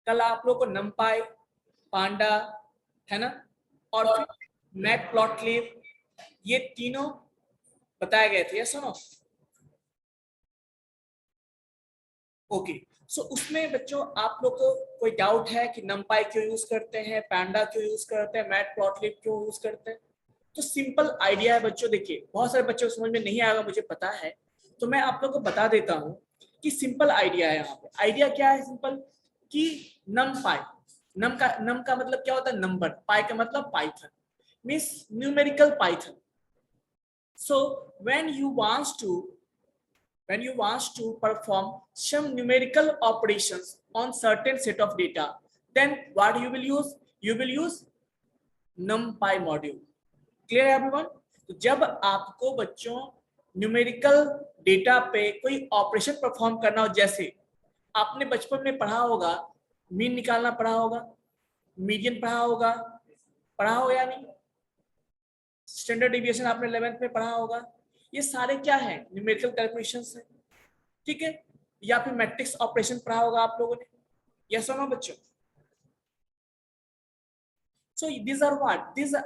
कल आप लोग को नमपाई, पांडा, है ना, और फिर मैटप्लॉटलिब, ये तीनों बताए गए थे, सुनो। ओके, सो उसमें बच्चों आप लोग को कोई डाउट है कि नमपाई क्यों यूज करते हैं, पांडा क्यों यूज करते हैं, मैटप्लॉटलिब क्यों यूज करते हैं? तो सिंपल आइडिया है बच्चों, देखिए बहुत सारे बच्चों को समझ में नहीं आएगा मुझे पता है, तो मैं आप लोग को बता देता हूँ कि सिंपल आइडिया है। यहाँ पे आइडिया क्या है सिंपल, कि नमपाई, नम का मतलब क्या होता है, नंबर, पाई का मतलब Python, means numerical Python. So when you wants to perform some numerical operations on certain set of data, then what you will use, you will use numpy module. Clear है everyone? तो जब आपको बच्चों numerical data पे कोई operation perform करना हो, जैसे आपने बचपन में पढ़ा होगा, मीन निकालना पढ़ा होगा, मीडियन पढ़ा होगा या नहीं, स्टैंडर्ड डिविएशन आपने 11th में पढ़ा होगा, ये सारे क्या है, न्यूमेरिकल कैलकुलेशंस है, ठीक है। या फिर मैट्रिक्स ऑपरेशन पढ़ा होगा आप लोगों ने, यस और नो बच्चों? सो these are what, these are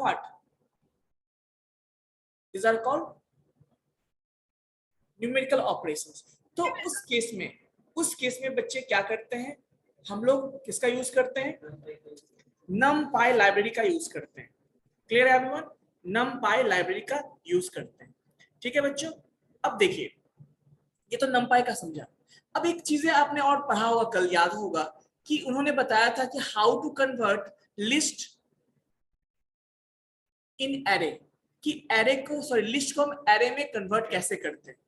what, these are called numerical operations. तो उस केस में बच्चे क्या करते हैं, हम लोग किसका यूज करते हैं, numpy लाइब्रेरी का यूज करते हैं। क्लियर है एवरीवन? numpy लाइब्रेरी का यूज करते हैं, ठीक है बच्चों। अब देखिए, ये तो numpy का समझा। अब एक चीजें आपने और पढ़ा होगा, कल याद होगा कि उन्होंने बताया था कि how to convert list in array, कि एरे को, सॉरी, लिस्ट को हम एरे में कन्वर्ट कैसे करते हैं।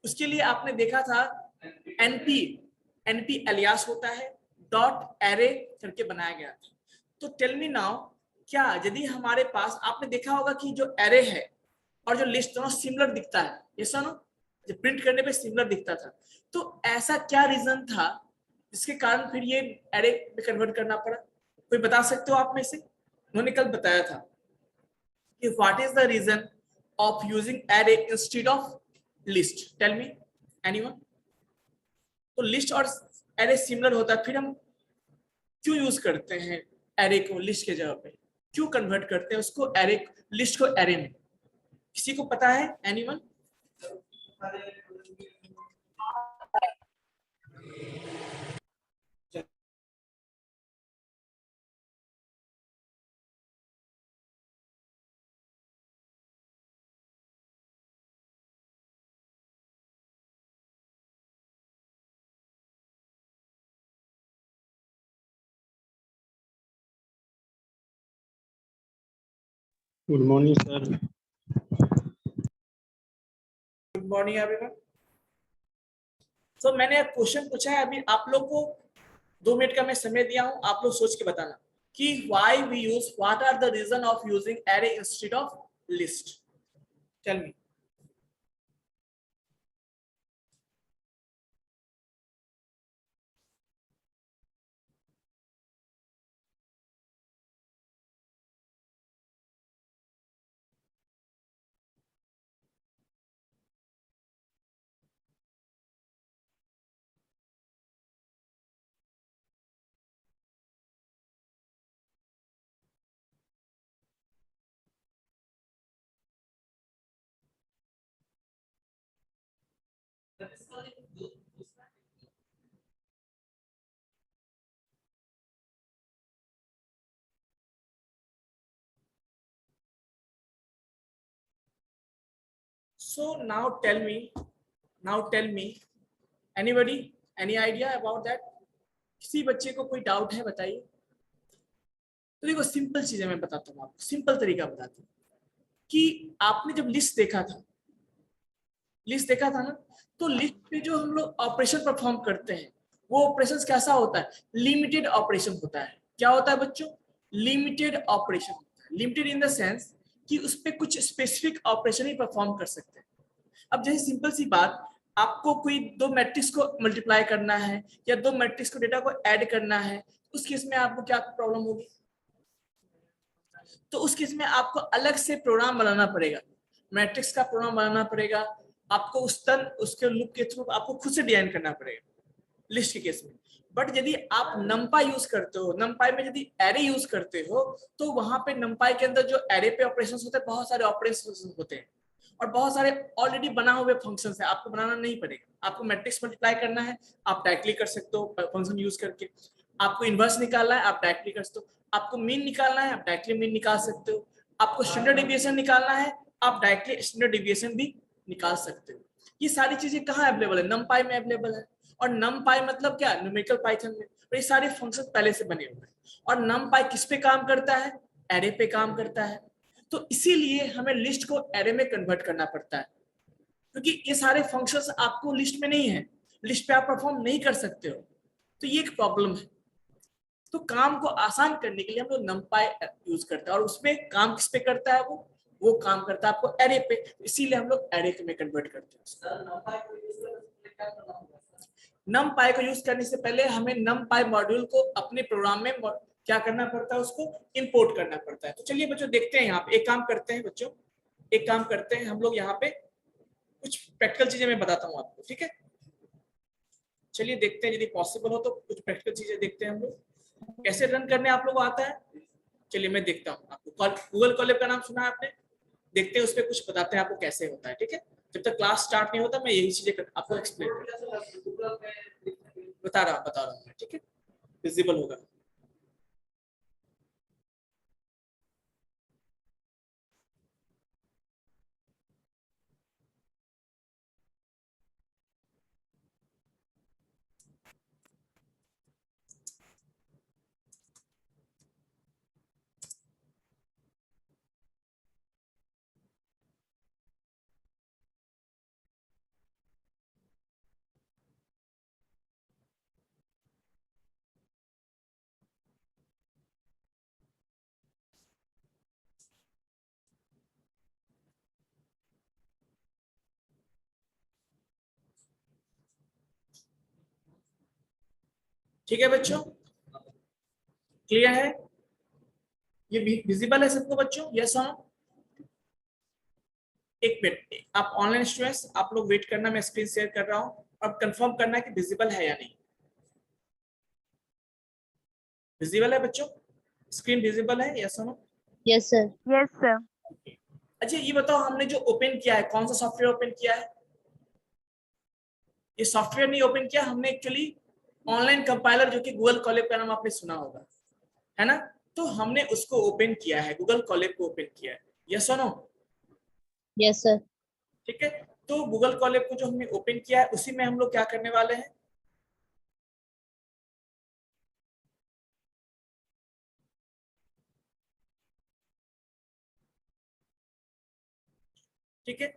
उसके लिए आपने देखा था एनपी एलियास होता है, डॉट एरे करके बनाया गया था। तो टेल मी नाउ, क्या यदि हमारे पास, आपने देखा होगा कि जो एरे है और जो लिस्ट दोनों सिमिलर दिखता है, ये सुनो, जब प्रिंट करने पे सिमिलर दिखता था, तो ऐसा क्या रीजन था जिसके कारण फिर ये एरे में कन्वर्ट करना पड़ा? कोई बता सकते हो आप में से? उन्होंने कल बताया था कि what is the reason of using array instead of list, tell me anyone? तो लिस्ट और एरे सिमिलर होता है, फिर हम क्यों यूज करते हैं एरे को लिस्ट के जगह पे, क्यों कन्वर्ट करते हैं उसको एरे, लिस्ट को एरे में? किसी को पता है anyone? Good morning sir. Good morning everyone. तो मैंने एक क्वेश्चन पूछा है, अभी आप लोग को 2 मिनट का मैं समय दिया हूं, आप लोग सोच के बताना कि why we use, what are the reason of using array instead of list, tell me. So now tell me, anybody, any idea about that? किसी बच्चे को कोई डाउट है बताइए। तो देखो सिंपल चीजें मैं बताता हूँ आपको, सिंपल तरीका बताता हूँ कि आपने जब लिस्ट देखा था ना, तो लिस्ट पे जो हम लोग ऑपरेशन परफॉर्म करते हैं, वो ऑपरेशन कैसा होता है, लिमिटेड ऑपरेशन होता है। क्या होता है बच्चों? लिमिटेड ऑपरेशन होता है। लिमिटेड इन द सेंस कि उस पे कुछ स्पेसिफिक ऑपरेशन ही परफॉर्म कर सकते हैं। अब जैसे सिंपल सी बात, आपको कोई 2 मैट्रिक्स को मल्टीप्लाई करना है या 2 मैट्रिक्स को डेटा को ऐड करना है, उस केस में आपको क्या प्रॉब्लम होगी? तो उस केस में आपको अलग से प्रोग्राम बनाना पड़ेगा, मैट्रिक्स का प्रोग्राम बनाना पड़ेगा आपको, उसके लूप के थ्रू आपको खुद से डिजाइन करना पड़ेगा। लिस्ट के केस में। बट यदि आप नमपाई यूज करते हो, नमपाई में यदि एरे यूज करते हो, तो वहां पे नमपाई के अंदर जो एरे पे ऑपरेशंस होते हैं, बहुत सारे ऑपरेशंस होते हैं और बहुत सारे ऑलरेडी बना हुए फंक्शंस है, आपको बनाना नहीं पड़ेगा। आपको मैट्रिक्स मल्टीप्लाई करना है, आप डायरेक्टली कर सकते हो फंक्शन यूज करके। आपको इनवर्स निकालना है, आप डायरेक्टली कर सकते हो। आपको मीन निकालना है, आप डायरेक्टली मीन निकाल सकते हो। आपको स्टैंडर्ड डिविएशन निकालना है, आप डायरेक्टली स्टैंडर्ड डिविएशन भी निकाल सकते हो। ये सारी चीजें कहाँ अवेलेबल है? नमपाई में अवेलेबल है। और नमपाई मतलब क्या? न्यूमेरिकल पाइथन में। और ये सारे फंक्शन पहले से बने हुए हैं। और नमपाई किस पे काम करता है? एरे पे काम करता है। तो इसीलिए हमें लिस्ट को एरे में कन्वर्ट करना पड़ता है, क्योंकि ये सारे फंक्शंस आपको लिस्ट में नहीं है, लिस्ट पे आप परफॉर्म नहीं कर सकते हो। तो ये एक प्रॉब्लम है। तो काम को आसान करने के लिए हम लोग नमपाई यूज करते हैं। और उसमें काम किस पे करता है? वो काम करता है आपको एरे पे, इसीलिए हम लोग एरे में कन्वर्ट करते हैं। नमपाई को यूज करने से पहले हमें नमपाई मॉड्यूल को अपने प्रोग्राम में क्या करना पड़ता है? उसको इंपोर्ट करना पड़ता है। तो चलिए बच्चों देखते हैं, यहाँ पे एक काम करते हैं बच्चों, एक काम करते हैं हम लोग, यहाँ पे कुछ प्रैक्टिकल चीजें मैं बताता हूँ आपको, ठीक है? चलिए देखते हैं, यदि पॉसिबल हो तो कुछ प्रैक्टिकल चीजें देखते हैं हम लोग। कैसे रन करने आप लोगों को आता है? चलिए मैं देखता हूँ आपको। गूगल कॉलेज का नाम सुना है आपने? देखते हैं उस पर कुछ बताते हैं आपको कैसे होता है, ठीक है? जब तक क्लास स्टार्ट नहीं होता मैं यही चीजें आपको एक्सप्लेन बता रहा हूँ, ठीक है? विजिबल होगा। ठीक है बच्चों, क्लियर है? ये विजिबल है सबको बच्चों? यस और नो? एक मिनट, आप ऑनलाइन स्टूडेंट्स आप लोग वेट करना, मैं स्क्रीन शेयर कर रहा हूँ। अब कंफर्म करना है कि विजिबल है या नहीं। विजिबल है बच्चों? स्क्रीन विजिबल है? यस और no? Yes sir. Yes sir. अच्छा ये बताओ, हमने जो ओपन किया है, कौन सा सॉफ्टवेयर ओपन किया है? ये सॉफ्टवेयर नहीं ओपन किया हमने, एक्चुअली ऑनलाइन कंपाइलर, जो कि गूगल कॉलेब का नाम आपने सुना होगा, है ना? तो हमने उसको ओपन किया है, गूगल कॉलेब को ओपन किया है। यस और नो? Yes sir. ठीक है, तो गूगल कॉलेब को जो हमने ओपन किया है, उसी में हम लोग क्या करने वाले हैं? ठीक है,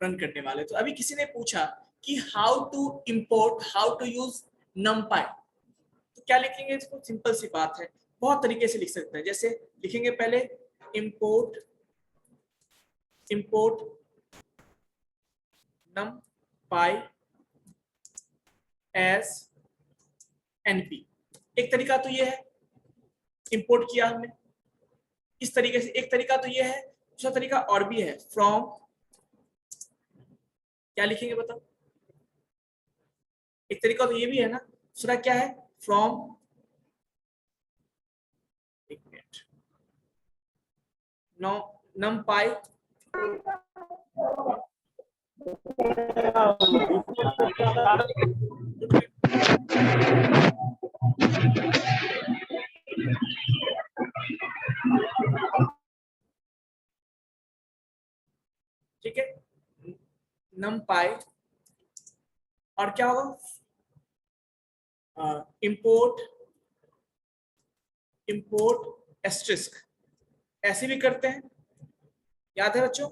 रन करने वाले। तो अभी किसी ने पूछा कि how to import, how to use NumPy, तो क्या लिखेंगे? इसको सिंपल सी बात है, बहुत तरीके से लिख सकते हैं। जैसे लिखेंगे पहले इंपोर्ट नमपाई एज एनपी। एक तरीका तो ये है, इंपोर्ट किया हमने इस तरीके से। एक तरीका तो ये है, दूसरा तरीका और भी है, फ्रॉम, क्या लिखेंगे बताओ? एक तरीका तो ये भी है ना, दूसरा क्या है? फ्रॉम, एक मिनट, नो नमपाई ठीक है, नमपाई और क्या होगा? इंपोर्ट एस्ट्रिस्क, ऐसे भी करते हैं, याद है बच्चों?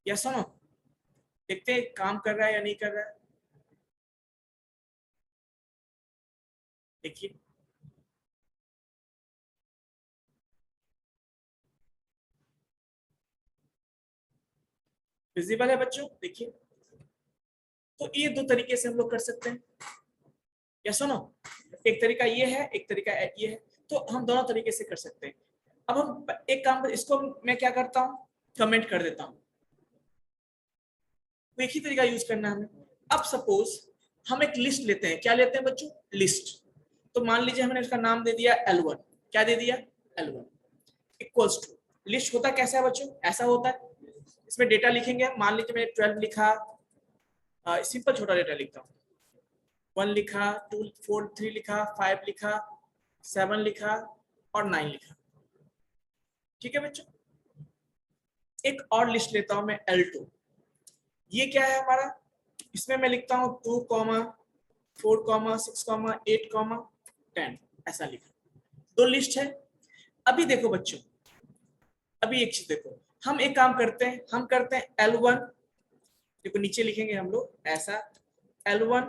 या सुनो, देखते हैं काम कर रहा है या नहीं कर रहा है। देखिए विजिबल है बच्चों, देखिए। तो ये दो तरीके से हम लोग कर सकते हैं, या सुनो, एक तरीका ये है, एक तरीका ये है, तो हम दोनों तरीके से कर सकते हैं। अब हम एक काम, इसको मैं क्या करता हूँ, कमेंट कर देता हूँ। एक ही तरीका यूज करना है हमें। अब सपोज हम एक लिस्ट लेते हैं, क्या लेते हैं बच्चों, लिस्ट। तो मान लीजिए हमने इसका नाम दे दिया L1, क्या दे दिया, L1 इक्वल्स टू, लिस्ट होता कैसा है बच्चों, ऐसा होता है, इसमें डेटा लिखेंगे। मान लीजिए मैंने 12 लिखा, सिंपल छोटा डेटा लिखता हूँ, 1 लिखा, 2 4 3 लिखा, 5 लिखा, 7 लिखा और 9 लिखा। ठीक है बच्चों, एक और लिस्ट लेता हूं मैं L2, ये क्या है हमारा, इसमें मैं लिखता हूँ 2, 4, 6, 8, 10, ऐसा लिखा, 2 लिस्ट है। अभी देखो बच्चों, अभी एक चीज देखो, हम एक काम करते हैं, हम करते हैं L1, देखो नीचे लिखेंगे हम लोग ऐसा, L1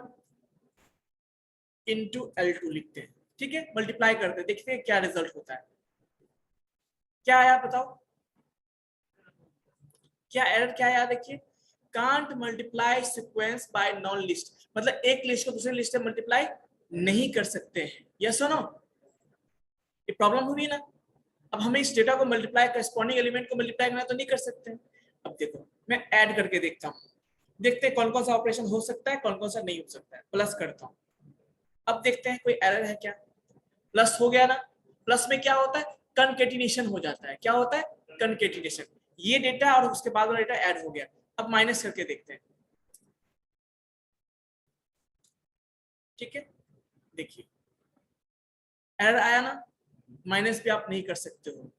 इंटू L2 लिखते हैं, ठीक है, मल्टीप्लाई करते हैं, देखते हैं क्या रिजल्ट होता है। क्या आया बताओ, क्या एरर क्या आया, देखिए, can't multiply sequence bye non list, मतलब एक लिस्ट को दूसरे लिस्ट से मल्टीप्लाई नहीं कर सकते हैं, यस और नो, ये प्रॉब्लम हुई ना। अब हमें इस डेटा को मल्टीप्लाई, करस्पॉन्डिंग एलिमेंट को मल्टीप्लाई करना तो नहीं कर सकते। अब देखो मैं ऐड करके देखता हूँ, देखते हैं कौन कौन सा ऑपरेशन हो सकता है, कौन कौन सा नहीं हो सकता है। प्लस करता हूँ, अब देखते हैं कोई एरर है क्या, प्लस हो गया ना, प्लस में क्या होता है, कनकेटिनेशन हो जाता है, क्या होता है, कनकेटिनेशन, ये डेटा और उसके बाद वाला डेटा ऐड हो गया। अब माइनस करके देखते हैं, ठीक है, देखिए एरर आया ना, माइनस भी आप नहीं कर सकते हो,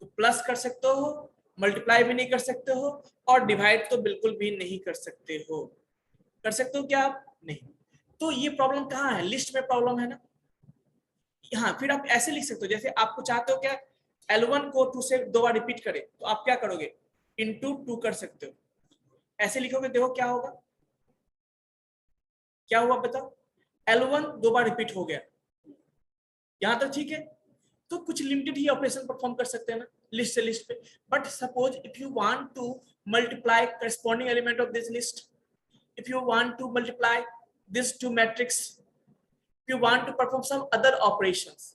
तो प्लस कर सकते हो, मल्टीप्लाई भी नहीं कर सकते हो, और डिवाइड तो बिल्कुल भी नहीं कर सकते हो। कर सकते हो क्या आप, नहीं। तो ये प्रॉब्लम कहाँ है, लिस्ट में प्रॉब्लम है ना। हाँ, फिर आप ऐसे लिख सकते हो, जैसे आपको चाहते हो क्या, L1 को 2 से 2 बार रिपीट करे, तो आप क्या करोगे, इंटू 2 कर सकते हो, ऐसे लिखोगे, देखो क्या होगा, क्या हुआ बताओ, L1 2 बार रिपीट हो गया, यहां तक ठीक है। तो कुछ लिमिटेड ही ऑपरेशन परफॉर्म कर सकते हैं ना लिस्ट से लिस्ट पे, but suppose if you want to multiply corresponding element of this list, if you want to multiply this two matrix, if you want to perform some other operations,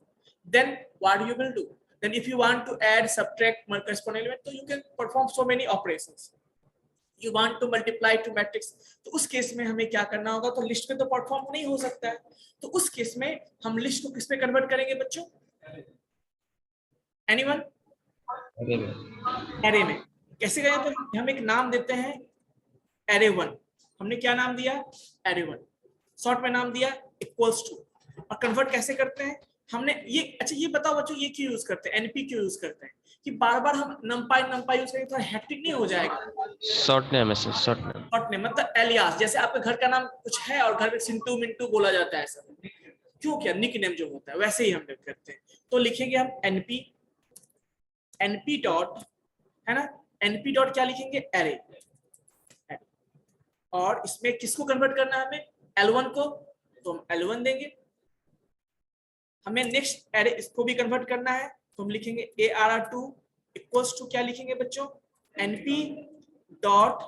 then what you will do, then if you want to add, subtract, corresponding element, so you can perform so many operations, you want to multiply two matrix, तो उस case में हमें क्या करना होगा, तो list में तो परफॉर्म नहीं हो सकता है, तो उस केस में हम लिस्ट को किस पे कन्वर्ट करेंगे बच्चों, एनीवन, एरे में। कैसे करें, तो हम एक नाम देते हैं array1, हमने क्या नाम दिया, array1, शॉर्ट में नाम दिया इक्वल्स टू, और कन्वर्ट कैसे करते हैं हमने ये, अच्छा ये बताओ बच्चों, ये क्यों यूज करते हैं, एनपी क्यों यूज करते हैं, कि बार बार हम नंपाई यूज करेंगे थोड़ा हेक्टिक नहीं हो जाएगा, शॉर्ट नेम है sir, short name. Short name मतलब एलियास, जैसे आपके घर का नाम कुछ है और घर में सिंटू मिंटू बोला जाता है, ऐसा क्यों, क्या निक नेम जो होता है, वैसे ही हम लोग करते हैं। तो लिखेंगे हम एनपी डॉट, है ना, एनपी डॉट क्या लिखेंगे, एरे, और इसमें किसको कन्वर्ट करना है हमें, L1 को, तो हम L1 देंगे। हमें नेक्स्ट एरे इसको भी कन्वर्ट करना है, तो हम लिखेंगे ARR2 इक्वल्स टू, क्या लिखेंगे बच्चों, NP डॉट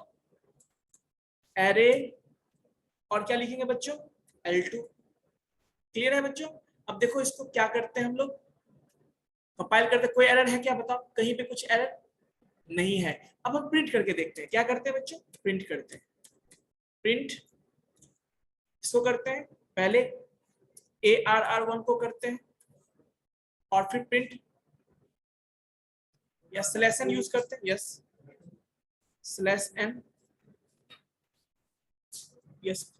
एरे, और क्या लिखेंगे बच्चों, L2। क्लियर है बच्चों। अब देखो इसको क्या करते हैं हम लोग, कंपाइल करते, कोई एरर है क्या बताओ, कहीं पे कुछ एरर नहीं है। अब हम प्रिंट करके देखते हैं, क्या करते हैं बच्चों, प्रिंट करते हैं, प्रिंट इसको करते हैं, पहले ARR1 को करते हैं और फिर प्रिंट या स्लैश एन यूज करते हैं, yes slash N, yes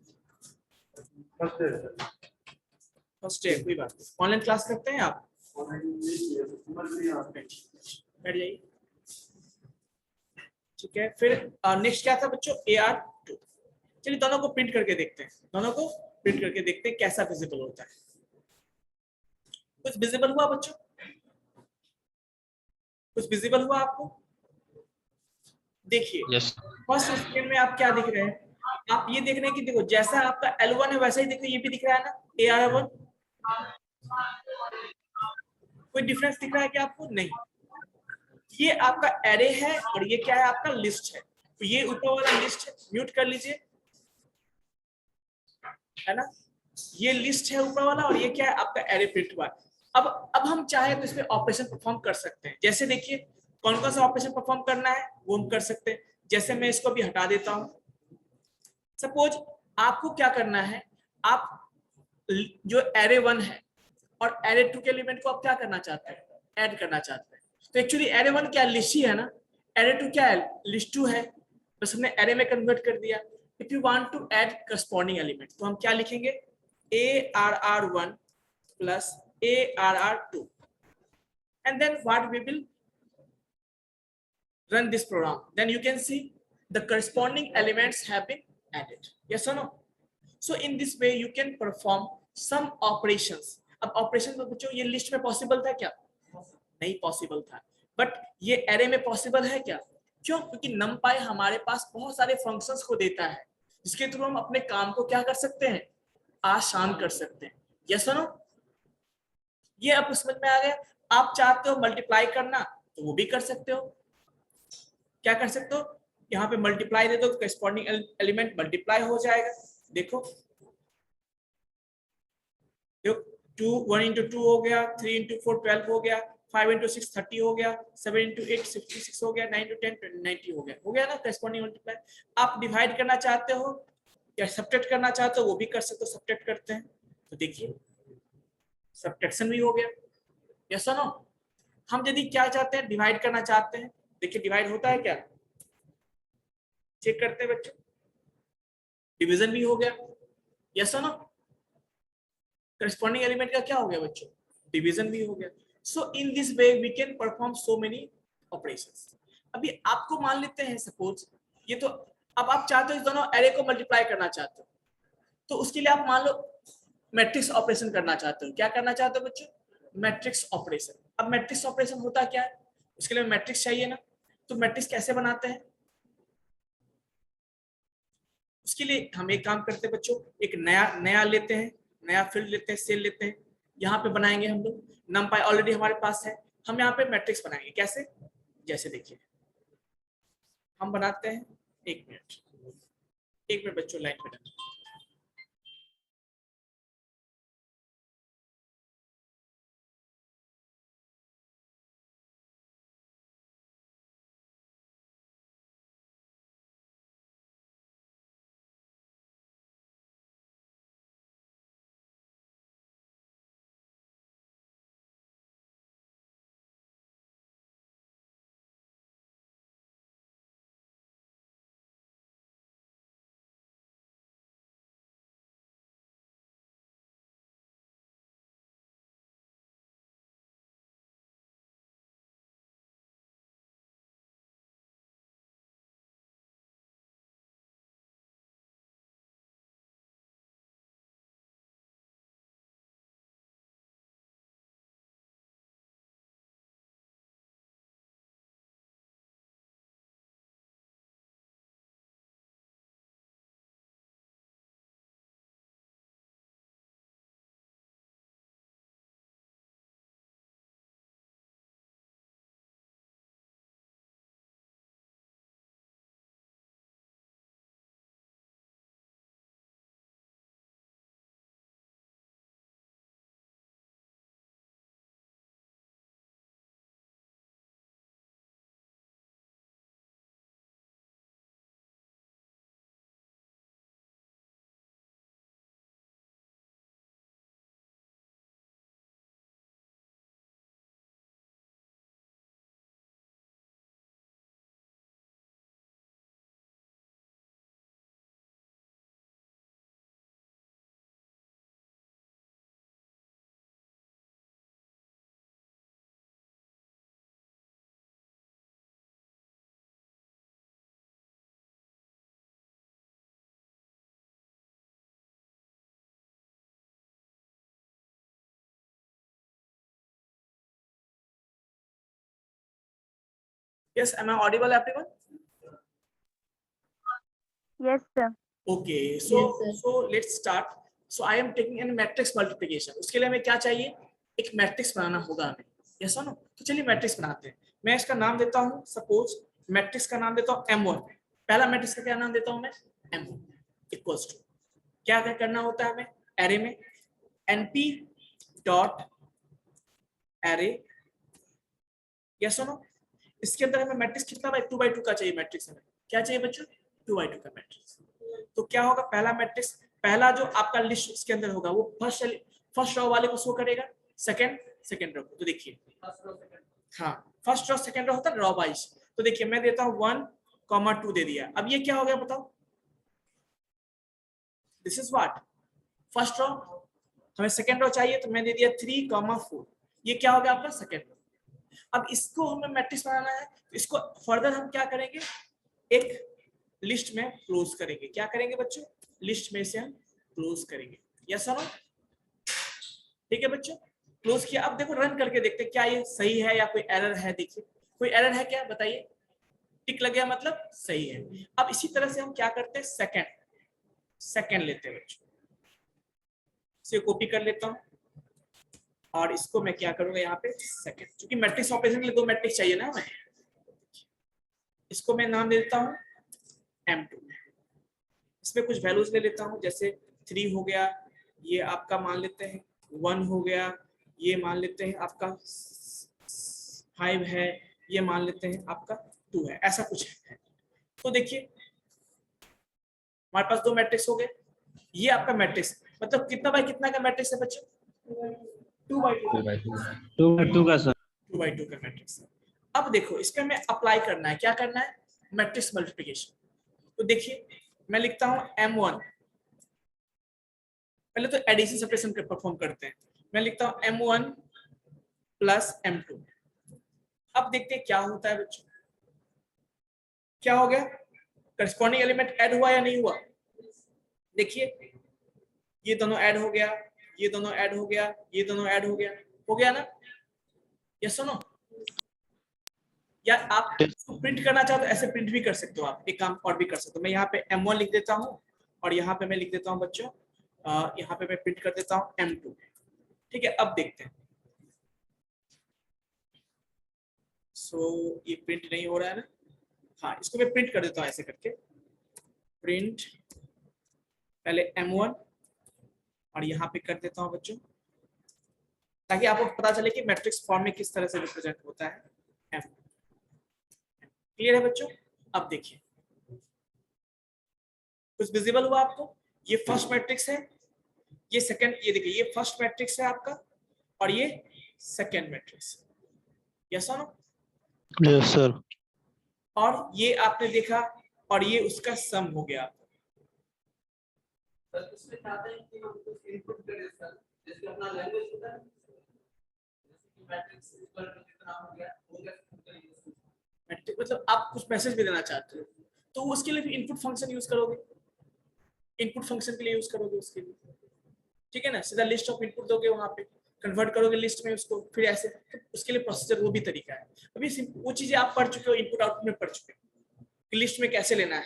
first day, कोई बात नहीं, ऑनलाइन क्लास करते हैं आप, बैठ जाइए, ठीक है। फिर नेक्स्ट क्या था बच्चों, AR2, चलिए दोनों को प्रिंट करके देखते हैं, दोनों को प्रिंट करके देखते हैं कैसा विजिबल होता है। कुछ विजिबल हुआ बच्चों, कुछ विजिबल हुआ आपको, देखिए यस फर्स्ट स्क्रीन में आप क्या दिख रहे हैं, आप ये देख रहे हैं कि देखो जैसा आपका L1 है वैसा ही देखो ये भी दिख रहा है ना, AR1, कोई डिफरेंस दिख रहा है क्या आपको, नहीं, ये आपका एरे है और ये क्या है, आपका लिस्ट है, तो ये ऊपर वाला लिस्ट है, म्यूट कर लीजिए, है ना, ये लिस्ट है ऊपर वाला, और ये क्या है, आपका एरे प्रिंट हुआ। अब हम चाहे तो इसमें ऑपरेशन परफॉर्म कर सकते हैं, जैसे देखिए कौन कौन सा ऑपरेशन परफॉर्म करना है वो हम कर सकते हैं। जैसे मैं इसको भी हटा देता हूं, सपोज आपको क्या करना है आप जो एरे 1 है और एरे 2 के एलिमेंट को आप क्या करना चाहते हैं, ऐड करना चाहते हैं। तो एक्चुअली एरे 1 क्या लिस्ट ही है ना, एरे 2 क्या है, लिस्ट 2 है, बस हमने एरे में कन्वर्ट कर दिया। If you want to add corresponding element तो हम क्या लिखेंगे, ARR1 plus ARR2 and then what we will run this program, then you can see the corresponding elements have been added, yes or no. So in this way you can perform some operations. अब operation तो बच्चों ये list में possible था क्या, नहीं possible था, but ये एरे में पॉसिबल है क्या, क्यों, क्योंकि numpy हमारे पास बहुत सारे फंक्शंस को देता है जिसके थ्रू हम अपने काम को क्या कर सकते हैं, आसान कर सकते हैं, यस और नो। ये अब समझ में आ गया। आप चाहते हो मल्टीप्लाई करना तो वो भी कर सकते हो, क्या कर सकते हो, यहाँ पे मल्टीप्लाई दे दो तो करस्पॉन्डिंग एलिमेंट मल्टीप्लाई हो जाएगा। देखो 2 1 into 2 हो गया, 3 into 4 12 हो गया, 5 into 6 30 हो गया, 7 into 8 66 हो गया, 9 into 10 90 हो गया ना करस्पॉन्डिंग मल्टीप्लाई। आप डिवाइड करना चाहते हो या सब्ट्रैक्ट करना चाहते हो वो भी कर सकते हो, सब्ट्रैक्ट करते हैं तो देखिए सब्ट्रैक्शन भी हो गया, यस और नो। हम यदि क्या चाहते हैं, डिवाइड करना चाहते हैं, देखिए डिवाइड होता है क्या, चेक करते हैं बच्चों, डिवीजन भी हो गया, यस और नो। करस्पॉन्डिंग एलिमेंट का क्या हो गया बच्चों, डिवीजन भी हो गया। So in this way we can perform so many operations. अभी आपको मान लेते हैं सपोज ये तो, अब आप चाहते हो इस दोनों एरे को मल्टीप्लाई करना चाहते हो तो उसके लिए आप मान लो मैट्रिक्स ऑपरेशन करना चाहते हो, क्या करना चाहते हो बच्चों, मैट्रिक्स ऑपरेशन। अब मैट्रिक्स ऑपरेशन होता क्या है, उसके लिए मैट्रिक्स चाहिए ना, तो मैट्रिक्स कैसे बनाते हैं, उसके लिए हम एक काम करते हैं बच्चों, एक नया लेते हैं, नया फील्ड लेते हैं, सेल लेते हैं, यहाँ पे बनाएंगे हम लोग, numpy ऑलरेडी हमारे पास है, हम यहाँ पे मैट्रिक्स बनाएंगे कैसे, जैसे देखिए हम बनाते हैं, एक मिनट बच्चों लाइन पे डालिए। Yes, am I audible everyone? Yes, sir. Okay, Yes, sir. so let's start. So I am taking in matrix multiplication. उसके लिए हमें क्या चाहिए, एक मैट्रिक्स बनाना होगा हमें, यस और नो। तो चलिए मैट्रिक्स बनाते हैं। मैं इसका नाम देता हूँ, सपोज मैट्रिक्स का नाम देता हूँ M1। पहला मैट्रिक्स का क्या नाम देता हूँ मैं, M1 इक्वल्स टू, क्या करना होता है हमें एरे में, np डॉट एरे, यस और नो। इसके अंदर हमें मैट्रिक्स कितना बाय 2 by 2 का चाहिए, मैट्रिक्स हमें क्या चाहिए बच्चों, 2 by 2 का मैट्रिक्स। तो क्या होगा, पहला मैट्रिक्स पहला जो आपका लिस्ट उसके अंदर होगा वो फर्स्ट रो वाले को शो करेगा, सेकंड रो को। तो देखिए हाँ, फर्स्ट रो सेकंड रो होता है रो वाइज। तो देखिए मैं देता हूँ 1,2 दे दिया। अब ये क्या हो गया बताओ, this is what first row, हमें सेकंड रो चाहिए तो मैं दे दिया 3,4। ये क्या हो गया आपका सेकंड रो। अब इसको हमें मैट्रिक्स बनाना है, इसको फर्दर हम क्या करेंगे, एक लिस्ट में क्लोज करेंगे। क्या करेंगे बच्चों, लिस्ट में से हम क्लोज करेंगे। यस और नो, ठीक है बच्चों, क्लोज किया। अब देखो रन करके देखते हैं क्या ये सही है या कोई एरर है। देखिए कोई एरर है क्या, बताइए। टिक लग गया मतलब सही है। अब इसी तरह से हम क्या करते हैं, सेकंड लेते हैं बच्चों, इसे कॉपी कर लेता हूं और इसको मैं क्या करूंगा यहाँ पे सेकंड, क्योंकि मैट्रिक्स ऑपरेशन के लिए 2 मैट्रिक्स चाहिए ना हमें। इसको मैं नाम दे देता हूँ M2। इसमें कुछ वैल्यूज ले लेता हूँ, जैसे 3 हो गया, ये आपका मान लेते हैं 1 हो गया, ये मान लेते हैं आपका 5 है, ये मान लेते हैं आपका 2 है, ऐसा कुछ है। तो देखिए हमारे पास 2 मैट्रिक्स हो गए। ये आपका मैट्रिक्स मतलब कितना बाय कितना का मैट्रिक्स है बच्चों, 2/2 2/2 का सर। 2/2 का मैट्रिक्स है। अब देखो इसमें मैं अप्लाई करना है, क्या करना है, मैट्रिक्स मल्टीप्लिकेशन। तो देखिए मैं लिखता हूं M1, पहले तो एडिशन सब्ट्रैक्शन परफॉर्म करते हैं। मैं लिखता हूं M1 प्लस M2। अब देखते हैं क्या होता है बच्चों, क्या हो गया, करस्पॉन्डिंग एलिमेंट ऐड हुआ या नहीं हुआ। देखिए ये दोनों ऐड हो गया, ये दोनों ऐड हो गया, ये दोनों ऐड हो गया ना। यस सुनो, या आप प्रिंट करना चाहो तो ऐसे प्रिंट भी कर सकते हो आप, एक काम और भी कर सकते हो। मैं यहाँ पे M1 लिख देता हूँ और यहाँ पे मैं लिख देता हूँ बच्चों, यहाँ पे मैं प्रिंट कर देता हूँ M2। ठीक है, अब देखते हैं। ये प्रिंट नहीं हो रहा है ना, हाँ इसको मैं प्रिंट कर देता हूँ ऐसे करके, प्रिंट पहले M1 और यहाँ पे कर देता हूँ बच्चों, ताकि आपको पता चले कि मैट्रिक्स फॉर्म में किस तरह से रिप्रेजेंट होता है M। क्लियर है बच्चों। अब देखिए कुछ विजिबल हुआ आपको, ये फर्स्ट मैट्रिक्स है, ये सेकंड, ये देखिए ये फर्स्ट मैट्रिक्स है आपका और ये सेकंड मैट्रिक्स। यस और नो, यस सर। और ये आपने देखा और ये उसका सम हो गया। सर इसमें चाहते हैं कि हम कुछ इनपुट करें सर, जैसे अपना लैंग्वेज होता है, जैसे कि मैट्रिक्स पर कितना हो गया मैट्रिक्स, मतलब आप कुछ मैसेज भी देना चाहते हो तो उसके लिए भी इनपुट फंक्शन यूज करोगे, इनपुट फंक्शन के लिए यूज करोगे उसके लिए। ठीक है ना, सीधा लिस्ट ऑफ इनपुट दोगे, वहां पे कन्वर्ट करोगे लिस्ट में उसको, फिर ऐसे तो उसके लिए प्रोसीजर वो भी तरीका है। अभी वो चीजें आप पढ़ चुके हो, इनपुट आउटपुट में पढ़ चुके हो कि लिस्ट में कैसे लेना है,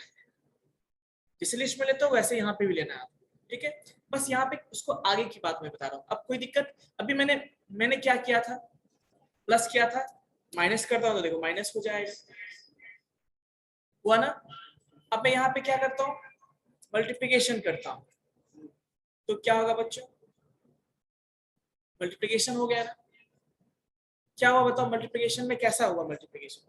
जिस लिस्ट में लेते हो वैसे यहाँ पे भी लेना है। ठीक है, बस यहाँ पे उसको आगे की बात मैं बता रहा हूँ। अब कोई दिक्कत, अभी मैंने क्या किया था, प्लस किया था, माइनस करता हूँ तो देखो माइनस हो जाएगा, हुआ ना। अब मैं यहाँ पे क्या करता हूँ, मल्टीप्लिकेशन करता हूँ, तो क्या होगा बच्चों, मल्टीप्लिकेशन हो गया ना। क्या हुआ बताओ, मल्टीप्लिकेशन में कैसा हुआ मल्टीप्लिकेशन,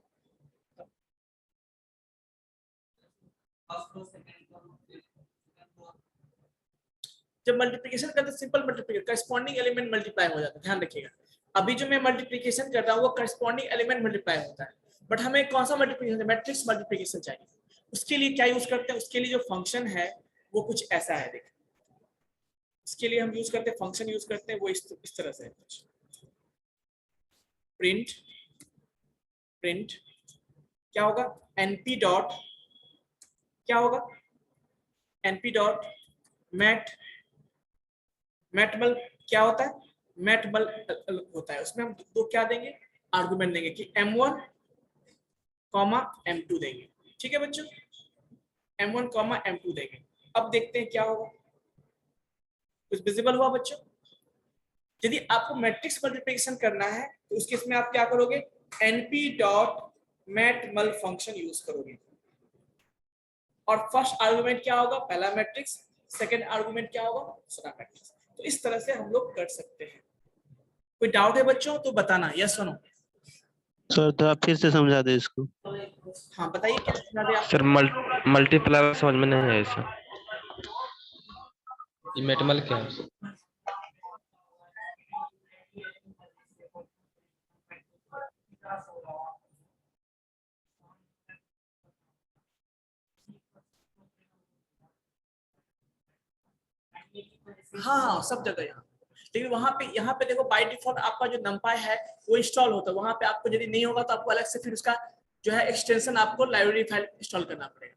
जब मल्टीप्लिकेशन करते हैं simple multiplication, corresponding element multiply हो जाता है, ध्यान रखिएगा। अभी जो मैं मल्टीप्लिकेशन कर रहा हूँ वो करस्पॉन्डिंग एलिमेंट मल्टीप्लाई होता है, बट हमें कौन सा मल्टीप्लिकेशन, मैट्रिक्स मल्टीप्लिकेशन चाहिए। उसके लिए क्या यूज करते हैं, उसके लिए जो फंक्शन है वो कुछ ऐसा है, देखिए इसके लिए हम यूज करते हैं, फंक्शन यूज करते हैं वो इस तरह से है। प्रिंट प्रिंट क्या होगा, np डॉट, क्या होगा np डॉट मैटमल, क्या होता है, मैटमल होता है, उसमें हम दो क्या देंगे, आर्गुमेंट देंगे कि m1 कॉमा m2 देंगे। ठीक है बच्चों, m1 कॉमा m2 देंगे। अब देखते हैं क्या होगा, कुछ विजिबल हुआ बच्चों। यदि आपको मैट्रिक्स मल्टीप्लिकेशन करना है तो उसके इसमें आप क्या करोगे, np डॉट मैटमल फंक्शन यूज करोगे, और फर्स्ट आर्गुमेंट क्या होगा, पहला मैट्रिक्स, सेकंड आर्गुमेंट क्या होगा, दूसरा मैट्रिक्स। तो इस तरह से हम लोग कर सकते हैं। कोई डाउट है बच्चों तो बताना, यस सुनो। सर तो आप फिर से समझा दे इसको। हाँ बताइए क्या समझा दे आप। सर मल्टीप्लाई समझ में नहीं है ऐसा। ये मेटमल क्या है? हाँ हाँ सब जगह यहाँ, लेकिन वहां पे यहाँ पे देखो बाय डिफॉल्ट आपका जो नंपाई है वो इंस्टॉल होता है। वहां पे आपको यदि नहीं होगा तो आपको अलग से फिर उसका जो है एक्सटेंशन आपको लाइब्रेरी फाइल इंस्टॉल करना पड़ेगा,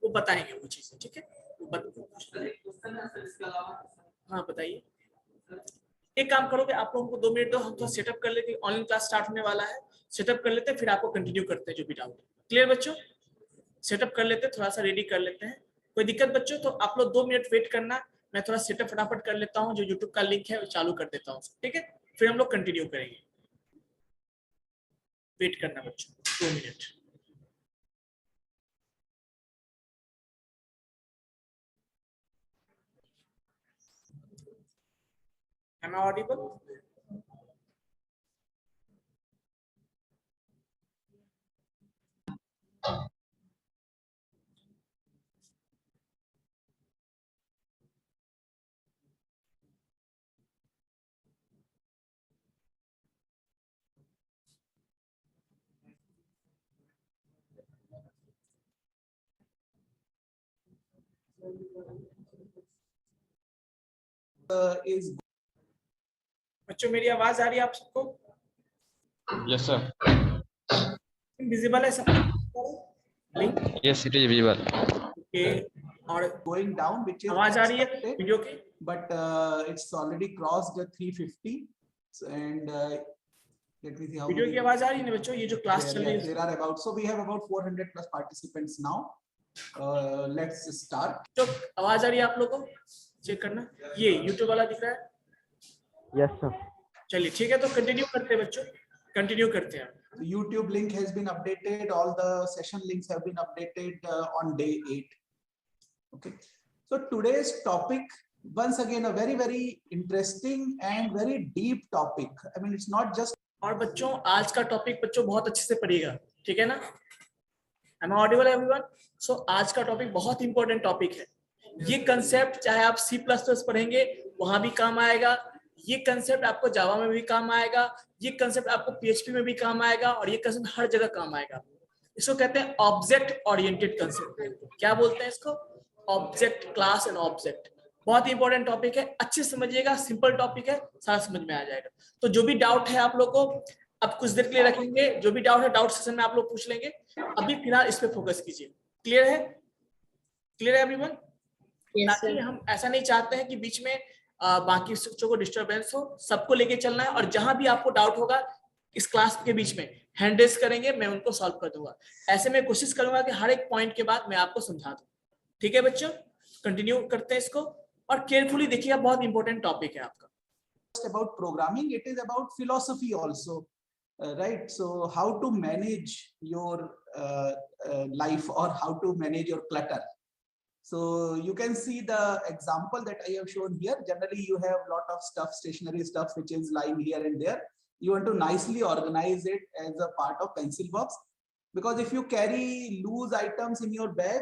वो बताएंगे वो चीजें, ठीक है। हाँ बताइए। एक काम करोगे, आप लोगों को 2 मिनट दो, हम थोड़ा सेटअप कर लेते हैं, ऑनलाइन क्लास स्टार्ट होने वाला है, सेटअप कर लेते हैं फिर आपको कंटिन्यू करते हैं जो भी डाउट। क्लियर बच्चों? सेटअप कर लेते हैं, थोड़ा सा रेडी कर लेते हैं। कोई दिक्कत बच्चों? तो आप लोग 2 मिनट वेट करना, मैं थोड़ा सेटअप फटाफट कर लेता हूँ, जो यूट्यूब का लिंक है वो चालू कर देता हूँ, ठीक है, फिर हम लोग कंटिन्यू करेंगे। वेट करना बच्चों 2 minute. Am I audible? is बच्चों मेरी आवाज आ रही है आप सबको? Yes sir. विजिबल है सब link? Yes, it is visible. Okay. और going down, which is आवाज आ रही है expected, वीडियो की? but it's already crossed the 350 and let me see how video many की आवाज आ रही है ना बच्चों? ये जो क्लास चल रही there, है there are about, so we have about 400 plus participants now. Let's start. तो आवाज आ रही है आप लोगों को? चेक करना, ये यूट्यूब वाला दिख रहा है? Yes sir. चलिए ठीक है, तो कंटिन्यू करते हैं बच्चों, कंटिन्यू करते हैं। The YouTube link has been updated, all the session links have been updated on day 8. Okay, so today's topic, once again, a very very interesting and very deep topic. I mean, it's not just, और बच्चों आज का topic बच्चों बहुत अच्छे से पढ़िएगा, ठीक है ना? Am I audible everyone? So आज का टॉपिक बहुत इंपॉर्टेंट टॉपिक है। ये कंसेप्ट चाहे आप C++ पढ़ेंगे वहां भी काम आएगा, ये कंसेप्ट आपको जावा में भी काम आएगा, ये कंसेप्ट आपको PHP में भी काम आएगा, और ये कंसेप्ट हर जगह काम आएगा। इसको कहते हैं ऑब्जेक्ट ओरिएंटेड कंसेप्ट। क्या बोलते हैं इसको? Object, class and object. बहुत इंपॉर्टेंट टॉपिक है, अच्छे से समझिएगा, सिंपल टॉपिक है, सारा समझ में आ जाएगा। तो जो भी डाउट है आप लोग को अब कुछ देर के लिए रखेंगे, जो भी डाउट है डाउट सेशन में आप लोग पूछ लेंगे, अभी फिलहाल इस पे फोकस कीजिए। क्लियर है? क्लियर है एवरीवन? ताकि हम ऐसा नहीं चाहते हैं कि बीच में बाकी बच्चों को डिस्टरबेंस हो, सबको लेके चलना है। और जहां भी आपको डाउट होगा इस क्लास के बीच में हैंड रेज करेंगे, मैं उनको सॉल्व कर दूंगा। ऐसे में कोशिश करूंगा कि हर एक पॉइंट के बाद मैं आपको समझा दूं। ठीक है बच्चों, कंटिन्यू करते हैं इसको, और केयरफुली देखिएगा, बहुत इंपॉर्टेंट टॉपिक है आपका। about programming, it is about philosophy also, right? So how to manage your life, or how to manage your clutter. So you can see the example that I have shown here. Generally you have a lot of stuff, stationary stuff, which is lying here and there. You want to nicely organize it as a part of pencil box, because if you carry loose items in your bag,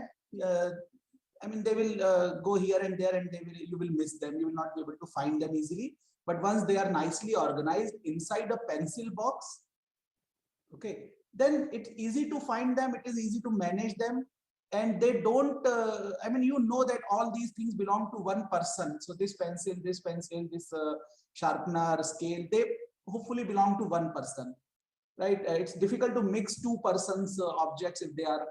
I mean, they will go here and there, and you will miss them. You will not be able to find them easily. But once they are nicely organized inside a pencil box, okay, then it's easy to find them. It is easy to manage them, and they don't. I mean, you know that all these things belong to one person. So this pencil, this sharpener, scale, they hopefully belong to one person, right? It's difficult to mix two persons' objects if they are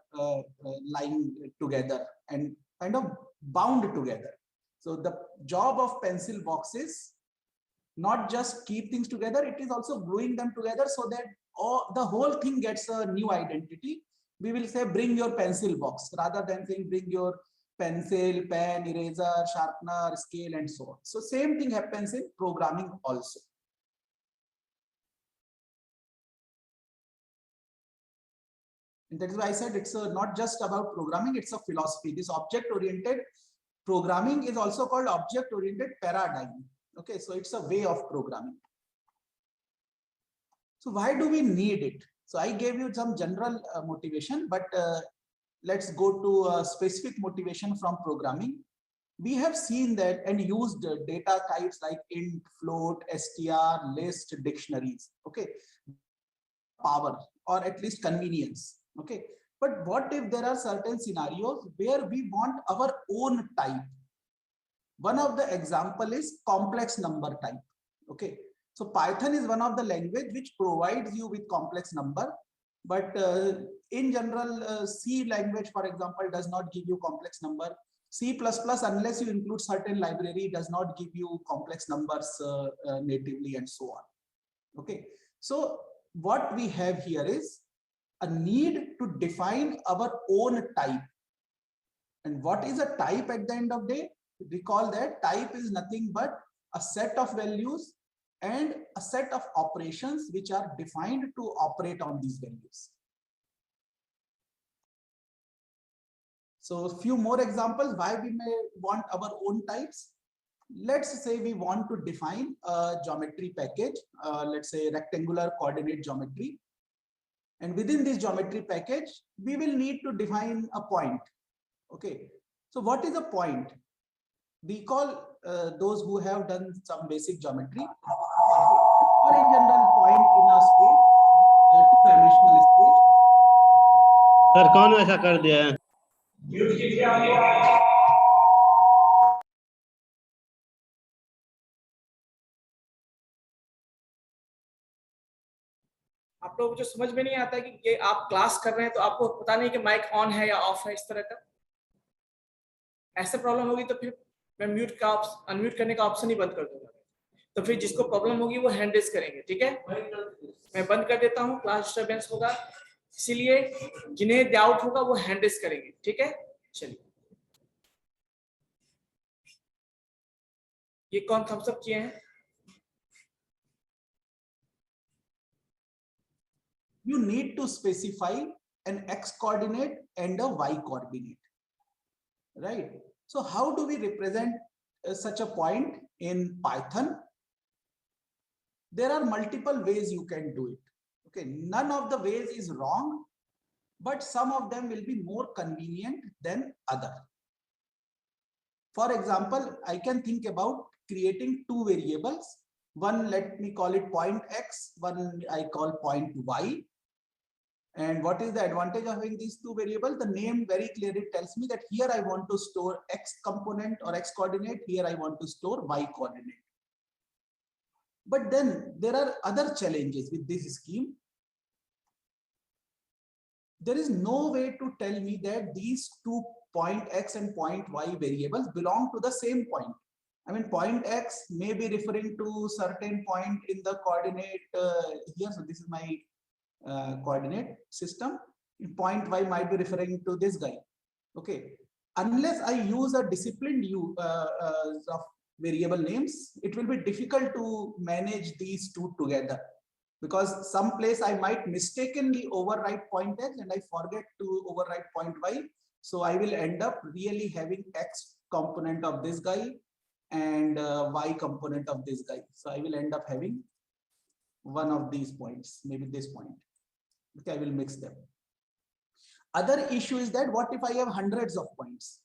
lying together and kind of bound together. So the job of pencil box is not just keep things together, it is also gluing them together so that the whole thing gets a new identity. We will say bring your pencil box rather than saying bring your pencil, pen, eraser, sharpener, scale, and so on. So same thing happens in programming also. And that is why I said it's not just about programming, it's a philosophy. This object-oriented programming is also called object-oriented paradigm. Okay, so it's a way of programming. So why do we need it? So I gave you some general motivation, but let's go to a specific motivation from programming. we have seen that and used data types like int, float, str, list, dictionaries. Okay, power or at least convenience. Okay, but what if there are certain scenarios where we want our own type? One of the example is complex number type. Okay, so Python is one of the language which provides you with complex number, but in general, C language, for example, does not give you complex number. C++, unless you include certain library, does not give you complex numbers natively, and so on. Okay, so what we have here is a need to define our own type. And what is a type at the end of the day? Recall that type is nothing but a set of values and a set of operations which are defined to operate on these values. So a few more examples why we may want our own types. Let's say we want to define a geometry package, let's say rectangular coordinate geometry. And within this geometry package, we will need to define a point. Okay, so what is a point? We call those who have done some basic geometry, or in general, point in a space, a two-dimensional space. Sir कौन ऐसा कर दिया है? आप लोग जो समझ में नहीं आता है कि आप क्लास कर रहे हैं तो आपको पता नहीं कि माइक ऑन है या ऑफ है, इस तरह का ऐसा प्रॉब्लम होगी तो फिर मैं म्यूट का अनम्यूट करने का ऑप्शन ही बंद कर दूंगा। तो फिर जिसको प्रॉब्लम होगी वो हैंड रेज करेंगे, ठीक है? मैं बंद कर देता हूँ, क्लास डिस्टर्बेंस होगा, इसीलिए जिन्हें डाउट होगा वो हैंड रेज करेंगे, ठीक है? चलिए, ये कौन थम्स अप किए हैं? You need to specify an x coordinate and a y coordinate, right? So how do we represent such a point in Python? There are multiple ways you can do it. Okay, none of the ways is wrong, but some of them will be more convenient than other. For example, I can think about creating two variables. One, let me call it point x, one I call point y. And what is the advantage of having these two variables? The name very clearly tells me that here I want to store x component or x coordinate, here I want to store y coordinate. But then there are other challenges with this scheme. There is no way to tell me that these two point x and point y variables belong to the same point. I mean, point x may be referring to certain point in the coordinate here. So this is my coordinate system. Point y might be referring to this guy. Okay, unless I use a disciplined use of variable names, it will be difficult to manage these two together, because some place I might mistakenly overwrite point x and I forget to overwrite point y. So I will end up really having x component of this guy and y component of this guy. So I will end up having one of these points, maybe this point. Okay, I will mix them. Other issue is that what if I have hundreds of points?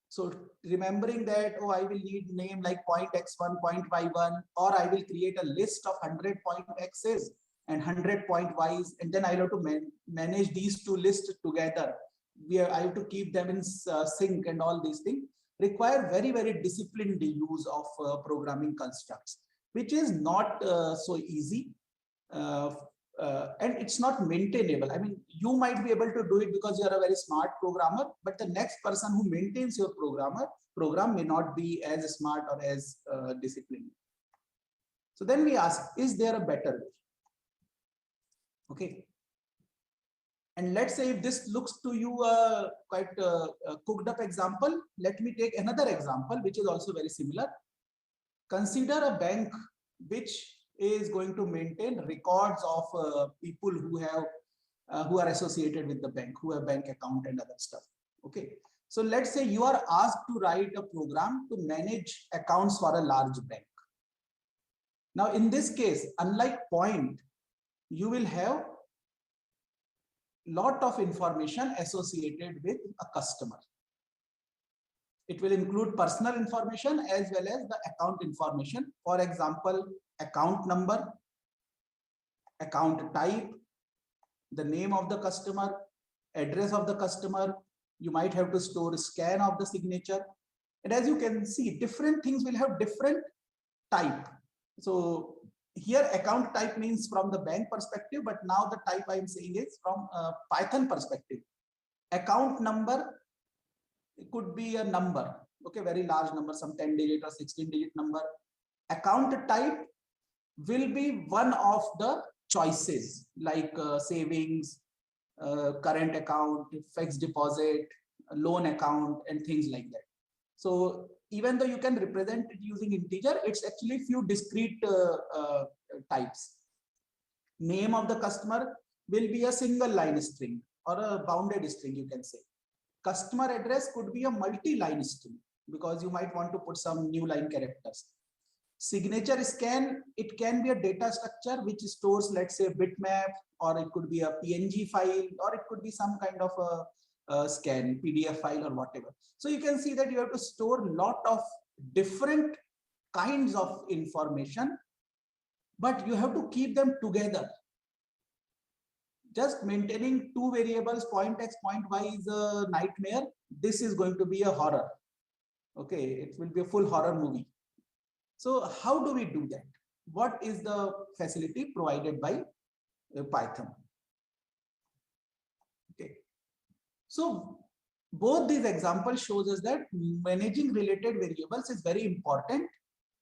So remembering that, oh, I will need name like point x1, point y1, or I will create a list of 100 point x's and 100 point y's, and then I have to manage these two lists together. I have to keep them in sync, and all these things require very, very disciplined use of programming constructs, which is not so easy. And it's not maintainable. I mean, you might be able to do it because you are a very smart programmer, but the next person who maintains your program may not be as smart or as disciplined. So then we ask, is there a better way? Okay. And let's say if this looks to you quite a cooked up example, let me take another example, which is also very similar. Consider a bank which is going to maintain records of people who are associated with the bank, who have bank account and other stuff. Okay, so let's say you are asked to write a program to manage accounts for a large bank. Now in this case, unlike point, you will have lot of information associated with a customer. It will include personal information as well as the account information. For example, account number, account type, the name of the customer, address of the customer. You might have to store a scan of the signature. And as you can see, different things will have different type. So here account type means from the bank perspective, but now the type I am saying is from Python perspective. Account number, it could be a number, okay, very large number, some 10-digit or 16-digit number. Account type will be one of the choices like savings, current account, fixed deposit, loan account, and things like that. So even though you can represent it using integer, it's actually few discrete types. Name of the customer will be a single line string or a bounded string, you can say. Customer address could be a multi-line string because you might want to put some new line characters. Signature scan, it can be a data structure which stores, let's say, a bitmap, or it could be a PNG file, or it could be some kind of a scan, PDF file or whatever. So you can see that you have to store a lot of different kinds of information, but you have to keep them together. Just maintaining two variables, point x, point y, is a nightmare. This is going to be a horror. Okay, it will be a full horror movie. So how do we do that? What is the facility provided by Python? Okay, so both these examples shows us that managing related variables is very important,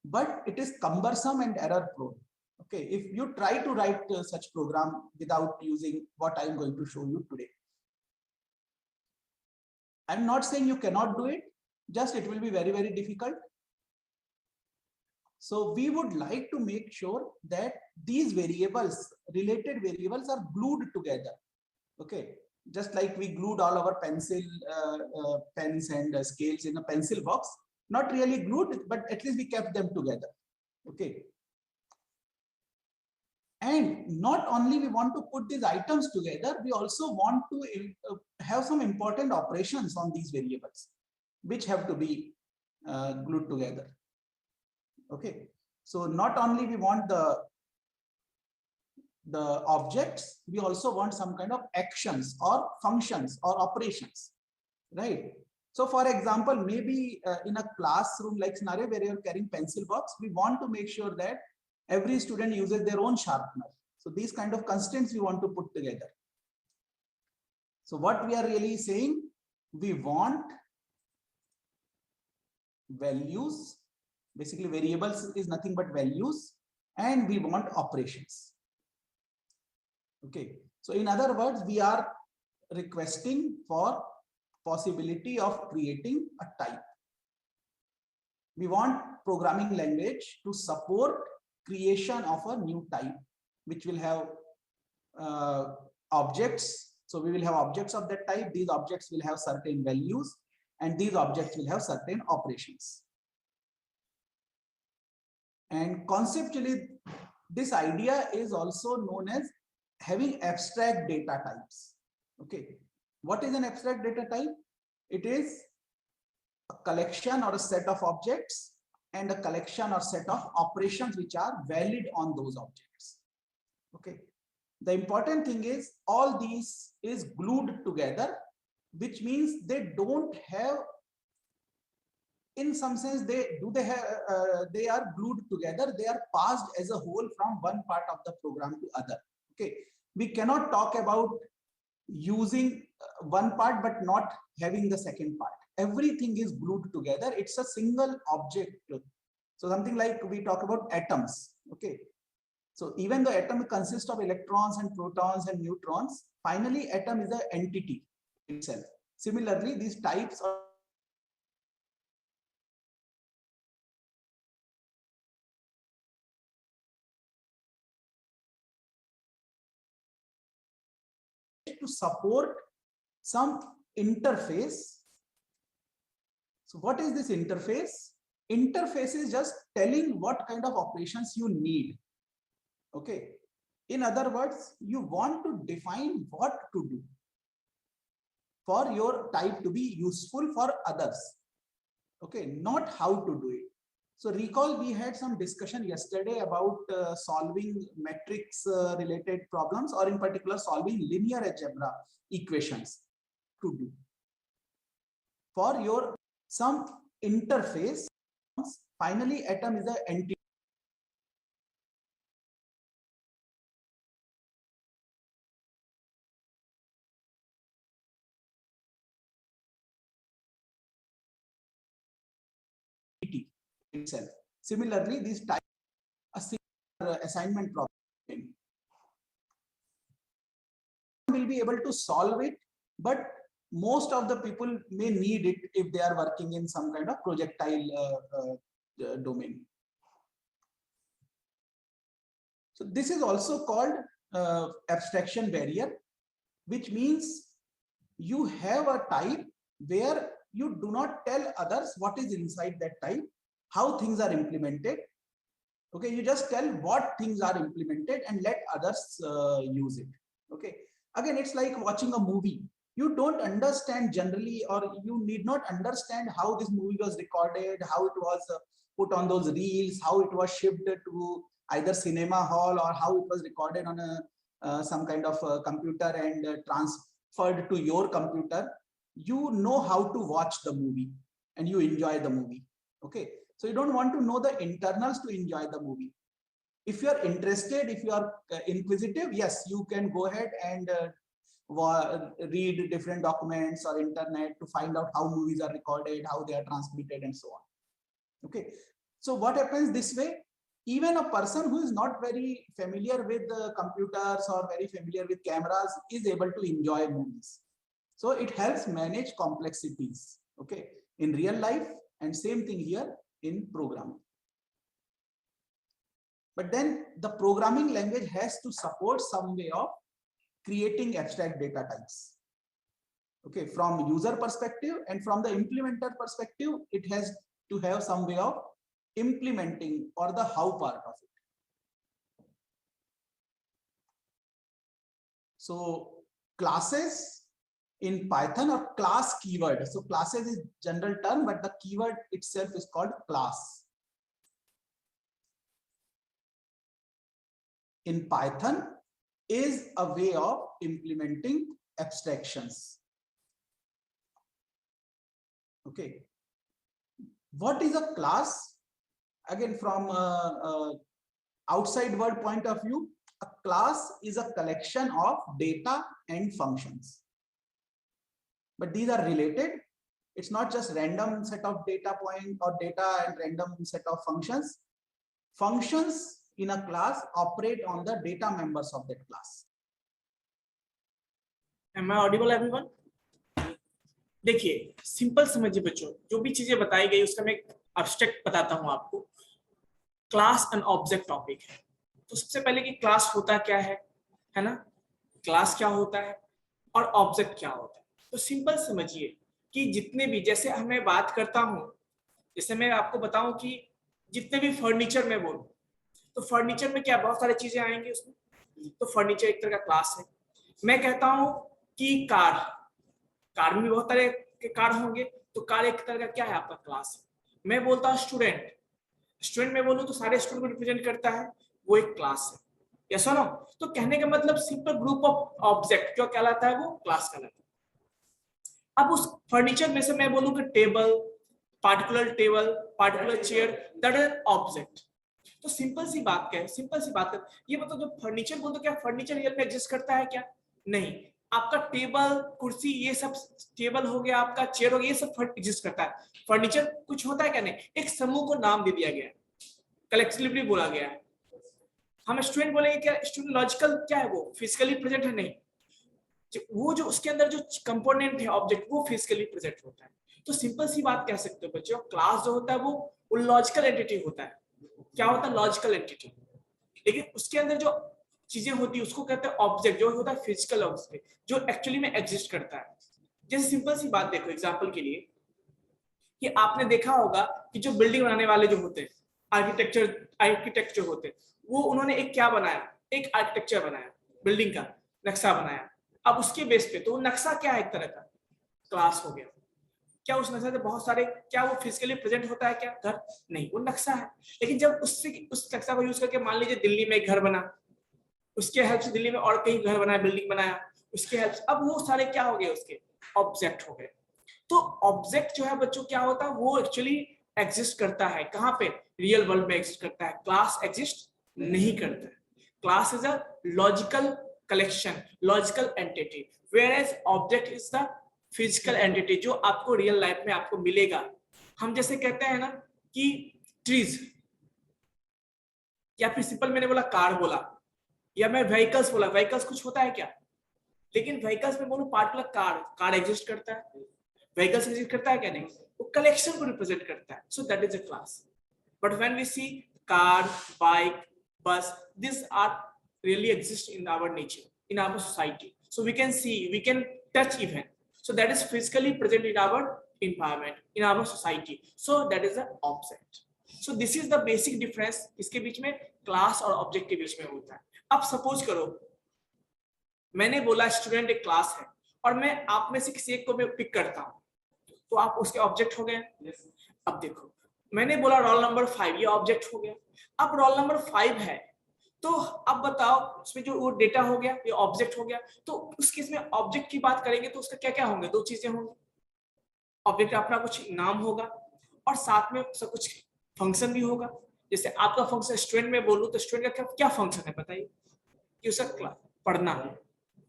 but it is cumbersome and error prone. Okay, if you try to write such program without using what I'm going to show you today, I'm not saying you cannot do it, just it will be very, very difficult. So we would like to make sure that these variables, related variables, are glued together. Okay, just like we glued all our pencil, pens and scales in a pencil box, not really glued, but at least we kept them together. Okay. And not only we want to put these items together, we also want to have some important operations on these variables, which have to be glued together. Okay, so not only we want the objects, we also want some kind of actions or functions or operations, right? So for example, maybe in a classroom like scenario where you're carrying pencil box, we want to make sure that every student uses their own sharpener. So these kind of constraints we want to put together. So what we are really saying, we want values. Basically, variables is nothing but values, and we want operations. Okay, so in other words, we are requesting for possibility of creating a type. We want programming language to support creation of a new type, which will have objects. So we will have objects of that type. These objects will have certain values, and these objects will have certain operations. And conceptually, this idea is also known as having abstract data types. Okay, what is an abstract data type? It is a collection or a set of objects and a collection or set of operations which are valid on those objects. Okay, the important thing is all these is glued together, which means they don't have, in some sense, they are glued together. They are passed as a whole from one part of the program to other. Okay, we cannot talk about using one part but not having the second part. Everything is glued together. It's a single object. So something like we talk about atoms. Okay, so even though atom consists of electrons and protons and neutrons, finally atom is an entity itself. Similarly, these types are to support some interface. So what is this interface? Interface is just telling what kind of operations you need. Okay, in other words, you want to define what to do for your type to be useful for others. Okay, not how to do it. So recall we had some discussion yesterday about solving matrix related problems, or in particular solving linear algebra equations to do. For your some interface, finally atom is an entity. Itself. Similarly, these type a similar assignment problem will be able to solve it, but most of the people may need it if they are working in some kind of projectile domain. So this is also called abstraction barrier, which means you have a type where you do not tell others what is inside that type, how things are implemented. Okay, you just tell what things are implemented and let others use it. Okay, again, it's like watching a movie. You don't understand generally, or you need not understand how this movie was recorded, how it was put on those reels, how it was shipped to either cinema hall, or how it was recorded on a some kind of a computer and transferred to your computer. You know how to watch the movie and you enjoy the movie. Okay, so you don't want to know the internals to enjoy the movie. If you are interested, if you are inquisitive, yes, you can go ahead and read different documents or internet to find out how movies are recorded, how they are transmitted, and so on. Okay, so what happens this way? Even a person who is not very familiar with computers or very familiar with cameras is able to enjoy movies. So it helps manage complexities, okay, in real life, and same thing here in programming. But then the programming language has to support some way of creating abstract data types. Okay, from user perspective and from the implementer perspective, it has to have some way of implementing, or the how part of it. So classes in Python, or class keyword. So classes is general term, but the keyword itself is called class. In Python is a way of implementing abstractions. Okay. What is a class? Again, from outside world point of view, a class is a collection of data and functions. But these are related. It's not just random set of data point or data and random set of functions. Functions in a class operate on the data members of that class. Am I audible, everyone? देखिए, simple समझिए बच्चों, जो भी चीजें बताई गई उसका मैं एक एब्स्ट्रैक्ट बताता हूं आपको। क्लास एंड ऑब्जेक्ट टॉपिक है। तो सबसे पहले कि क्लास होता क्या है ना? क्लास क्या होता है और ऑब्जेक्ट क्या होता है? तो सिंपल समझिए कि जितने भी, जैसे मैं बात करता हूं, जैसे मैं आपको बताऊं कि जितने भी फर्नीचर में बोलूं, तो फर्नीचर में क्या बहुत सारी चीजें आएंगी उसमें। तो फर्नीचर एक तरह का क्लास है। मैं कहता हूं कि कार में भी बहुत तरह के कार होंगे, तो कार एक तरह का क्या है आपका क्लास है। मैं बोलता हूं स्टूडेंट में बोलूं तो सारे स्टूडेंट को रिप्रेजेंट करता है, वो एक क्लास है। यस और नो? तो कहने का मतलब सिंपल ग्रुप ऑफ ऑब्जेक्ट जो कहलाता है वो क्लास कहलाता है। अब उस फर्नीचर में से मैं बोलूं कि table, particular chair, that is object. तो सिंपल सी बात क्या है, ये मतलब जो फर्नीचर बोलते, क्या फर्नीचर रियल में एग्जिस्ट करता है क्या? नहीं। आपका टेबल, कुर्सी, ये सब, टेबल हो गया, आपका चेयर हो गया, ये सब एग्जिस्ट करता है। फर्नीचर कुछ होता है क्या? नहीं। एक समूह को नाम दे दिया गया है, कलेक्टिवली बोला गया है। हम स्टूडेंट बोलेंगे क्या? स्टूडेंट लॉजिकल क्या है? वो फिजिकली प्रेजेंट है? नहीं। वो जो उसके अंदर जो कंपोनेंट है ऑब्जेक्ट, वो फिजिकली प्रेजेंट होता है। तो सिंपल सी बात कह सकते हो बच्चों, क्लास जो होता है वो लॉजिकल एंटिटी होता है। क्या होता है? Logical entity. लेकिन उसके अंदर जो चीजें होती है उसको कहते हैं ऑब्जेक्ट, जो होता है फिजिकल ऑब्जेक्ट, जो एक्चुअली में एग्जिस्ट करता है। जैसे सिंपल सी बात देखो एग्जांपल के लिए, कि आपने देखा होगा कि जो बिल्डिंग बनाने वाले जो होते हैं, आर्किटेक्ट जो होते हैं, वो उन्होंने एक क्या बनाया? एक आर्किटेक्चर बनाया, बिल्डिंग का नक्शा बनाया। अब उसके बेस पे तो नक्शा क्या है? एक तरह का क्लास हो गया। क्या उस नक्शे से बहुत सारे, क्या वो फिजिकली प्रेजेंट होता है क्या घर? नहीं, वो नक्शा है। लेकिन जब उससे उस नक्शा को यूज करके मान लीजिए दिल्ली में एक घर बना, उसके हेल्प से दिल्ली में और कहीं घर बनाया, बिल्डिंग बनाया, उसके हेल्प से, अब वो सारे क्या हो गए, उसके ऑब्जेक्ट हो गए। तो ऑब्जेक्ट जो है बच्चों क्या होता है, वो एक्चुअली एग्जिस्ट करता है कहाँ पे, रियल वर्ल्ड में एग्जिस्ट करता है, क्लास एग्जिस्ट नहीं करता है। Class is a logical collection, logical entity, whereas object is the physical entity जो आपको रियल लाइफ में आपको मिलेगा। हम जैसे कहते हैं ना कि ट्रीज, या फिर सिंपल मैंने बोला कार बोला, या मैं व्हीकल्स बोला, व्हीकल्स कुछ होता है क्या? लेकिन व्हीकल्स में बोलूं पार्टिकुलर कार, कार एग्जिस्ट करता है, व्हीकल्स एग्जिस्ट करता है क्या? नहीं, वो कलेक्शन को रिप्रेजेंट करता है, so that is a class. But when we see car, bike, bus, these are really exist in our nature, in our society, so we can see, we can touch even, so that is physically present in our environment, in our society, so that is the object. So this is the basic difference इसके बीच में, class और object के बीच में होता है। अब suppose करो मैंने बोला स्टूडेंट एक क्लास है, और मैं आप में से किसी एक को मैं पिक करता हूं, तो आप उसके ऑब्जेक्ट हो गए। अब देखो मैंने बोला रोल नंबर 5, ये ऑब्जेक्ट हो गया। अब रोल नंबर 5 है, तो अब बताओ उसमें जो वो डेटा हो गया, ये ऑब्जेक्ट हो गया। तो उस केस में ऑब्जेक्ट की बात करेंगे तो उसका क्या क्या होंगे, दो चीजें होंगी। ऑब्जेक्ट का अपना कुछ नाम होगा, और साथ में उसका कुछ फंक्शन भी होगा। जैसे आपका फंक्शन स्टूडेंट में बोलूं तो स्टूडेंट का क्या फंक्शन है बताइए, कि उसका पढ़ना,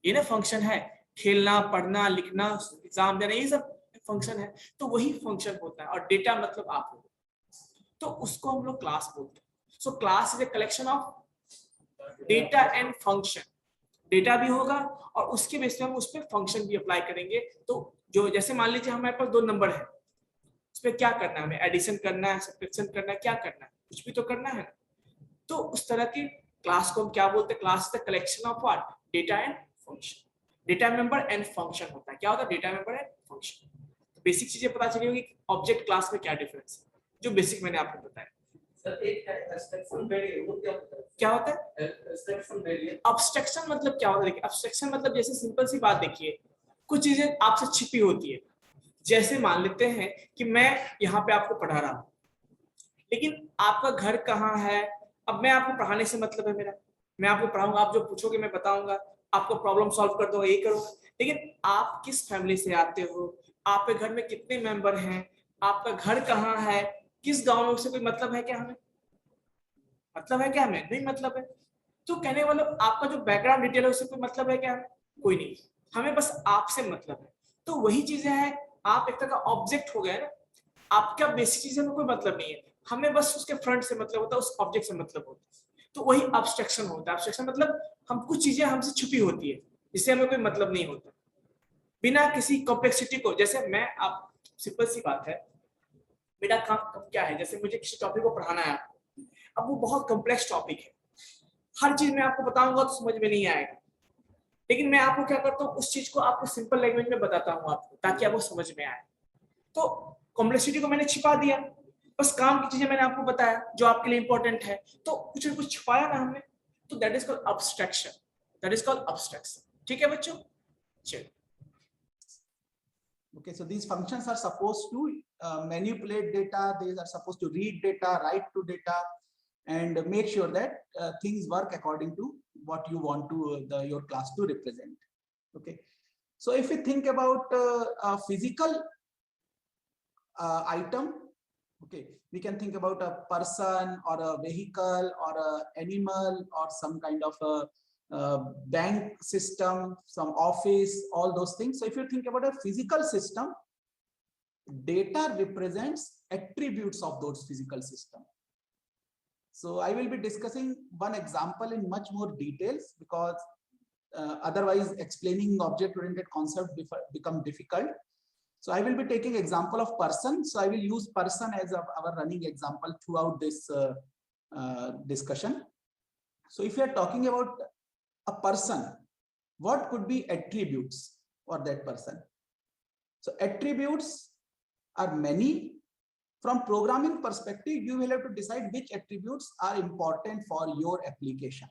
ये ना फंक्शन है, खेलना, पढ़ना, लिखना, एग्जाम देना, ये सब फंक्शन है। तो वही फंक्शन होता है, और डेटा मतलब आप हो, तो उसको हम लोग क्लास बोलते हैं। So class is a collection of data and function. Data भी होगा और उसके बेस पे हम उस पर फंक्शन भी अप्लाई करेंगे। तो जो जैसे मान लीजिए हमारे पास 2 नंबर है, उस पर क्या करना है, हमें एडिशन करना है, सब्ट्रैक्शन करना है, क्या करना है, कुछ भी तो करना है। तो उस तरह की क्लास को हम क्या बोलते हैं, class is the collection of what, data and function. Data member and function होता है, क्या होता है, data member and function. Basic चीजें पता चली होगी, ऑब्जेक्ट क्लास में क्या डिफरेंस है, जो बेसिक मैंने आपको बताया। सर एक एब्स्ट्रैक्शन वेरिएबल वो क्या होता है? एब्स्ट्रैक्शन वेरिएबल, अब्स्ट्रक्शन मतलब क्या होता है? देखिए अब्स्ट्रक्शन मतलब जैसे सिंपल सी बात देखिए, कुछ चीजें आपसे छिपी होती है। जैसे मान लेते हैं कि मैं यहाँ पे आपको पढ़ा रहा हूँ, लेकिन आपका घर कहाँ है, अब मैं आपको पढ़ाने से मतलब है मेरा, मैं आपको पढ़ाऊंगा, आप जो पूछोगे मैं बताऊंगा, आपको प्रॉब्लम सॉल्व कर दूंगा, यही करूंगा। लेकिन आप किस फैमिली से आते हो, आपके घर में कितने मेंबर हैं, आपका घर कहाँ है, किस गांव में, उससे कोई मतलब है क्या हमें? मतलब है क्या हमें? नहीं मतलब है। तो कहने वाला आपका जो बैकग्राउंड डिटेल है उससे कोई मतलब है क्या हमें? कोई नहीं, हमें बस आपसे मतलब है। तो वही चीजें हैं, आप एक तरह का ऑब्जेक्ट हो गया ना, आपका बेसिक चीजें में कोई मतलब नहीं है, हमें बस उसके फ्रंट से मतलब होता है, उस ऑब्जेक्ट से मतलब होता है। तो वही अब्स्ट्रक्शन होता है। अब्स्ट्रक्शन मतलब हम कुछ चीजें हमसे छुपी होती है, जिससे हमें कोई मतलब नहीं होता, बिना किसी कॉम्प्लेक्सिटी को। जैसे मैं आप, सिंपल सी बात है, मेरा काम क्या है, जैसे मुझे किसी टॉपिक को पढ़ाना है आपको, अब वो बहुत कॉम्प्लेक्स टॉपिक है, हर चीज मैं आपको बताऊंगा तो समझ में नहीं आएगा, लेकिन मैं आपको क्या करता हूँ, उस चीज को आपको सिंपल लैंग्वेज में बताता हूँ आपको, ताकि आपको समझ में आए। तो कॉम्प्लेक्सिटी को मैंने छिपा दिया, बस काम की चीजें मैंने आपको बताया जो आपके लिए इंपॉर्टेंट है, तो कुछ न कुछ छुपाया ना हमने, तो that is called abstraction, that is called abstraction. ठीक है बच्चों, चलिए। Okay, so these functions are supposed to manipulate data, they are supposed to read data, write to data, and make sure that things work according to what you want to your class to represent. Okay, so if we think about a physical item, okay, we can think about a person or a vehicle or a animal or some kind of a bank system, some office, all those things. So if you think about a physical system, data represents attributes of those physical system. So I will be discussing one example in much more details, because otherwise explaining object-oriented concept become difficult. So I will be taking example of person. So I will use person as our running example throughout this discussion. So if you are talking about a person, what could be attributes for that person? So attributes are many. From programming perspective, you will have to decide which attributes are important for your application.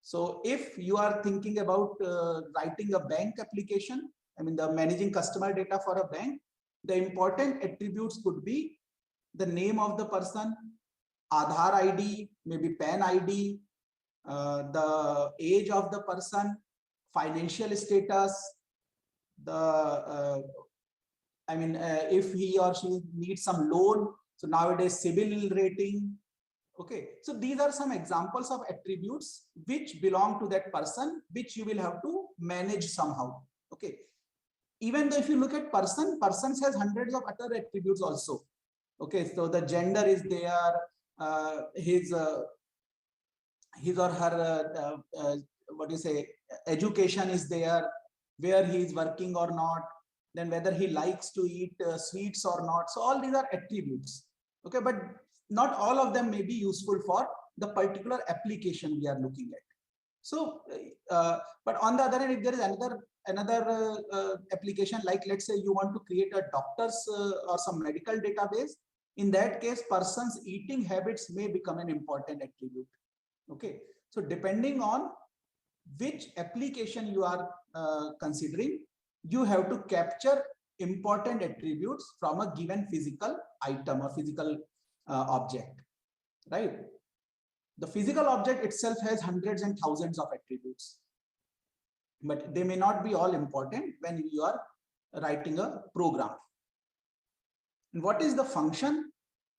So if you are thinking about writing a bank application, I mean the managing customer data for a bank, The important attributes could be the name of the person, Aadhaar ID, maybe PAN ID, the age of the person, financial status, the if he or she needs some loan, so nowadays CIBIL rating. Okay, so these are some examples of attributes which belong to that person, which you will have to manage somehow. Okay, even though if you look at persons has hundreds of other attributes also. Okay, so the gender is there, his or her what you say, education is there, where he is working or not, then whether he likes to eat sweets or not. So all these are attributes. Okay, but not all of them may be useful for the particular application we are looking at. So but on the other hand, if there is another application, like let's say you want to create a doctor's or some medical database, in that case person's eating habits may become an important attribute. Okay, so depending on which application you are considering, you have to capture important attributes from a given physical item or physical object, right? The physical object itself has hundreds and thousands of attributes, but they may not be all important when you are writing a program. And what is the function?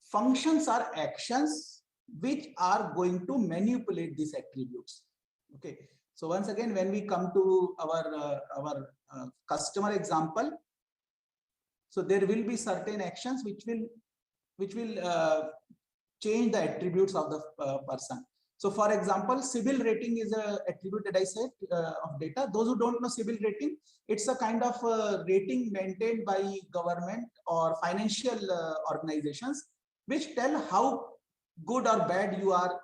Functions are actions which are going to manipulate these attributes. Okay, so once again, when we come to our customer example, so there will be certain actions which will change the attributes of the person. So for example, CIBIL rating is a attribute that I said of data. Those who don't know CIBIL rating, it's a kind of rating maintained by government or financial organizations, which tell how good or bad you are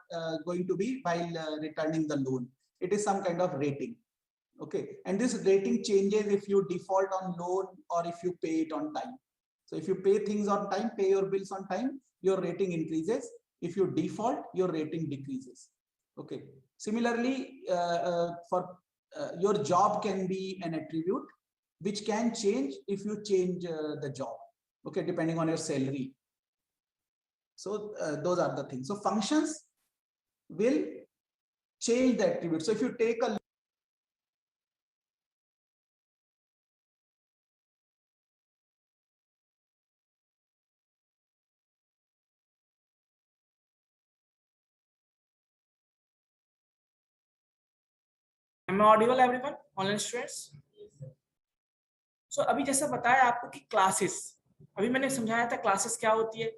going to be while returning the loan. It is some kind of rating. Okay, and this rating changes if you default on loan or if you pay it on time. So if you pay things on time, pay your bills on time, your rating increases. If you default, your rating decreases. Okay, similarly, your job can be an attribute which can change if you change the job, okay, depending on your salary. So those are the things. So functions will change the attribute. So if you take a Am I audible everyone? Online students? So अभी जैसा बताया आपको कि classes, अभी मैंने समझाया था classes क्या होती है,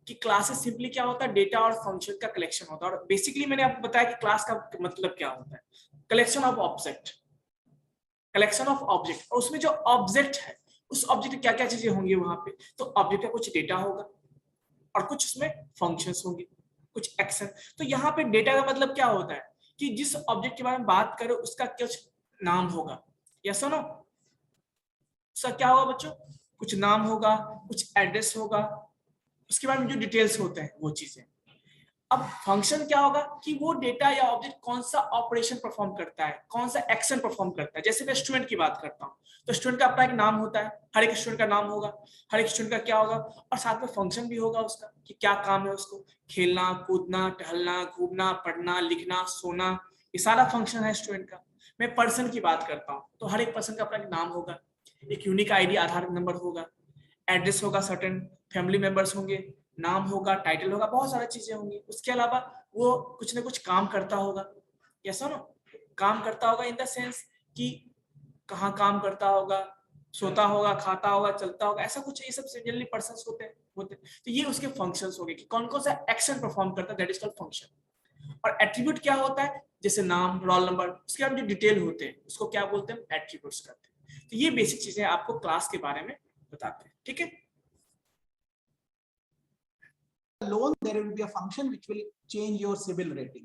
कि क्लासेस सिंपली क्या होता है, डेटा और फंक्शन का कलेक्शन होता है। और बेसिकली मैंने आपको बताया कि क्लास का मतलब क्या होता है, collection of object, collection of object. और उसमें जो ऑब्जेक्ट है, उस ऑब्जेक्ट में क्या क्या चीजें होंगी वहां पे, तो ऑब्जेक्ट का कुछ डेटा होगा और कुछ उसमें फंक्शंस होंगे, कुछ एक्शन। तो यहाँ पे डेटा का मतलब क्या होता है कि जिस ऑब्जेक्ट के बारे में बात करो उसका कुछ नाम होगा, या सुनो उसका क्या होगा बच्चों, कुछ नाम होगा, कुछ एड्रेस होगा, उसके बारे में जो डिटेल्स होते हैं वो चीजें। अब फंक्शन क्या होगा कि वो डेटा या ऑब्जेक्ट कौन सा ऑपरेशन परफॉर्म करता है, कौन सा एक्शन परफॉर्म करता है। जैसे मैं स्टूडेंट की बात करता हूँ तो स्टूडेंट का अपना एक नाम होता है, हर एक स्टूडेंट का नाम होगा, हर एक स्टूडेंट का क्या होगा, और साथ में फंक्शन भी होगा उसका कि क्या काम है उसको, खेलना कूदना टहलना घूमना पढ़ना लिखना सोना, ये सारा फंक्शन है स्टूडेंट का। मैं पर्सन की बात करता हूँ तो हर एक पर्सन का अपना एक नाम होगा, एक यूनिक आईडी आधार नंबर होगा, एड्रेस होगा, सर्टेन फैमिली मेंबर्स होंगे, नाम होगा, टाइटल होगा, बहुत सारी चीजें होंगी। उसके अलावा वो कुछ ना कुछ काम करता होगा, या सुनो काम करता होगा इन द सेंस कि कहाँ काम करता होगा, सोता होगा, खाता होगा, चलता होगा, ऐसा कुछ, ये सब जनरली पर्सन्स होते हैं। तो ये उसके फंक्शंस हो गए कि कौन कौन सा एक्शन परफॉर्म करता है, दैट इज कॉल्ड फंक्शन। और एट्रीब्यूट क्या होता है, जैसे नाम, रोल नंबर, उसके बाद जो डिटेल होते हैं उसको क्या बोलते हैं, एट्रीब्यूट्स करते हैं। तो ये बेसिक चीजें आपको क्लास के बारे में बताते हैं, ठीक है। Loan, there will be a function which will change your CIBIL rating.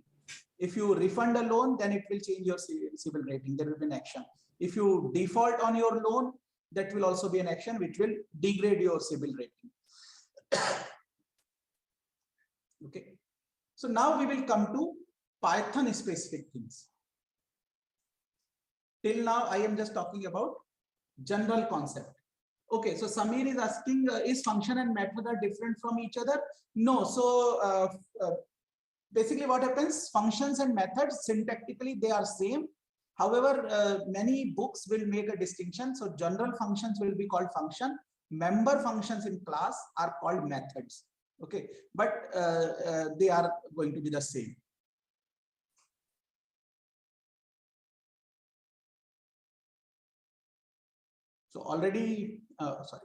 If you refund a loan, then it will change your CIBIL rating. There will be an action. If you default on your loan, that will also be an action which will degrade your CIBIL rating. Okay. So now we will come to Python specific things. Till now, I am just talking about general concept. Okay, so Samir is asking, is function and method are different from each other? No. So basically what happens, functions and methods syntactically they are same. However, many books will make a distinction. So general functions will be called function. Member functions in class are called methods. Okay, but they are going to be the same. So already, sorry.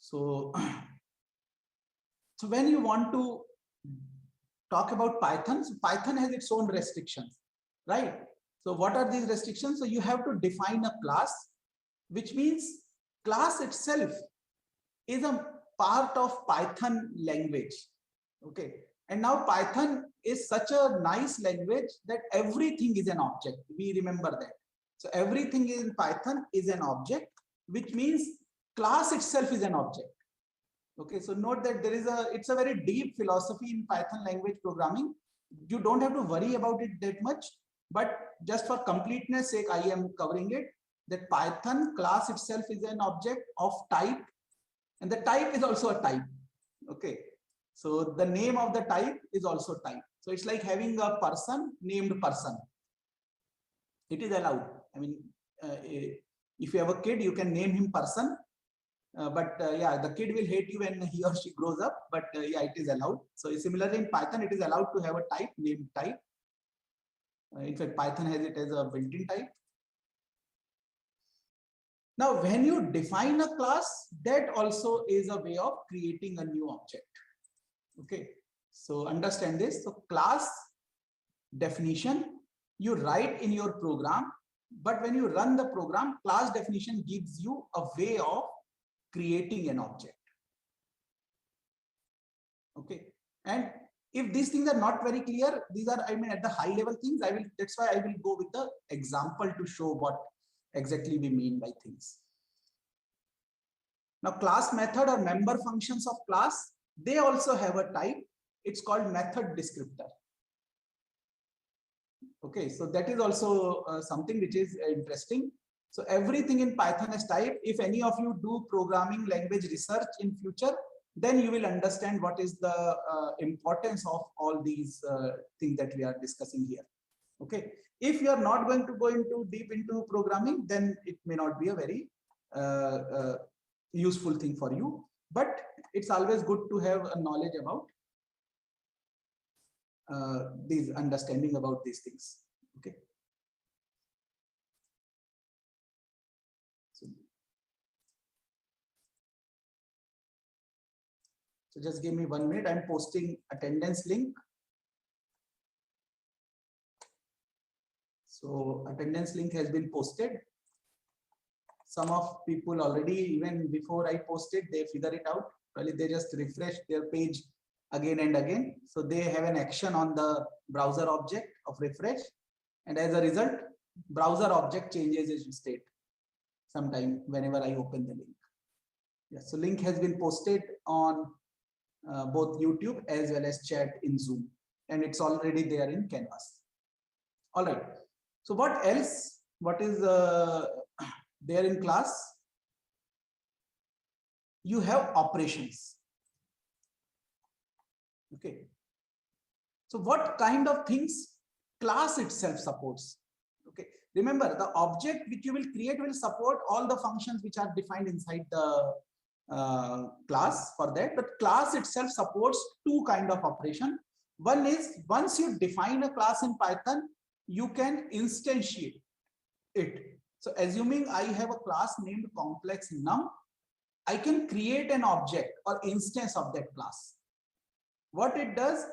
So, so when you want to talk about Python, so Python has its own restrictions, right? So what are these restrictions? So you have to define a class, which means class itself is a part of Python language. Okay. And now Python is such a nice language that everything is an object. We remember that. So everything in Python is an object, which means class itself is an object. Okay, so note that it's a very deep philosophy in Python language programming. You don't have to worry about it that much, but just for completeness sake, I am covering it, that Python class itself is an object of type, and the type is also a type. Okay, so the name of the type is also type. So it's like having a person named person. It is allowed. I mean, if you have a kid, you can name him person. But yeah, the kid will hate you when he or she grows up, but yeah, it is allowed. So similarly in Python, it is allowed to have a type named type. In fact, Python has it as a built-in type. Now, when you define a class, that also is a way of creating a new object. Okay, so understand this. So class definition, you write in your program, but when you run the program, class definition gives you a way of creating an object. Okay, and if these things are not very clear, these are, I mean, at the high level things, that's why I will go with the example to show what exactly we mean by things. Now, class method or member functions of class, they also have a type. It's called method descriptor. Okay, so that is also something which is interesting. So everything in Python is type. If any of you do programming language research in future, then you will understand what is the importance of all these things that we are discussing here. Okay, if you are not going to go into deep into programming, then it may not be a very useful thing for you. But it's always good to have a knowledge about these understanding about these things. Okay. So just give me 1 minute. I'm posting attendance link. So attendance link has been posted. Some of people already, even before I posted, they figure it out. Probably they just refresh their page again and again. So they have an action on the browser object of refresh. And as a result, browser object changes its state sometime whenever I open the link. Yes, so link has been posted on both YouTube as well as chat in Zoom, and it's already there in Canvas. All right. So what else? What is there in class? You have operations. Okay. So what kind of things class itself supports? Okay. Remember, the object which you will create will support all the functions which are defined inside the class for that, but class itself supports two kind of operation. One is, once you define a class in Python, you can instantiate it. So assuming I have a class named complex num, I can create an object or instance of that class. What it does,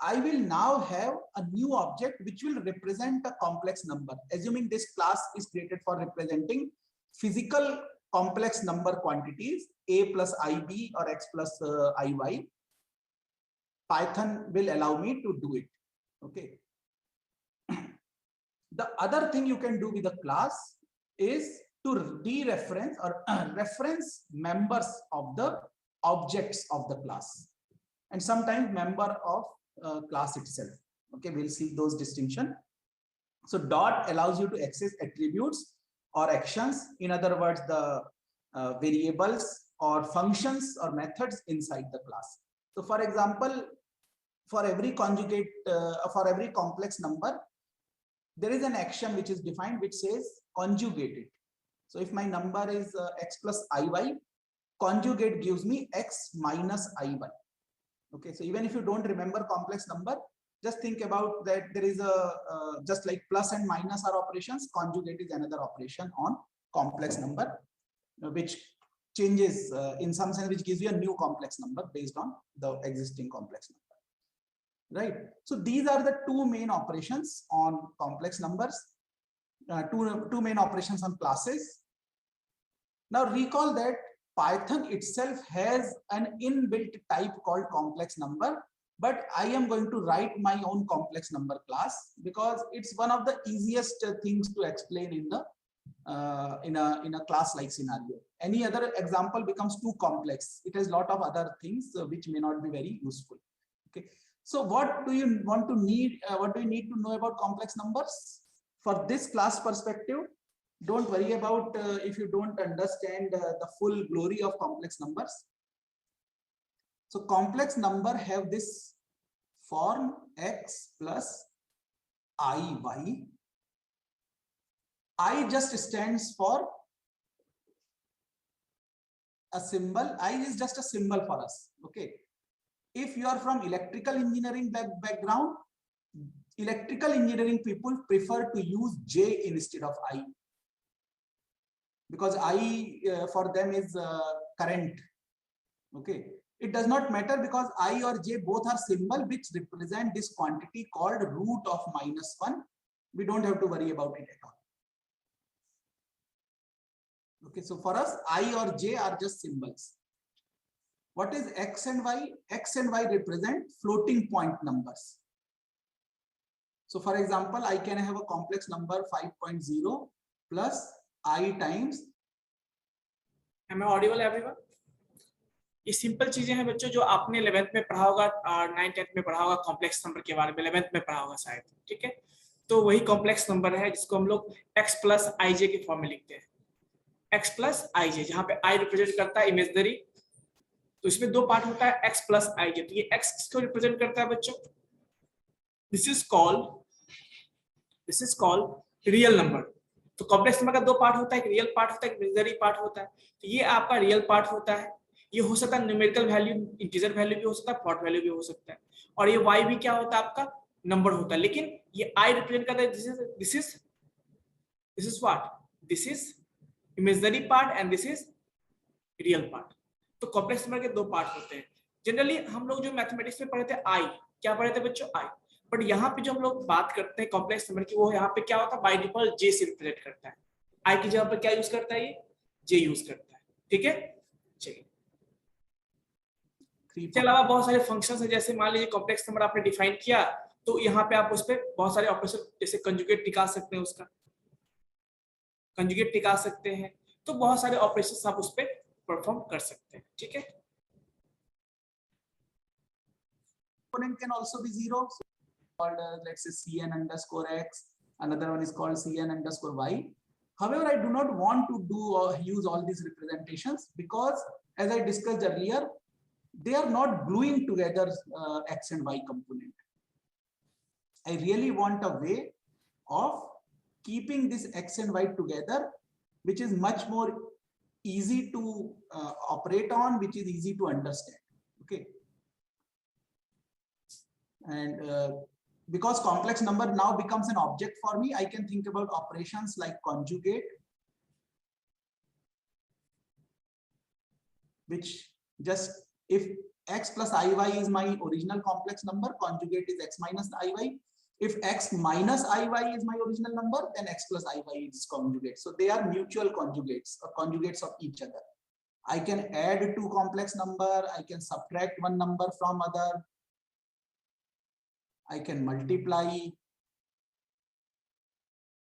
I will now have a new object which will represent a complex number. Assuming this class is created for representing physical complex number quantities, a plus ib or x plus iy, Python will allow me to do it. Okay. The other thing you can do with a class is to dereference or reference members of the objects of the class, and sometimes member of class itself. Okay, we'll see those distinction. So dot allows you to access attributes or actions. In other words, the variables or functions or methods inside the class. So for example, for every conjugate, for every complex number, there is an action which is defined which says conjugate it. So if my number is x plus iy, conjugate gives me x minus iy. Okay, so even if you don't remember complex number, just think about that there is a just like plus and minus are operations, conjugate is another operation on complex number, which changes in some sense, which gives you a new complex number based on the existing complex number, right? So these are the two main operations on complex numbers, two main operations on classes. Now recall that Python itself has an inbuilt type called complex number, but I am going to write my own complex number class because it's one of the easiest things to explain in the in a class like scenario. Any other example becomes too complex. It has a lot of other things which may not be very useful. Okay, so what do you want to need? What do you need to know about complex numbers? For this class perspective, don't worry about if you don't understand the full glory of complex numbers. So complex number have this form x plus iy. I just stands for a symbol. I is just a symbol for us. Okay. If you are from electrical engineering background, electrical engineering people prefer to use J instead of I, because I for them is current. Okay. It does not matter because I or J both are symbol which represent this quantity called root of -1. We don't have to worry about it at all. Okay, so for us, I or J are just symbols. What is X and Y? X and Y represent floating point numbers. So for example, I can have a complex number 5.0 plus I times. Am I audible everyone? ये simple चीजें हैं बच्चों जो आपने 11th में पढ़ा होगा, 9th 10th में पढ़ा होगा, कॉम्प्लेक्स नंबर के बारे में 11th में पढ़ा होगा शायद, ठीक है? तो वही कॉम्प्लेक्स नंबर है जिसको हम लोग x प्लस आई जे के फॉर्म में लिखते हैं, x प्लस आई जे, जहां पे i रिप्रेजेंट करता है इमेजिनरी, तो इसमें दो पार्ट होता है x प्लस आई जे। तो ये x किसको रिप्रेजेंट करता है बच्चों? This is called real number. तो कॉम्प्लेक्स नंबर का दो पार्ट होता है, एक रियल पार्ट होता है, एक इमेजिनरी पार्ट होता है। तो ये आपका रियल पार्ट होता है, ये हो सकता है न्यूमेरिकल वैल्यू, इंटीजर वैल्यू भी हो सकता है, फ्लोट वैल्यू भी हो सकता है, और ये y भी क्या होता है आपका नंबर होता है। लेकिन ये i रिप्रेजेंट करता है this is what, this is imaginary part and this is real part. तो कॉम्प्लेक्स नंबर के दो पार्ट होते हैं। जनरली हम लोग जो मैथमेटिक्स में पढ़े थे i, क्या पढ़े थे बच्चों? i, बट यहाँ पे जो हम लोग बात करते हैं कॉम्प्लेक्स नंबर की, वो यहाँ पे क्या होता है, बाय डिफॉल्ट j से रिप्रेजेंट करता है। i की जगह पर क्या यूज करता है? ये j यूज करता है, ठीक है? चलिए, इसके अलावा बहुत सारे फंक्शंस हैं, जैसे मान लीजिए कॉम्प्लेक्स नंबर आपने डिफाइन किया, तो यहाँ पे आप उस पर बहुत सारे ऑपरेशन, जैसे कंजुगेट निकाल सकते हैं, उसका कंजुगेट निकाल सकते हैं, तो बहुत सारे ऑपरेशंस आप उस पर परफॉर्म कर सकते हैं, ठीक है? Component can also be 0. So called let's say cn underscore x. Another one is called cn underscore y. However, I do not want to do or use all these representations because, as I discussed earlier, they are not gluing together x and y component. I really want a way of keeping this x and y together, which is much more easy to operate on, which is easy to understand. Okay. And because complex number now becomes an object for me, I can think about operations like conjugate, which just if x plus iy is my original complex number, conjugate is x minus iy. If x minus iy is my original number, then x plus iy is conjugate. So they are mutual conjugates or conjugates of each other. I can add two complex number, I can subtract one number from other, I can multiply,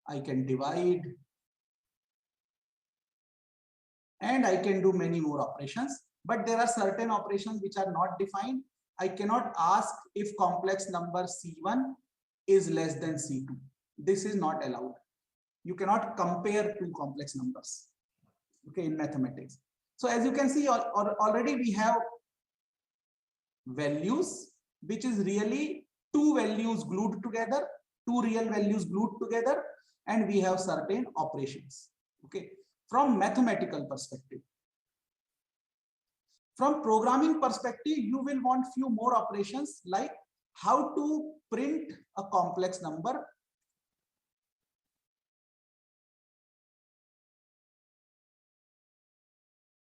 I can divide, and I can do many more operations. But there are certain operations which are not defined. I cannot ask if complex number C1 is less than C2. this is not allowed. You cannot compare two complex numbers, okay, in mathematics. So as you can see, already we have values, which is really two values glued together, two real values glued together, and we have certain operations, okay, from mathematical perspective. From programming perspective, you will want few more operations, like how to print a complex number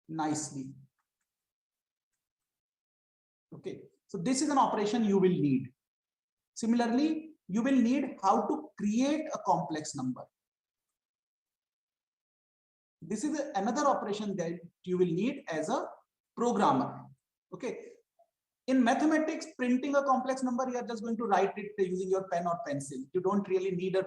nicely. Okay, so this is an operation you will need. Similarly, you will need how to create a complex number. This is another operation that you will need as a programmer. Okay, in mathematics, printing a complex number, you are just going to write it using your pen or pencil. You don't really need a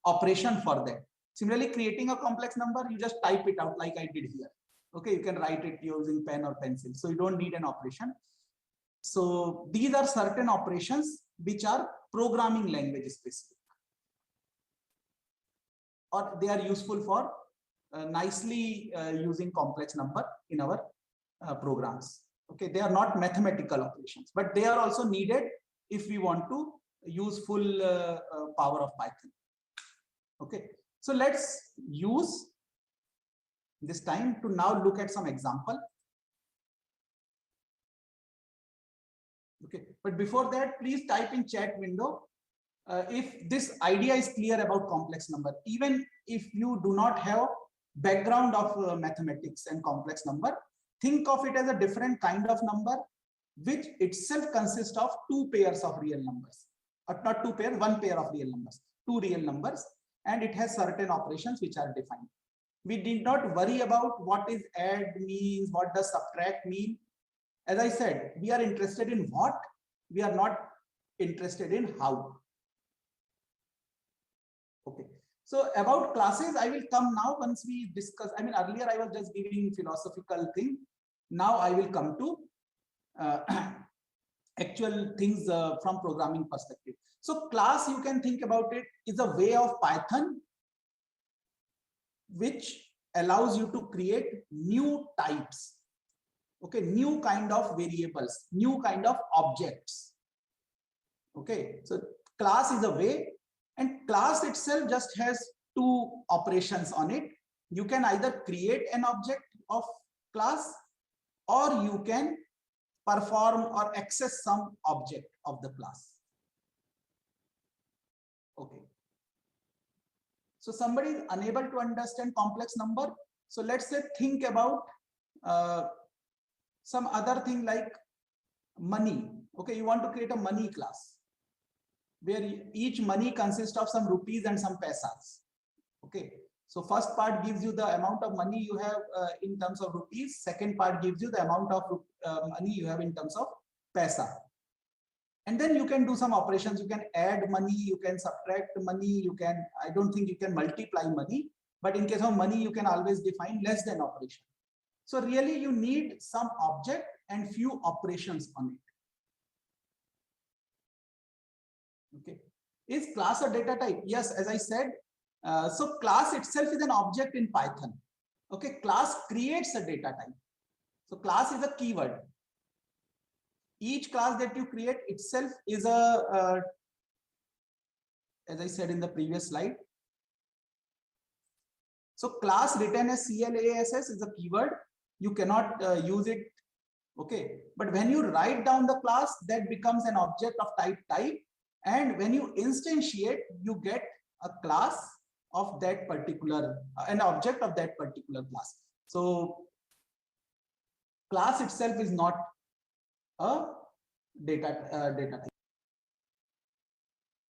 operation for that. Similarly, creating a complex number, you just type it out like I did here. Okay, you can write it using pen or pencil, so you don't need an operation. So these are certain operations which are programming language specific, or they are useful for nicely using complex number in our programs. Okay, they are not mathematical operations, but they are also needed if we want to use full power of Python. Okay, so let's use this time to now look at some example. Okay, but before that, please type in chat window if this idea is clear about complex number. Even if you do not have background of mathematics and complex number, think of it as a different kind of number, which itself consists of two pairs of real numbers, or not two pairs, one pair of real numbers, two real numbers, and it has certain operations which are defined. We did not worry about what is add means, what does subtract mean. As I said, we are interested in what, we are not interested in how. Okay, so about classes, I will come now once we discuss. I mean, earlier I was just giving philosophical thing. Now I will come to actual things from programming perspective. So class, you can think about it, is a way of Python which allows you to create new types. Okay, new kind of variables, new kind of objects. Okay, so class is a way, and class itself just has two operations on it. You can either create an object of class, or you can perform or access some object of the class. Okay, so somebody is unable to understand complex number, so let's say think about some other thing like money. Okay, you want to create a money class where each money consists of some rupees and some paisas. Okay, so first part gives you the amount of money you have in terms of rupees. Second part gives you the amount of money you have in terms of paisa. And then you can do some operations. You can add money, you can subtract money, you can, I don't think you can multiply money, but in case of money, you can always define less than operation. So really you need some object and few operations on it. Okay, is class a data type? Yes, as I said, so class itself is an object in Python. Okay, class creates a data type. So class is a keyword. Each class that you create itself is a, as I said in the previous slide. So class written as CLASS is a keyword. You cannot use it. Okay, but when you write down the class, that becomes an object of type, and when you instantiate, you get a class of that particular, an object of that particular class. So class itself is not a data type.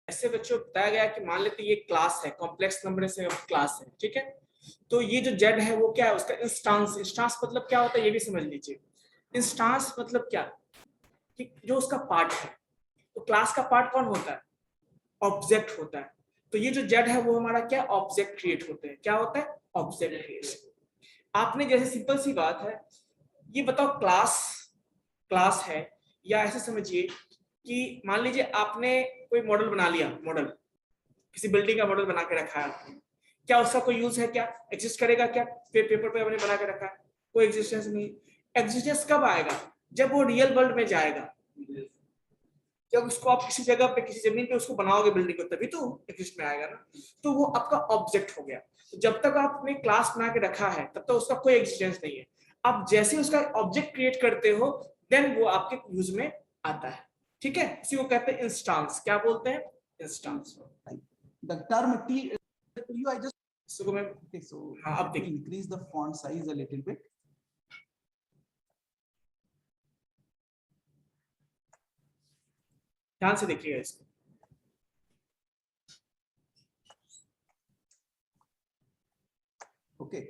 ऐसे बच्चों बताया गया कि मान लेते ये class है, complex number से क्लास है, ठीक है। तो ये जो जेड है वो क्या है, उसका इंस्टांस। इंस्टांस मतलब क्या होता है ये भी समझ लीजिए। इंस्टांस मतलब क्या, कि जो उसका पार्ट है। तो क्लास का पार्ट कौन होता है, ऑब्जेक्ट होता है। तो ये जो जेड है वो हमारा क्या, ऑब्जेक्ट क्रिएट होते हैं। क्या होता है, ऑब्जेक्ट क्रिएट। आपने जैसे सिंपल सी बात है, ये बताओ क्लास है, या ऐसे समझिए कि मान लीजिए आपने कोई मॉडल बना लिया, मॉडल किसी बिल्डिंग का मॉडल बना के रखा है आपने, क्या उसका कोई यूज है? क्या एग्जिस्ट करेगा? क्या पेपर पे आपने बना के रखा है, कोई एग्जिस्टेंस नहीं। एग्जिस्टेंस कब आएगा? जब वो रियल वर्ल्ड में जाएगा, जब उसको आप किसी जगह पे किसी जमीन पे उसको बनाओगे बिल्डिंग को, तभी तो एग्जिस्ट में आएगा ना। तो वो आपका ऑब्जेक्ट हो गया। तो जब तक आपने क्लास बना के रखा है तब तक उसका कोई एग्जिस्टेंस नहीं है। आप जैसे उसका ऑब्जेक्ट क्रिएट करते हो देन वो आपके यूज में आता है। ठीक है, इसी को कहते हैं इंस्टांस। क्या बोलते हैं? Instance. The term T to you, I just इसको मैं okay, so हाँ, अब let me increase the font size a little bit. ध्यान से देखिएगा इसको। Okay,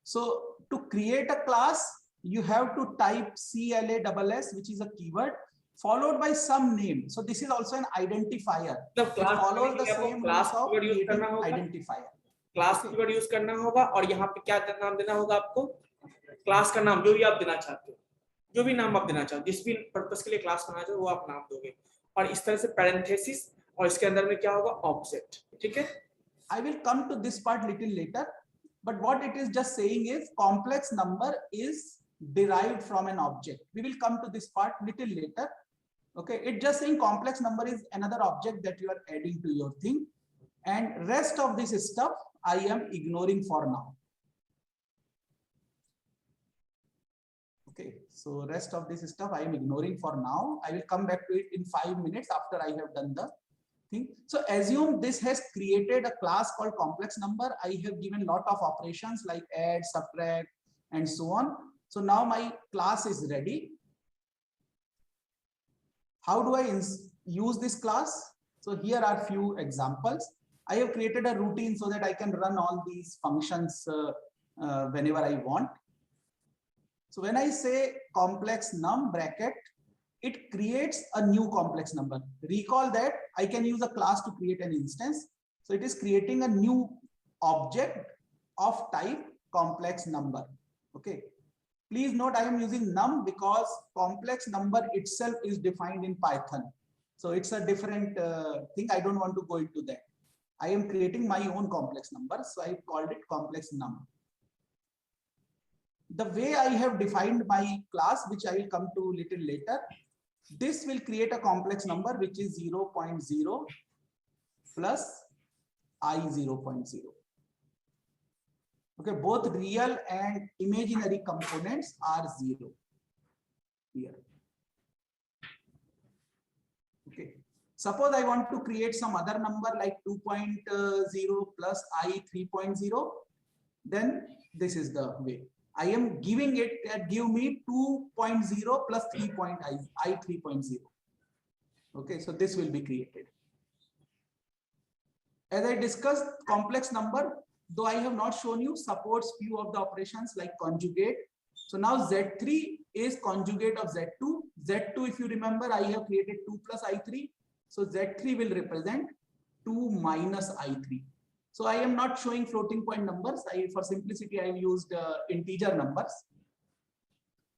so to create a class you have to type CLASS, which is a keyword followed by some name. So this is also an identifier. तो It class follows the same class rules of keyword use creating करना होगा, identifier. Class keyword use करना होगा। और यहाँ पे क्या नाम देना होगा आपको? क्लास का नाम जो भी आप देना चाहते हो, जो भी नाम आप देना चाहो, जिस भी पर्पस के लिए क्लास बनाना चाहो वो आप नाम दोगे। और इस तरह से पैरेंथेसिस, और इसके अंदर में क्या होगा? ऑब्जेक्ट। ठीक है, I will come to this part little later, but what it is just saying is complex number is derived from an object. We will come to this part little later. Okay, it just saying complex number is another object that you are adding to your thing, and rest of this stuff I am ignoring for now. Okay, so rest of this stuff I am ignoring for now. I will come back to it in 5 minutes after I have done the thing. So assume this has created a class called complex number. I have given lot of operations like add, subtract, and so on. So now my class is ready. How do I use this class? So here are few examples. I have created a routine so that I can run all these functions whenever I want. So when I say complex num bracket, it creates a new complex number. Recall that I can use a class to create an instance. So it is creating a new object of type complex number. Okay. Please note I am using num because complex number itself is defined in Python. So it's a different thing. I don't want to go into that. I am creating my own complex number. So I called it complex num. The way I have defined my class, which I will come to little later, this will create a complex number which is 0.0 plus I 0.0. Okay, both real and imaginary components are 0 here. Okay, suppose I want to create some other number like 2.0 plus I 3.0, then this is the way. I am giving it that give me 2.0 plus 3.I 3.0. Okay, so this will be created. As I discussed, complex number, though I have not shown you, supports few of the operations like conjugate. So now Z3 is conjugate of Z2. Z2, if you remember, I have created 2 plus I3. So Z3 will represent 2 minus I3. So I am not showing floating point numbers. For simplicity, I have used integer numbers.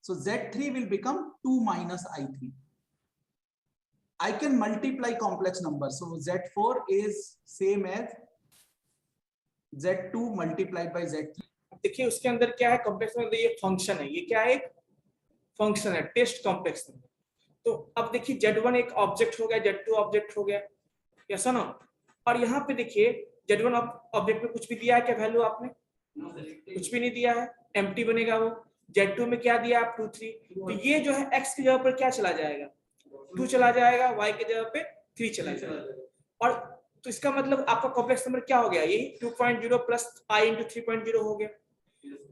So Z3 will become 2 minus I3. I can multiply complex numbers. So Z4 is same as Z2 multiplied by Z3. देखिए उसके अंदर क्या है? Complex number, ये function है। ये क्या है? एक फंक्शन है, टेस्ट कॉम्प्लेक्स नंबर। तो अब देखिए Z1 एक ऑब्जेक्ट हो गया, Z2 ऑब्जेक्ट हो गया, यस ना? और यहाँ पे देखिए Z1 ऑब्जेक्ट में कुछ भी दिया है क्या वैल्यू? आपने कुछ भी नहीं दिया है, एम्प्टी बनेगा वो। Z2 में क्या दिया आप? 2 3। तो ये जो है x की जगह पर क्या चला जाएगा? 2 चला जाएगा, y की जगह पे 3 चला जाएगा। और तो इसका मतलब आपका कॉम्प्लेक्स नंबर क्या हो गया? ये 2.0 प्लस i इंटू 3.0 हो गया।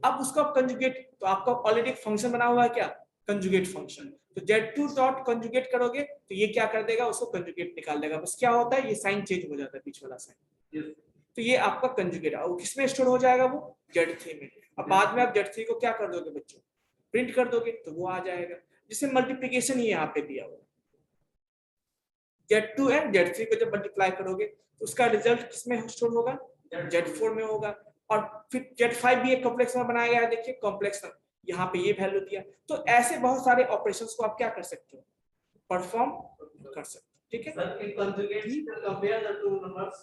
अब उसको आप कंजुगेट, तो आपका ऑलरेडी एक फंक्शन बना हुआ है क्या? Conjugate function. तो Z2 डॉट कंजुगेट करोगे तो ये क्या कर देगा? उसको कंजुगेट निकाल देगा। बस क्या होता है, ये साइन चेंज हो जाता है, बीच वाला साइन। तो ये आपका कंजुगेट है। किसमें स्टोर हो जाएगा? वो Z3 में। अब बाद में आप Z3 को क्या कर दोगे बच्चों? प्रिंट कर दोगे तो वो आ जाएगा, जिससे मल्टीप्लीकेशन ही यहाँ पे दिया हुआ। Z2 एंड Z3 को जब मल्टीप्लाई करोगे तो उसका रिजल्ट किसमें स्टोर होगा? Z4 में होगा। और फिर Z5 भी एक कॉम्प्लेक्स नंबर बनाया गया है। देखिए कॉम्प्लेक्स नंबर, यहाँ पे ये वैल्यू दिया। तो ऐसे बहुत सारे ऑपरेशंस को आप क्या कर सकते हो? परफॉर्म कर सकते हो। ठीक है, Sir, in conjugate, compare the two numbers.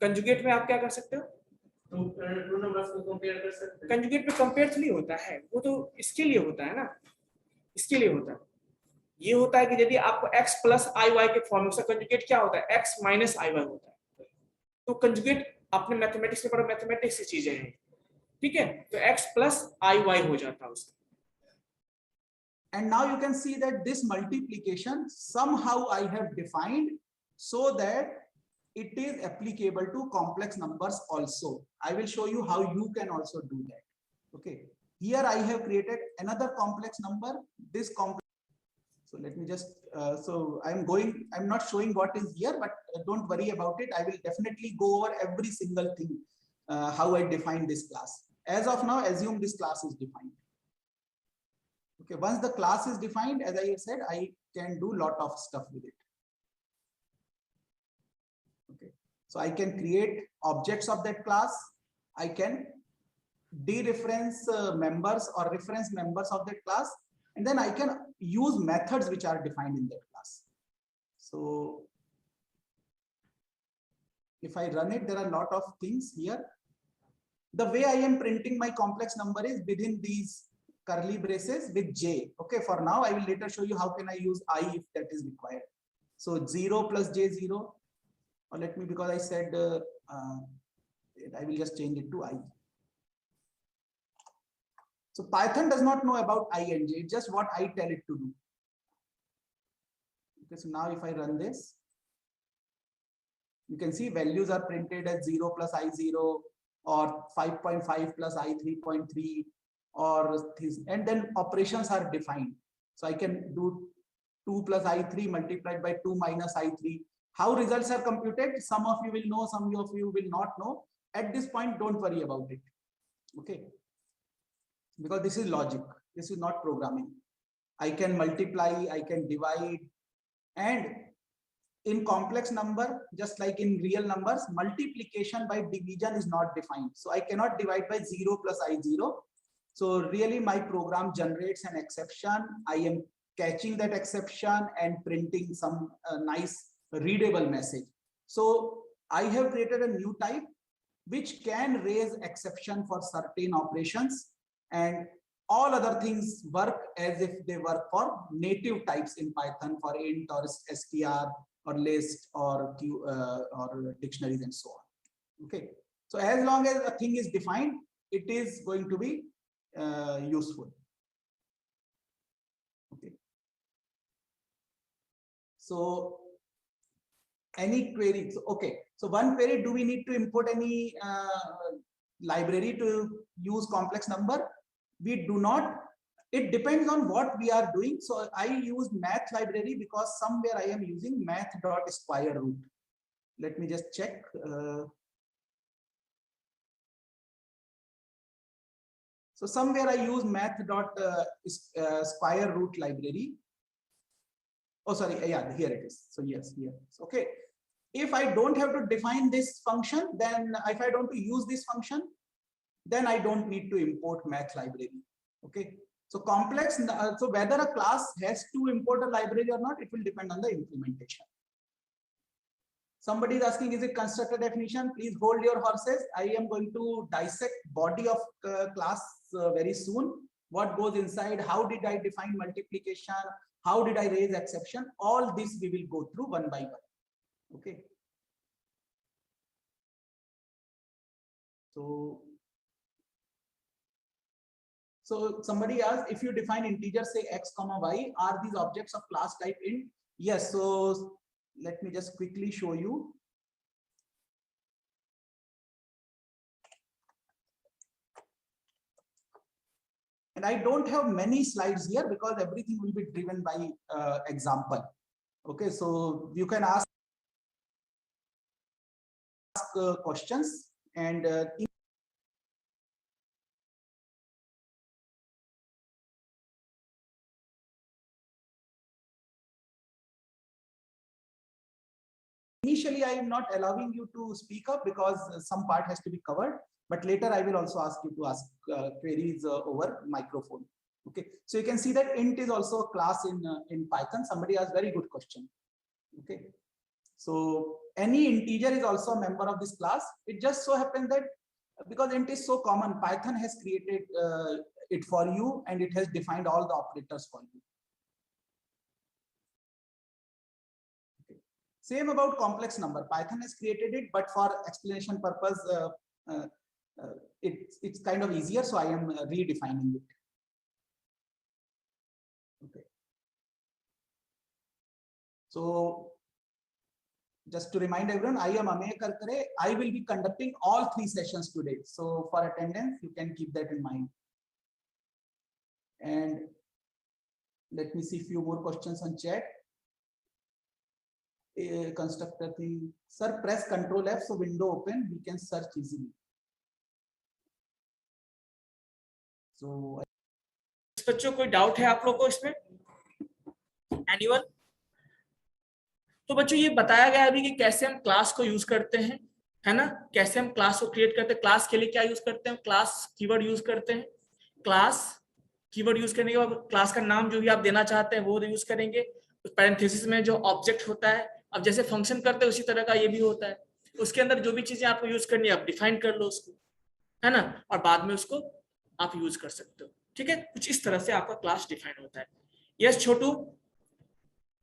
Conjugate में आप क्या कर सकते हो? टू नंबर्स को कंपेयर कर सकते हैं। कंजुगेट में कंपेयर नहीं होता है, वो तो इसके लिए होता है ना, इसके लिए होता है। ये होता है कि यदि आपको x प्लस आई वाई के फॉर्म में कंजुगेट क्या होता है, x माइनस आई वाई होता है। तो कंजुगेट आपने मैथमेटिक्स में पढ़ा, मैथमेटिक्स की चीजें हैं, ठीक है। तो x प्लस आई वाई हो जाता है उसका। And now you can see that this multiplication somehow I have defined so that it is applicable to complex numbers also. I will show you how you can also do that. Okay, here I have created another complex number, this complex. So let me just, I'm not showing what is here, but don't worry about it. I will definitely go over every single thing, how I define this class. As of now, assume this class is defined. Okay, once the class is defined, as I said, I can do lot of stuff with it. Okay, so I can create objects of that class. I can dereference members or reference members of that class, and then I can use methods which are defined in that class. So if I run it, there are a lot of things here. The way I am printing my complex number is within these curly braces with j. Okay, for now I will later show you how can I use I if that is required. So 0 plus j0, or let me, because I said I will just change it to I. So Python does not know about I and j, it's just what I tell it to do. Okay, so now if I run this, you can see values are printed as 0 plus I0 or 5.5 plus I3.3 or this, and then operations are defined. So I can do 2 plus I3 multiplied by 2 minus I3. How results are computed, some of you will know, some of you will not know. At this point, don't worry about it. Okay, because this is logic, this is not programming. I can multiply, I can divide, and in complex number, just like in real numbers, multiplication by division is not defined. So I cannot divide by 0 plus I0. So really my program generates an exception. I am catching that exception and printing some nice readable message. So I have created a new type which can raise exception for certain operations, and all other things work as if they work for native types in Python, for int or str or list or dictionaries and so on. Okay, so as long as a thing is defined, it is going to be useful. Okay, so any queries? Okay, so one query, do we need to import any library to use complex number? We do not. It depends on what we are doing. So I use math library because somewhere I am using math.square root. Let me just check. So somewhere I use math.square root library. Oh, sorry. Yeah, here it is. So yes, here. Okay. If I don't have to define this function, then if I don't use this function, then I don't need to import math library. Okay. So complex, so whether a class has to import a library or not, it will depend on the implementation. Somebody is asking, is it constructor definition? Please hold your horses. I am going to dissect body of class very soon. What goes inside? How did I define multiplication? How did I raise exception? All this we will go through one by one. Okay. So somebody asked, if you define integers, say x comma y, are these objects of class type int? Yes. So let me just quickly show you. And I don't have many slides here because everything will be driven by example. Okay, so you can ask questions and initially I am not allowing you to speak up because some part has to be covered, but later I will also ask you to ask queries over microphone. Okay, so you can see that int is also a class in Python. Somebody asked very good question. Okay, so any integer is also a member of this class. It just so happens that because int is so common, Python has created it for you, and it has defined all the operators for you. Okay. Same about complex number. Python has created it, but for explanation purpose, it's kind of easier, so I am redefining it. Okay. So just to remind everyone, I am Amey Karkare. I will be conducting all 3 sessions today. So for attendance, you can keep that in mind. And let me see a few more questions on chat. Constructor thing. Sir, press Ctrl F so window open. We can search easily. So बच्चों कोई doubt है आप लोग को इसमें? Anyone? तो बच्चों ये बताया गया अभी कि कैसे हम क्लास को यूज करते हैं, है ना? कैसे हम क्लास को क्रिएट करते हैं, क्लास के लिए क्या यूज करते हैं, क्लास कीवर्ड यूज करते हैं, क्लास कीवर्ड यूज करने के बाद क्लास का नाम जो भी आप देना चाहते हैं वो यूज करेंगे, पैरेंथेसिस में जो ऑब्जेक्ट होता है, अब जैसे फंक्शन करते हैं उसी तरह का ये भी होता है, उसके अंदर जो भी चीजें आपको यूज करनी है आप डिफाइन कर लो उसको, है ना, और बाद में उसको आप यूज कर सकते हो। ठीक है, कुछ इस तरह से आपका क्लास डिफाइन होता है। यस छोटू,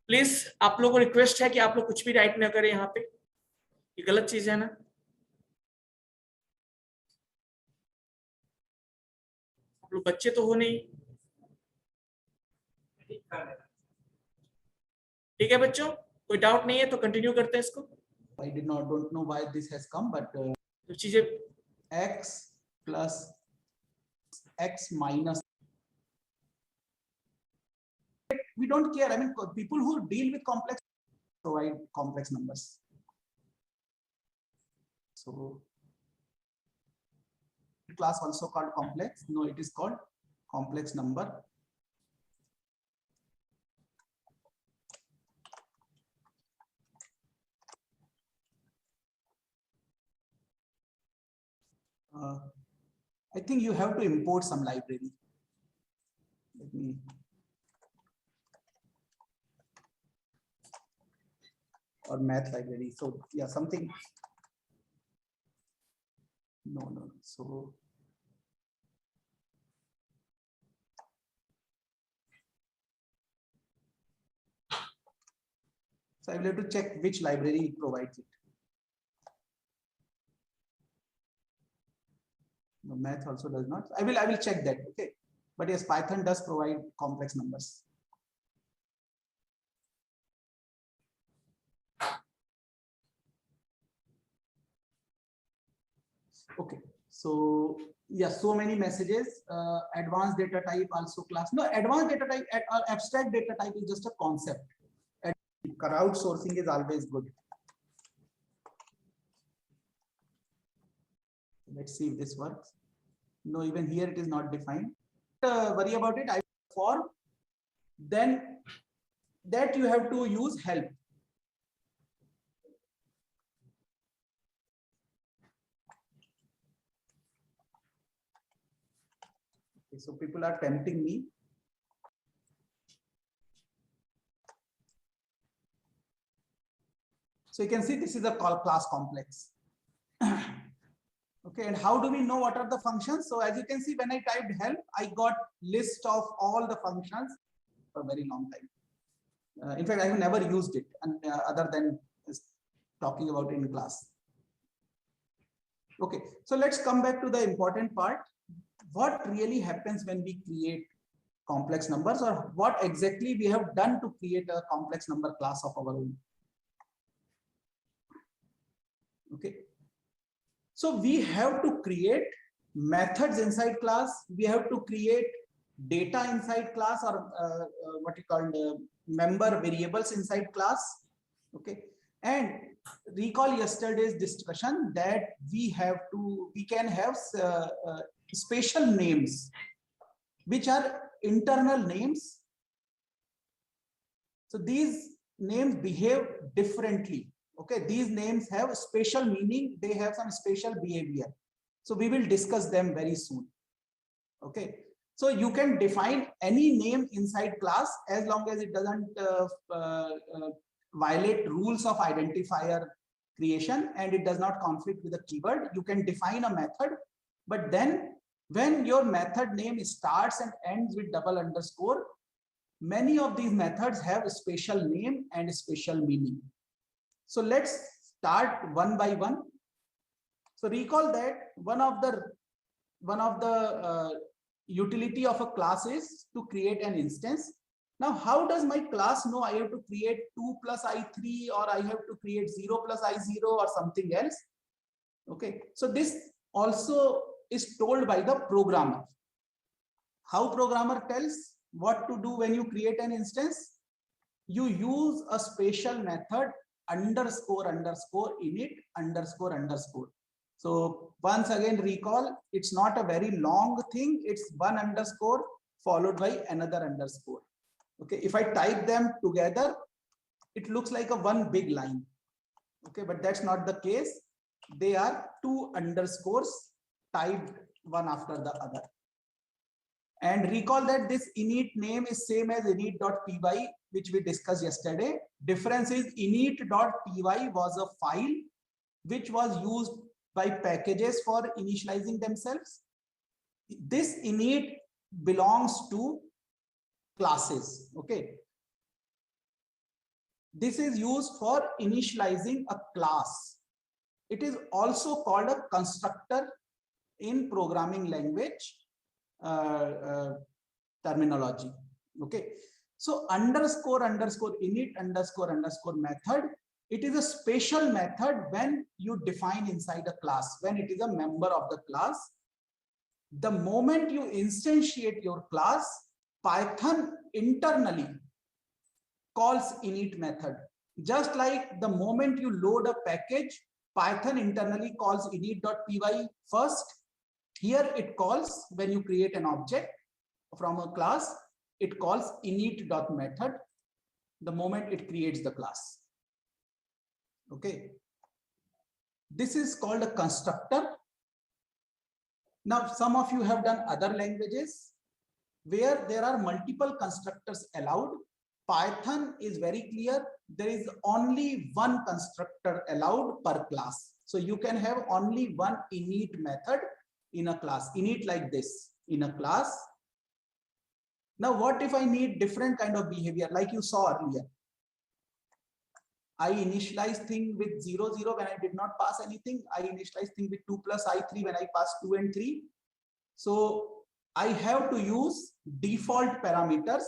प्लीज आप लोगों को रिक्वेस्ट है कि आप लोग कुछ भी राइट ना करें यहाँ पे, ये गलत चीज है ना। आप लोग बच्चे तो हो नहीं, ठीक है बच्चों, कोई डाउट नहीं है तो कंटिन्यू करते हैं इसको। I don't know why this has come, but जो चीजें x plus x minus, we don't care. I mean, people who deal with complex provide complex numbers. So class also called complex? No, it is called complex number. I think you have to import some library. Let me. Or math library. So yeah, something. No. So I will have to check which library provides it. No, math also does not. I will check that. Okay, but yes, Python does provide complex numbers. Okay, so yeah, so many messages. Advanced data type also class. No, advanced data type or abstract data type is just a concept. And crowdsourcing is always good. Let's see if this works. No, even here it is not defined. Worry about it. For then that you have to use help. Okay, so people are tempting me. So you can see this is a class complex. Okay, and how do we know what are the functions? So as you can see, when I typed help, I got list of all the functions for a very long time. In fact, I have never used it other than talking about it in class. Okay, so let's come back to the important part. What really happens when we create complex numbers, or what exactly we have done to create a complex number class of our own? Okay. So we have to create methods inside class. We have to create data inside class, or what you call member variables inside class. Okay. And recall yesterday's discussion that we can have special names, which are internal names. So these names behave differently. Okay, these names have special meaning, they have some special behavior. So we will discuss them very soon. Okay, so you can define any name inside class as long as it doesn't violate rules of identifier creation and it does not conflict with a keyword. You can define a method, but then when your method name starts and ends with double underscore, many of these methods have a special name and a special meaning. So let's start one by one. So recall that one of the utility of a class is to create an instance. Now, how does my class know I have to create 2 plus I3 or I have to create 0 plus I0 or something else? Okay, so this also is told by the programmer. How programmer tells what to do when you create an instance? You use a special method underscore underscore init underscore underscore. So once again recall, it's not a very long thing. It's one underscore followed by another underscore. Okay, if I type them together, it looks like a one big line. Okay, but that's not the case. They are two underscores typed one after the other. And recall that this init name is same as init.py, which we discussed yesterday. Difference is init.py was a file which was used by packages for initializing themselves. This init belongs to classes. Okay, this is used for initializing a class. It is also called a constructor in programming language terminology. Okay, so underscore underscore init underscore underscore method, it is a special method when you define inside a class, when it is a member of the class. The moment you instantiate your class, Python internally calls init method. Just like the moment you load a package, Python internally calls init.py first. Here it calls, when you create an object from a class, it calls init.method the moment it creates the class. Okay, this is called a constructor. Now, some of you have done other languages where there are multiple constructors allowed. Python is very clear. There is only one constructor allowed per class. So you can have only one init method in a class, init like this in a class. Now, what if I need different kind of behavior like you saw earlier? I initialize thing with 0, 0 when I did not pass anything. I initialize thing with 2 plus I3 when I pass 2 and 3. So I have to use default parameters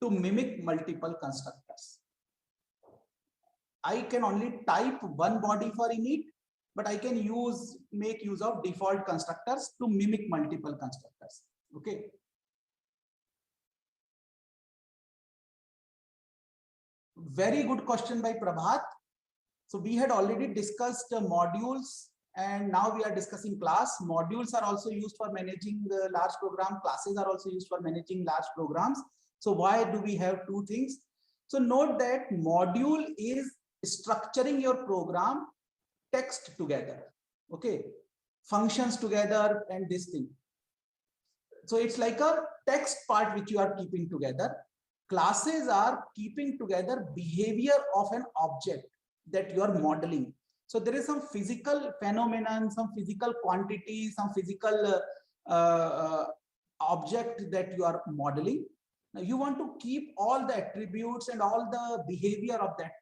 to mimic multiple constructors. I can only type one body for init, but I can make use of default constructors to mimic multiple constructors. Okay. Very good question by Prabhat. So we had already discussed modules and now we are discussing class. Modules are also used for managing the large program. Classes are also used for managing large programs. So why do we have two things? So note that module is structuring your program text together. Okay, functions together and this thing. So it's like a text part which you are keeping together. Classes are keeping together behavior of an object that you are modeling. So there is some physical phenomenon, some physical quantity, some physical object that you are modeling. Now you want to keep all the attributes and all the behavior of that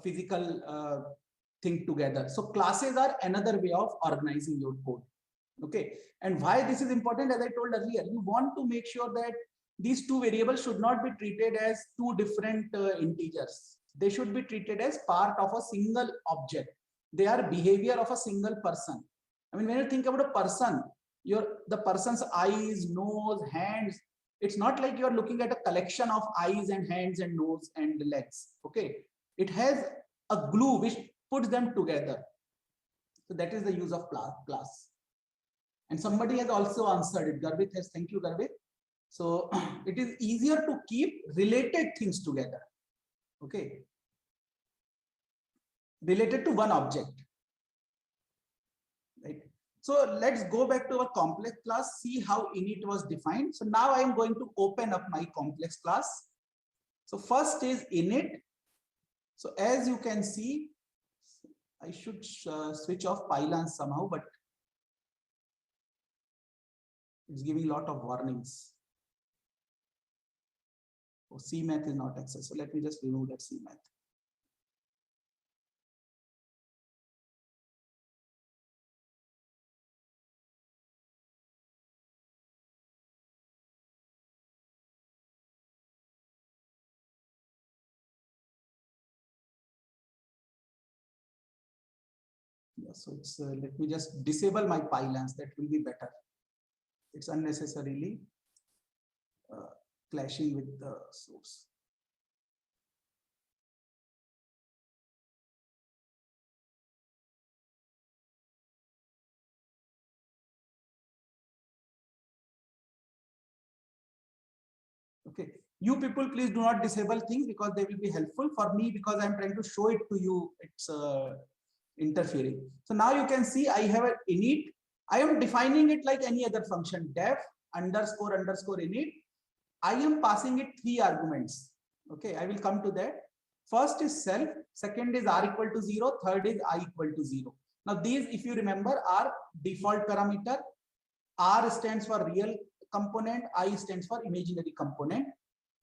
physical thing together. So classes are another way of organizing your code. Okay, and why this is important, as I told earlier, you want to make sure that these two variables should not be treated as two different integers. They should be treated as part of a single object. They are behavior of a single person. I mean, when you think about a person, the person's eyes, nose, hands, it's not like you're looking at a collection of eyes and hands and nose and legs. Okay, it has a glue which puts them together. So that is the use of class. And somebody has also answered it. Garvit has, thank you, Garvit. So it is easier to keep related things together. Okay, related to one object. Right. So let's go back to our complex class, see how init was defined. So now I am going to open up my complex class. So first is init. So as you can see, I should switch off pylons somehow, but it's giving a lot of warnings. Oh, CMath is not accessed. So let me just remove that CMath. Yeah, so it's let me just disable my pylons. That will be better. It's unnecessarily clashing with the source. Okay, you people please do not disable things because they will be helpful for me, because I'm trying to show it to you. It's interfering. So now you can see I have an init. I am defining it like any other function, def underscore underscore init. I am passing it 3 arguments. Okay, I will come to that. First is self, second is r equal to 0, third is I equal to 0. Now these, if you remember, are default parameter. R stands for real component, I stands for imaginary component.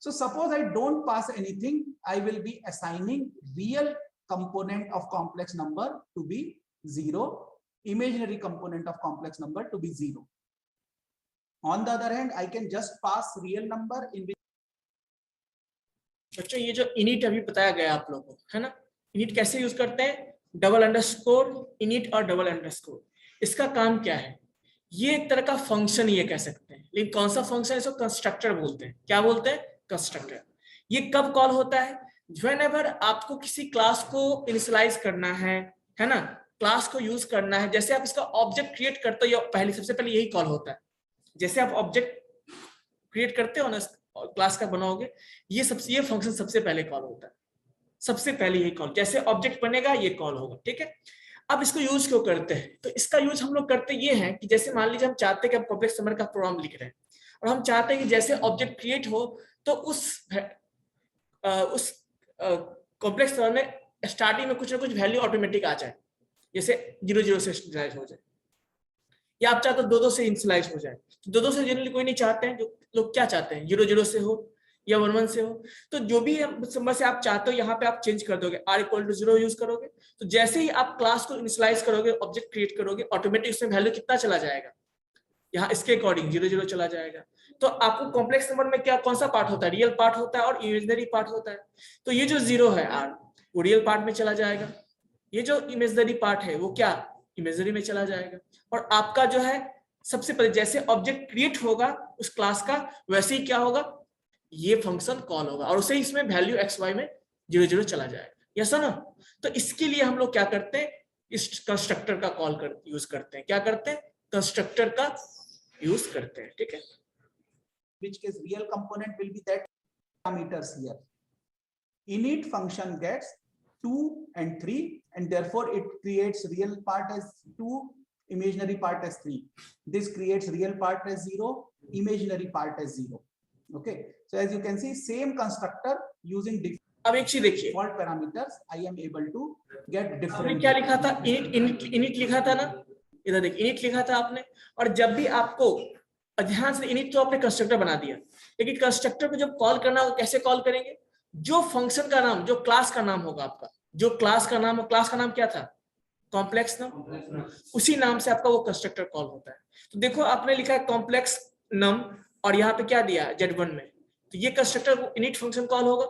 So suppose I don't pass anything, I will be assigning real component of complex number to be 0, imaginary component of complex number to be 0. On the other hand, I can just pass real number in which बच्चों ये जो init अभी बताया गया आप लोगों को, है ना, इनिट कैसे यूज करते हैं, डबल अंडरस्कोर इनिट और डबल अंडरस्कोर। इसका काम क्या है, ये एक तरह का फंक्शन ये कह सकते हैं, लेकिन कौन सा फंक्शन है, इसको कंस्ट्रक्टर बोलते हैं। क्या बोलते हैं? कंस्ट्रक्टर। ये कब कॉल होता है? व्हेनेवर आपको किसी क्लास को इनिशियलाइज करना है ना, क्लास को यूज करना है। जैसे आप इसका ऑब्जेक्ट क्रिएट करते हो, पहले सबसे पहले यही कॉल होता है। जैसे आप ऑब्जेक्ट क्रिएट करते हो ना, क्लास का बनाओगे, ये फंक्शन सबसे पहले कॉल होता है, सबसे पहले यही कॉल। जैसे ऑब्जेक्ट बनेगा ये कॉल होगा, ठीक है। अब इसको यूज क्यों करते हैं? तो इसका यूज हम लोग करते ये हैं कि जैसे मान लीजिए हम चाहते हैं कि हम कॉम्प्लेक्स नंबर का प्रोग्राम लिख रहे हैं और हम चाहते हैं कि जैसे ऑब्जेक्ट क्रिएट हो तो उस कॉम्प्लेक्स नंबर में स्टार्टिंग में कुछ ना कुछ वैल्यू ऑटोमेटिक आ जाए, जैसे 0 से इनिशियलाइज हो जाए, या आप चाहते हो 2 से इनिशियलाइज हो जाए। 2 से जनरली कोई नहीं चाहते हैं, जो लोग क्या चाहते हैं 0 से हो या 1 से हो। तो जो भी नंबर से आप चाहते हो यहाँ पे आप चेंज कर दोगे, r इक्वल टू 0 यूज करोगे। तो जैसे ही आप क्लास को इनिशियलाइज करोगे, ऑब्जेक्ट क्रिएट करोगे, ऑटोमेटिक उसमें वैल्यू कितना चला जाएगा, यहाँ इसके अकॉर्डिंग 0 चला जाएगा। तो आपको कॉम्प्लेक्स नंबर में क्या कौन सा पार्ट होता है? रियल पार्ट होता है और इमेजिनरी पार्ट होता है। तो ये जो 0 है r, वो रियल पार्ट में चला जाएगा, ये जो इमेजिनरी पार्ट है वो क्या इमेजिनरी में चला जाएगा। और आपका जो है सबसे पहले जैसे ऑब्जेक्ट क्रिएट होगा उस क्लास का, वैसे ही क्या होगा, ये फंक्शन कॉल होगा और उसे इसमें वैल्यू xy में 0 चला जाएगा। यस ना? तो इसके लिए हम लोग क्या करते हैं, इस कंस्ट्रक्टर का यूज करते हैं। क्या करते हैं? कंस्ट्रक्टर का यूज करते हैं, ठीक है। which case real component will be that parameters here. Init function gets 2 and 3 and therefore it creates real part as 2, imaginary part as 3. This creates real part as 0, imaginary part as 0. Okay, so as you can see, same constructor using अब एक चीज देखिए, default parameters, I am able to get different. आपने क्या लिखा था? Init लिखा था ना, इधर देखिए इनिट लिखा था आपने। और जब भी आपको ध्यान से, इनिट तो आपने कंस्ट्रक्टर बना दिया, लेकिन कंस्ट्रक्टर को जब कॉल करना होगा कैसे कॉल करेंगे? जो फंक्शन का नाम, जो क्लास का नाम होगा आपका, जो क्लास का नाम हो, क्लास का नाम क्या था? कॉम्प्लेक्स नम। उसी नाम से आपका वो कंस्ट्रक्टर कॉल होता है। तो देखो आपने लिखा है कॉम्प्लेक्स नम और यहाँ पे क्या दिया Z1 में, तो ये कंस्ट्रक्टर इनिट फंक्शन कॉल होगा।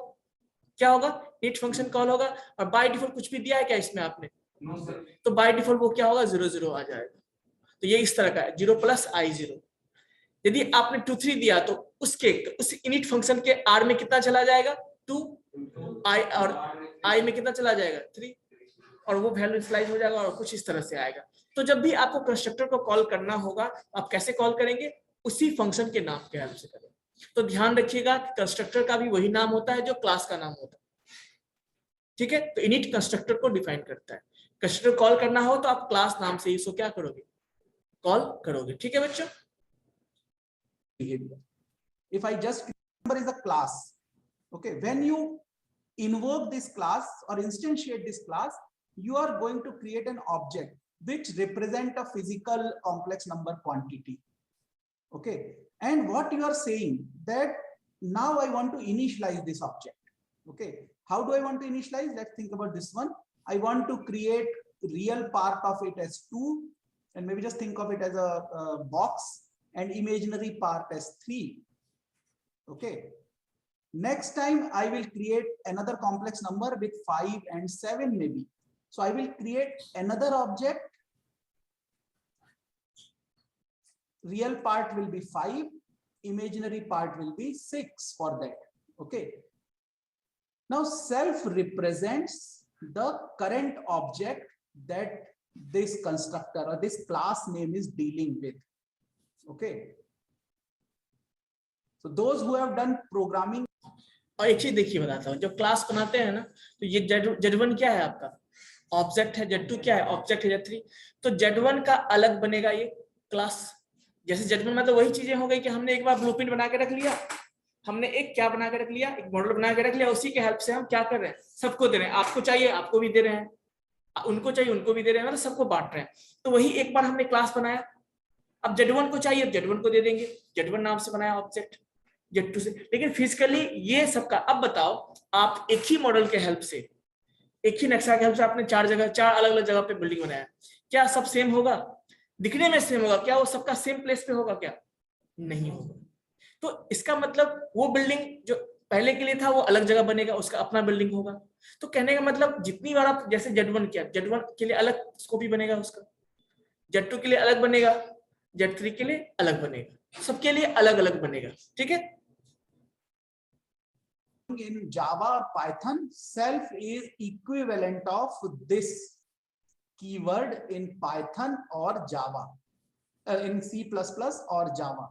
क्या होगा? इनिट फंक्शन कॉल होगा। और बाय डिफॉल्ट कुछ भी दिया है क्या इसमें आपने? तो बाय डिफॉल्ट वो क्या होगा? 0 आ जाएगा। तो ये इस तरह का है 0 + I0। यदि आपने 2 3 दिया तो उस इनिट फंक्शन के r में कितना चला जाएगा? 2, I और I में कितना चला जाएगा? 3, और वो वैल्यू इनिशियलाइज हो जाएगा और कुछ इस तरह से आएगा। तो जब भी आपको कंस्ट्रक्टर को कॉल करना होगा, आप कैसे कॉल करेंगे? उसी फंक्शन के नाम के हेल्प से करेंगे। तो ध्यान रखिएगा कि कंस्ट्रक्टर का भी वही नाम होता है जो क्लास का नाम होता है, ठीक है। तो इनिट कंस्ट्रक्टर को डिफाइन करता है। कंस्ट्रक्टर कॉल करना हो तो आप क्लास नाम से इसको क्या करोगे? कॉल करोगे, ठीक है बच्चों। If I just number is a class, okay, when you invoke this class or instantiate this class, you are going to create an object which represent a physical complex number quantity. Okay, and what you are saying that now I want to initialize this object. Okay, how do I want to initialize? Let's think about this one. I want to create real part of it as 2, and maybe just think of it as a box, and imaginary part as 3. Okay, next time I will create another complex number with 5 and 7 maybe. So I will create another object. Real part will be 5, imaginary part will be 6 for that. Okay, now self represents the current object that this constructor or this class name is dealing with. Okay, so those who have done programming. और एक चीज देखिए बताता हूँ, जब class बनाते हैं ना, तो ये Z1 क्या है आपका, ऑब्जेक्ट है, Z2 क्या है, ऑब्जेक्ट है, Z3, तो Z1 का अलग बनेगा ये क्लास। जैसे Z1 में तो वही चीजें हो गई कि हमने एक बार ब्लूप्रिंट बना के रख लिया, हमने एक क्या बना के रख लिया, एक मॉडल बना के रख लिया, उसी के हेल्प से हम क्या कर रहे हैं, सबको दे रहे हैं, आपको चाहिए आपको भी दे रहे हैं, उनको चाहिए उनको भी दे रहे हैं, मतलब सबको बांट रहे हैं। तो वही एक बार हमने क्लास बनाया, अब Z1 को चाहिए Z1 को दे देंगे, Z1 नाम से बनाया ऑब्जेक्ट, Z2 से। लेकिन फिजिकली ये सबका, अब बताओ आप एक ही मॉडल के हेल्प से, एक ही नक्शा के हेल्प से आपने 4 अलग अलग जगह पे बिल्डिंग बनाया, क्या सब सेम होगा? दिखने में सेम होगा, क्या वो सबका सेम प्लेस पे होगा? क्या नहीं होगा। तो इसका मतलब वो बिल्डिंग जो पहले के लिए था वो अलग जगह बनेगा, उसका अपना बिल्डिंग होगा। तो कहने का मतलब जितनी बार आप, जैसे Z1 किया, Z1 के लिए अलग स्कोप ही बनेगा उसका, Z2 के लिए अलग बनेगा, Z3 के लिए अलग बनेगा, सबके लिए अलग अलग बनेगा। ठीक है, in Java or Python, self is equivalent of this keyword in Python or Java, in C++ or Java.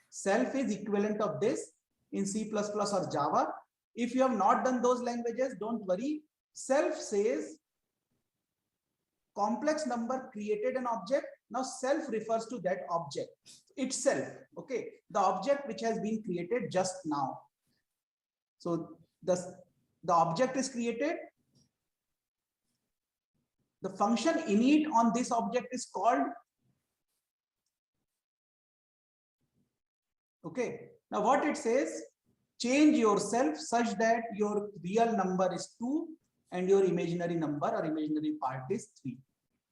Self is equivalent of this in C++ or Java. If you have not done those languages, don't worry. Self says complex number created an object. Now self refers to that object itself. Okay, the object which has been created just now. So the object is created. The function init on this object is called. Okay, now what it says, change yourself such that your real number is 2 and your imaginary number or imaginary part is 3.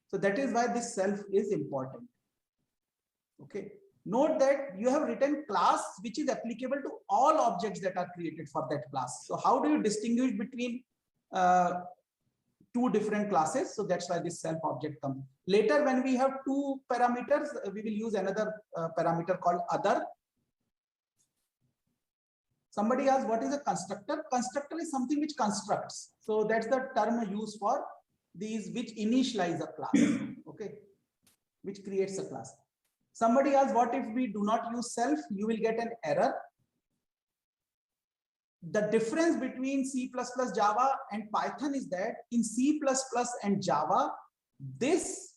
So that is why this self is important. Okay, note that you have written class which is applicable to all objects that are created for that class. So how do you distinguish between two different classes? So that's why this self object comes. Later when we have 2 parameters, we will use another parameter called other. Somebody asked, what is a constructor? Constructor is something which constructs. So that's the term used for these which initialize a class. Okay, which creates a class. Somebody asked, what if we do not use self? You will get an error. The difference between C++, Java and Python is that in C++ and Java, this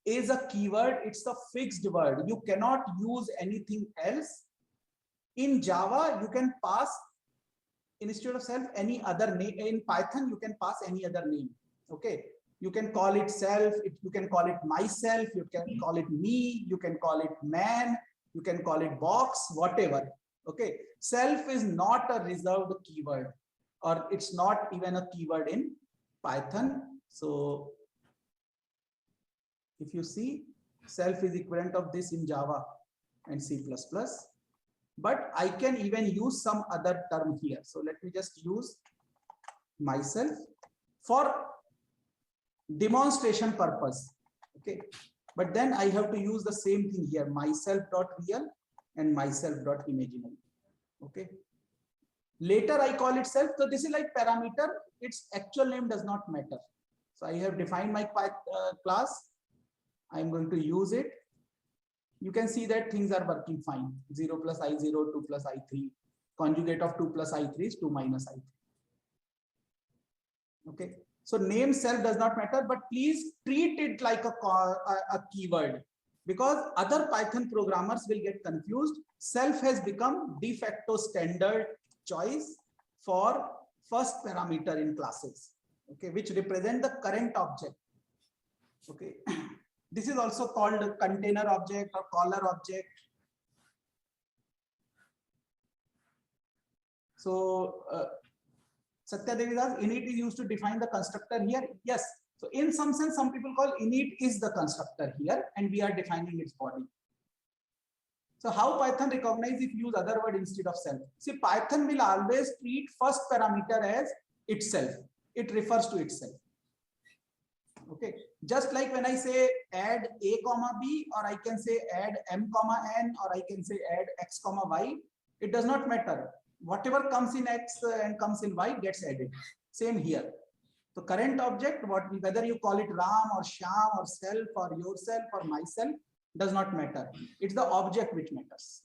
is a keyword. It's a fixed word. You cannot use anything else. In Java, you can pass, instead of self, any other name. In Python, you can pass any other name. Okay, you can call it self, you can call it myself, you can call it me, you can call it man, you can call it box, whatever. Okay, self is not a reserved keyword, or it's not even a keyword in Python. So if you see, self is equivalent of this in Java and C++. But I can even use some other term here. So let me just use myself for demonstration purpose. Okay, but then I have to use the same thing here, myself.real and myself.imaginary. Okay, later I call it self. So this is like parameter, its actual name does not matter. So I have defined my class. I'm going to use it. You can see that things are working fine. 0 plus I0, 2 plus I3. Conjugate of 2 plus I3 is 2 minus I3. Okay, so name self does not matter, but please treat it like a keyword, because other Python programmers will get confused. Self has become de facto standard choice for first parameter in classes. okay, which represent the current object. Okay, this is also called a container object or caller object. So Satya Devi asks, init is used to define the constructor here. Yes. So in some sense, some people call init is the constructor here, and we are defining its body. So how Python recognize if you use other word instead of self? See, Python will always treat first parameter as itself. It refers to itself. Okay. Just like when I say add a comma b, or I can say add m comma n, or I can say add x comma y. It does not matter. Whatever comes in x and comes in y gets added. Same here. So current object, whether you call it Ram or Shyam or self or yourself or myself, does not matter. It's the object which matters.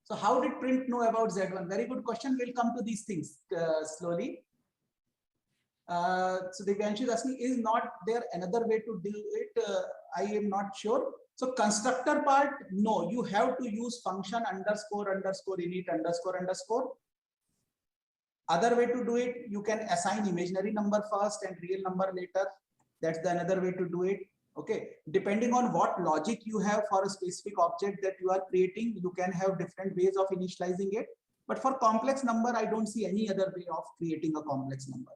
So how did print know about Z1? Very good question. We'll come to these things slowly. So Divyanshu is asking, is not there another way to do it? I am not sure. So constructor part, no, you have to use function underscore underscore init underscore underscore. Other way to do it, you can assign imaginary number first and real number later. That's the another way to do it. Okay, depending on what logic you have for a specific object that you are creating, you can have different ways of initializing it. But for complex number, I don't see any other way of creating a complex number.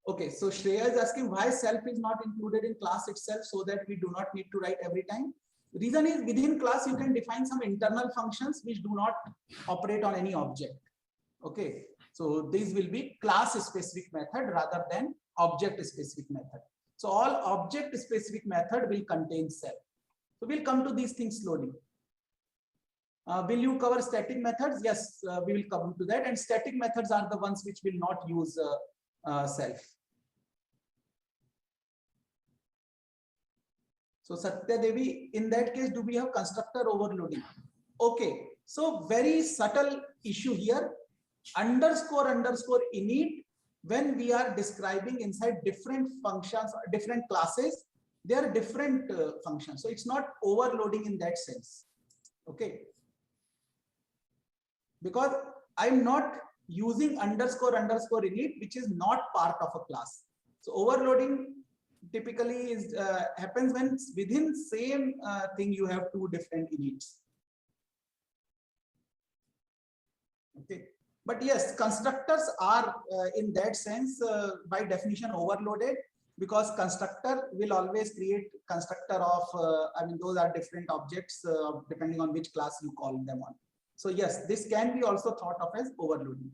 Okay, so Shreya is asking why self is not included in class itself so that we do not need to write every time. The reason is within class you can define some internal functions which do not operate on any object. Okay, so these will be class specific method rather than object specific method. So all object specific method will contain self. So we'll come to these things slowly. Will you cover static methods? Yes, we will come to that. And static methods are the ones which will not use self. So Satya Devi, in that case, do we have constructor overloading? Okay, so very subtle issue here. Underscore underscore init, when we are describing inside different functions, different classes, they are different functions. So it's not overloading in that sense. Okay. Because I'm not using underscore underscore init, which is not part of a class. So overloading typically is happens when within same thing you have two different inits. Okay, but yes, constructors are in that sense by definition overloaded, because constructor will always create constructor of I mean those are different objects depending on which class you call them on. So yes, this can be also thought of as overloading.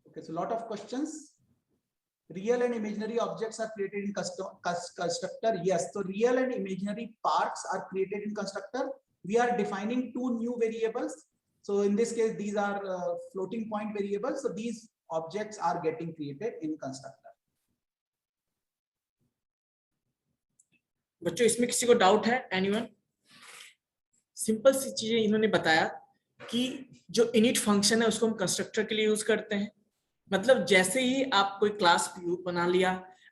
Okay, so a lot of questions. Real and imaginary objects are created in constructor. Yes, so real and imaginary parts are created in constructor. We are defining two new variables. So in this case, these are floating point variables. So these objects are getting created in constructor. बच्चों इसमें किसी को doubt है? Anyone? Simple सी चीजें इन्होंने बताया कि जो इनिट फंक्शन है उसको हम कंस्ट्रक्टर के लिए यूज करते हैं. मतलब जैसे ही आप कोई क्लास बना लिया,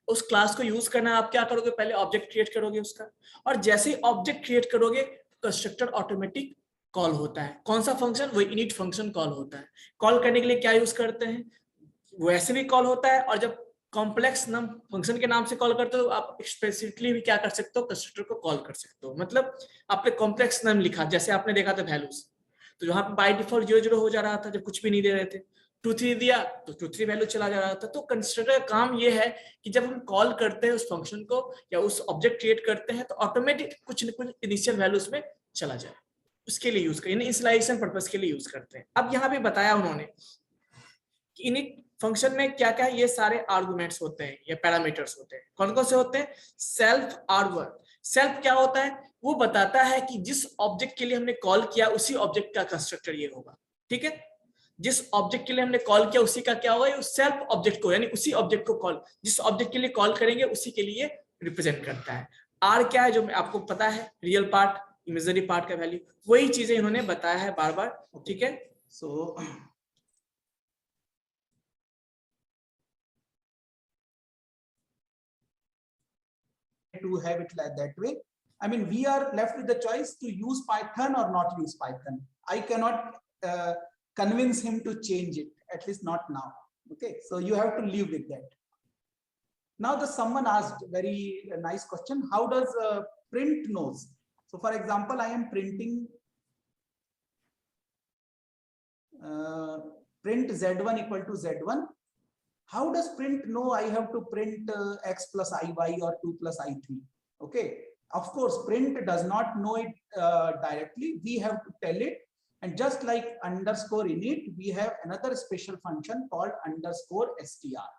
उस क्लास को यूज करना, आप क्या करोगे? पहले ऑब्जेक्ट क्रिएट करोगे उसका, और जैसे ही ऑब्जेक्ट क्रिएट करोगे कंस्ट्रक्टर ऑटोमेटिक कॉल होता है. कौन सा फंक्शन? वो इनिट फंक्शन कॉल होता है. कॉल करने के लिए क्या यूज करते हैं? वैसे भी कॉल होता है, और जब कॉम्प्लेक्स नाम फंक्शन के नाम से कॉल करते हो आप स्पेसिफिकली भी क्या कर सकते हो? कंस्ट्रक्टर को कॉल कर सकते हो. मतलब आपने कॉम्प्लेक्स नाम लिखा, जैसे आपने देखा था वैल्यूज, तो यहाँ पे बाय डिफॉल्ट 0 0 हो जा रहा था जब कुछ भी नहीं दे रहे थे. 2 3 दिया तो 2 3 वैल्यू चला जा रहा था. तो कंस्ट्रक्टर का काम ये है कि जब हम कॉल करते हैं उस फंक्शन को या उस ऑब्जेक्ट क्रिएट करते हैं तो ऑटोमेटिक कुछ न कुछ इनिशियल वैल्यूज में चला जाए, उसके लिए यूज करें, इनिशियलाइजेशन पर्पस के लिए यूज करते हैं. अब यहाँ पे बताया उन्होंने कि इनिट फंक्शन में क्या क्या है. ये सारे आर्गुमेंट्स होते हैं या पैरामीटर्स होते हैं. कौन कौन से होते हैं? Self, argument. सेल्फ क्या होता है? वो बताता है कि जिस ऑब्जेक्ट के लिए हमने कॉल किया उसी ऑब्जेक्ट का कंस्ट्रक्टर ये होगा. ठीक है, जिस ऑब्जेक्ट के लिए हमने कॉल किया उसी का क्या होगा? ये सेल्फ ऑब्जेक्ट को, यानी उसी ऑब्जेक्ट को कॉल, जिस ऑब्जेक्ट के लिए कॉल करेंगे उसी के लिए रिप्रेजेंट करता है. आर क्या है? जो आपको पता है, रियल पार्ट, इमेजिनरी पार्ट का वैल्यू. वही चीजें इन्होंने बताया है बार बार. ठीक है, सो to have it like that way. I mean, we are left with the choice to use Python or not use Python. I cannot convince him to change it, at least not now. Okay, so you have to live with that. Now someone asked very nice question, how does print knows? So for example, I am printing print z1 equal to z1. How does print know I have to print x plus iy or 2 plus i3? Okay, of course, print does not know it directly. We have to tell it. And just like underscore init, we have another special function called underscore str.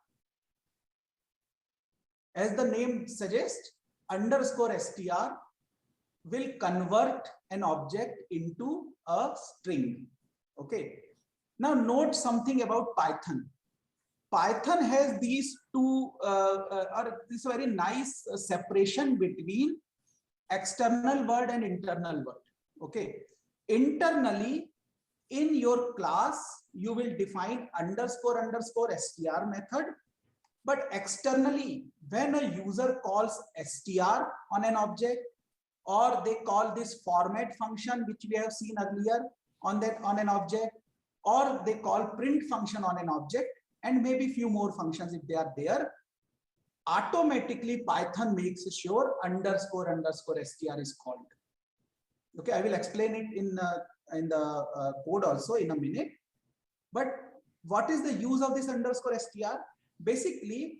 As the name suggests, underscore str will convert an object into a string. Okay. Now note something about Python. Python has these two, this very nice separation between external word and internal word. Okay. Internally, in your class, you will define underscore str method. But externally, when a user calls str on an object, or they call this format function, which we have seen earlier on an object, or they call print function on an object, and maybe few more functions if they are there, automatically Python makes sure underscore str is called. Okay, I will explain it in the code also in a minute. But what is the use of this underscore str? Basically,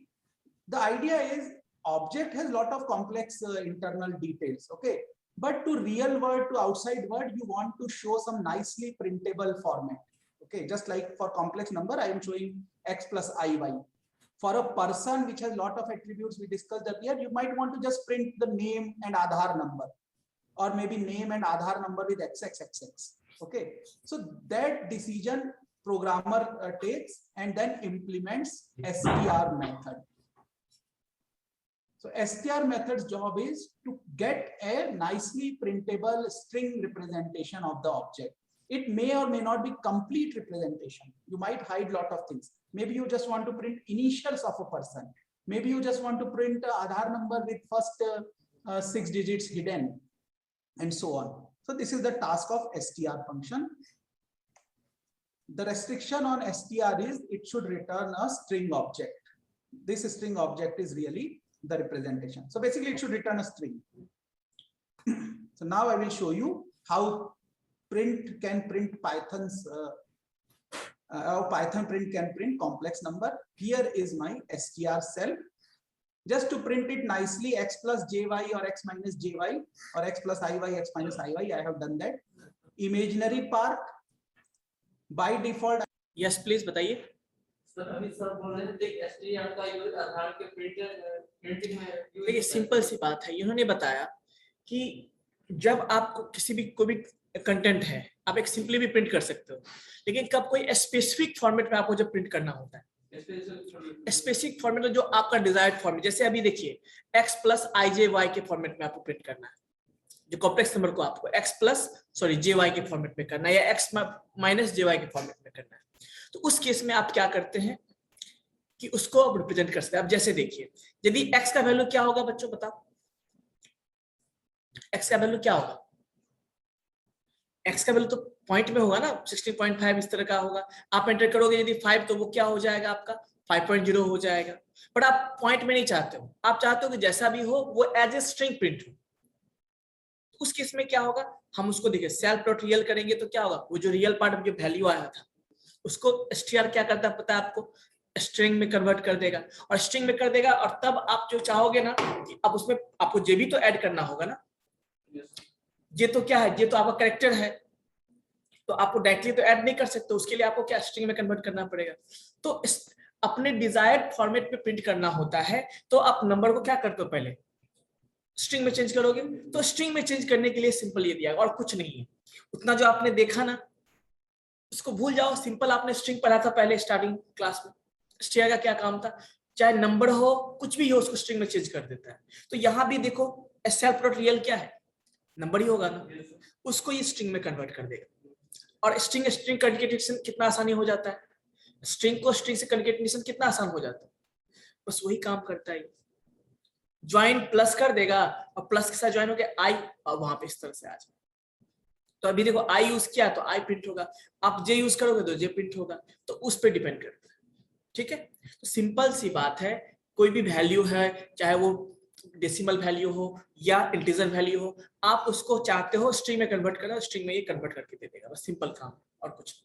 the idea is object has a lot of complex internal details. Okay, but to real world, to outside world, you want to show some nicely printable format. Okay, just like for complex number, I am showing x plus iy. For a person which has a lot of attributes we discussed earlier, you might want to just print the name and Aadhaar number, or maybe name and Aadhaar number with XXXX. Okay, so that decision programmer takes and then implements str method. So str method's job is to get a nicely printable string representation of the object. It may or may not be complete representation. You might hide a lot of things. Maybe you just want to print initials of a person. Maybe you just want to print Aadhaar number with first 6 digits hidden, and so on. So this is the task of str function. The restriction on str is it should return a string object. This string object is really the representation. So basically it should return a string. So now I will show you how print can print Python's how Python print can print complex number. Here is my str cell. Just to print it nicely, x plus jy or x minus jy or x plus iy, x minus iy, I have done that. Imaginary part by default. Yes, please बताइए. Sir अभी sir बोल रहे थे str का use आधार के printing में use. देखिए simple सी बात है. इन्होंने बताया कि जब आपको किसी भी कोई भी कंटेंट है, आप एक सिंपली भी प्रिंट कर सकते हो, लेकिन कब कोई स्पेसिफिक फॉर्मेट में आपको जब प्रिंट करना होता है, स्पेसिफिक फॉर्मेट में जो आपका डिजायर्ड फॉर्मेट, जैसे अभी देखिए x प्लस ijy के फॉर्मेट में आपको प्रिंट करना है, जो कॉम्प्लेक्स नंबर को आपको jy के फॉर्मेट में करना है या x माइनस jy के फॉर्मेट में करना है. तो उस केस में आप क्या करते हैं कि उसको आप रिप्रेजेंट कर सकते हैं. अब जैसे देखिए, यदि x का वैल्यू क्या होगा बच्चों बताओ, x का वैल्यू क्या होगा? x का वैल्यू तो पॉइंट में होगा ना, 16.5 इस तरह का होगा. आप एंटर करोगे यदि 5 तो वो क्या हो जाएगा आपका 5.0 हो जाएगा. बट आप पॉइंट में नहीं चाहते हो, आप चाहते हो कि जैसा भी हो वो एज ए स्ट्रिंग प्रिंट हो. उस केस में क्या होगा, हम उसको देखिए सेल्फ डॉट रियल करेंगे तो क्या होगा, वो जो रियल पार्ट जो वैल्यू आया था उसको str क्या करता है पता है आपको, स्ट्रिंग में कन्वर्ट कर देगा. और स्ट्रिंग में कर देगा और तब आप जो चाहोगे ना कि अब उसमें आपको जे भी तो ऐड करना होगा ना. ये तो क्या है, ये तो आपका कैरेक्टर है, तो आपको डायरेक्टली तो ऐड नहीं कर सकते, उसके लिए आपको क्या स्ट्रिंग में कन्वर्ट करना पड़ेगा. तो अपने डिजायर्ड फॉर्मेट पे प्रिंट करना होता है, तो आप नंबर को क्या करते हो, पहले स्ट्रिंग में चेंज करोगे. तो स्ट्रिंग में चेंज करने के लिए सिंपल ये दिया और कुछ नहीं है. उतना जो आपने देखा ना उसको भूल जाओ. सिंपल आपने स्ट्रिंग पढ़ा था पहले स्टार्टिंग क्लास में, स्ट्रिंग का क्या काम था, चाहे नंबर हो कुछ भी हो उसको स्ट्रिंग में चेंज कर देता है. तो यहाँ भी देखो सेल्फ डॉट रियल क्या है, नंबर ही होगा ना, उसको ये स्ट्रिंग में कन्वर्ट कर देगा. और स्ट्रिंग स्ट्रिंग कंकेटेनेशन कितना आसानी हो जाता है, स्ट्रिंग को स्ट्रिंग से कंकेटेनेशन कितना आसान हो जाता है, बस वही काम करता है. ज्वाइन प्लस कर देगा और प्लस के साथ ज्वाइन हो गया आई, और वहां पे इस तरह से आ जाए। तो अभी देखो आई यूज किया तो आई प्रिंट होगा, आप जे यूज करोगे तो जे प्रिंट होगा, तो उस पर डिपेंड करता है। ठीक है, तो सिंपल सी बात है, कोई भी वैल्यू है, चाहे वो डेसिमल वैल्यू हो या इंटीजर वैल्यू हो, आप उसको चाहते हो स्ट्रिंग में कन्वर्ट करना, स्ट्रिंग में ये कन्वर्ट करके दे देगा, बस सिंपल काम और कुछ नहीं।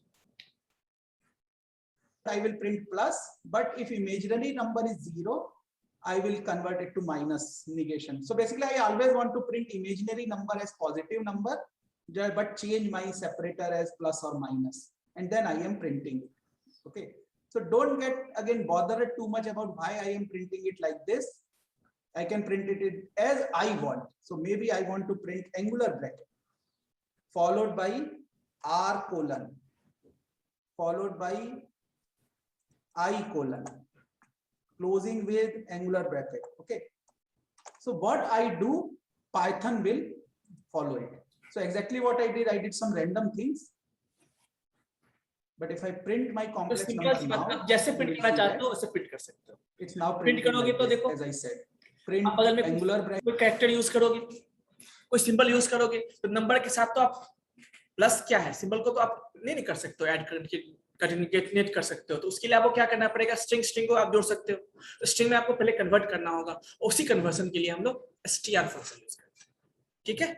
I will print plus, but if imaginary number is 0, I will convert it to minus negation. So basically, I always want to print imaginary number as positive number, but change my separator as plus or minus, and then I am printing it. Okay. So don't get again bothered too much about why I am printing it like this. I can print it as I want. So maybe I want to print angular bracket followed by R colon followed by I colon closing with angular bracket. Okay. So what I do, Python will follow it. So exactly what I did some random things. But if I print my complex number now, जैसे print करना चाहते हो वैसे print कर सकते हो। it's now print करोगे तो देखो, as I said, print आप बगल में angular bracket. कोई कैरेक्टर यूज करोगे, कोई सिंबल यूज करोगे, तो नंबर के साथ तो आप प्लस क्या है, सिंबल को तो आप नहीं कर सकते हो, ऐड करके कंकेटिनेट कर सकते हो, तो उसके लिए आपको क्या करना पड़ेगा, स्ट्रिंग को आप जोड़ सकते हो, तो स्ट्रिंग में आपको पहले कन्वर्ट करना होगा, उसी कन्वर्जन के लिए हम लोग str फंक्शन यूज करते हैं। ठीक है,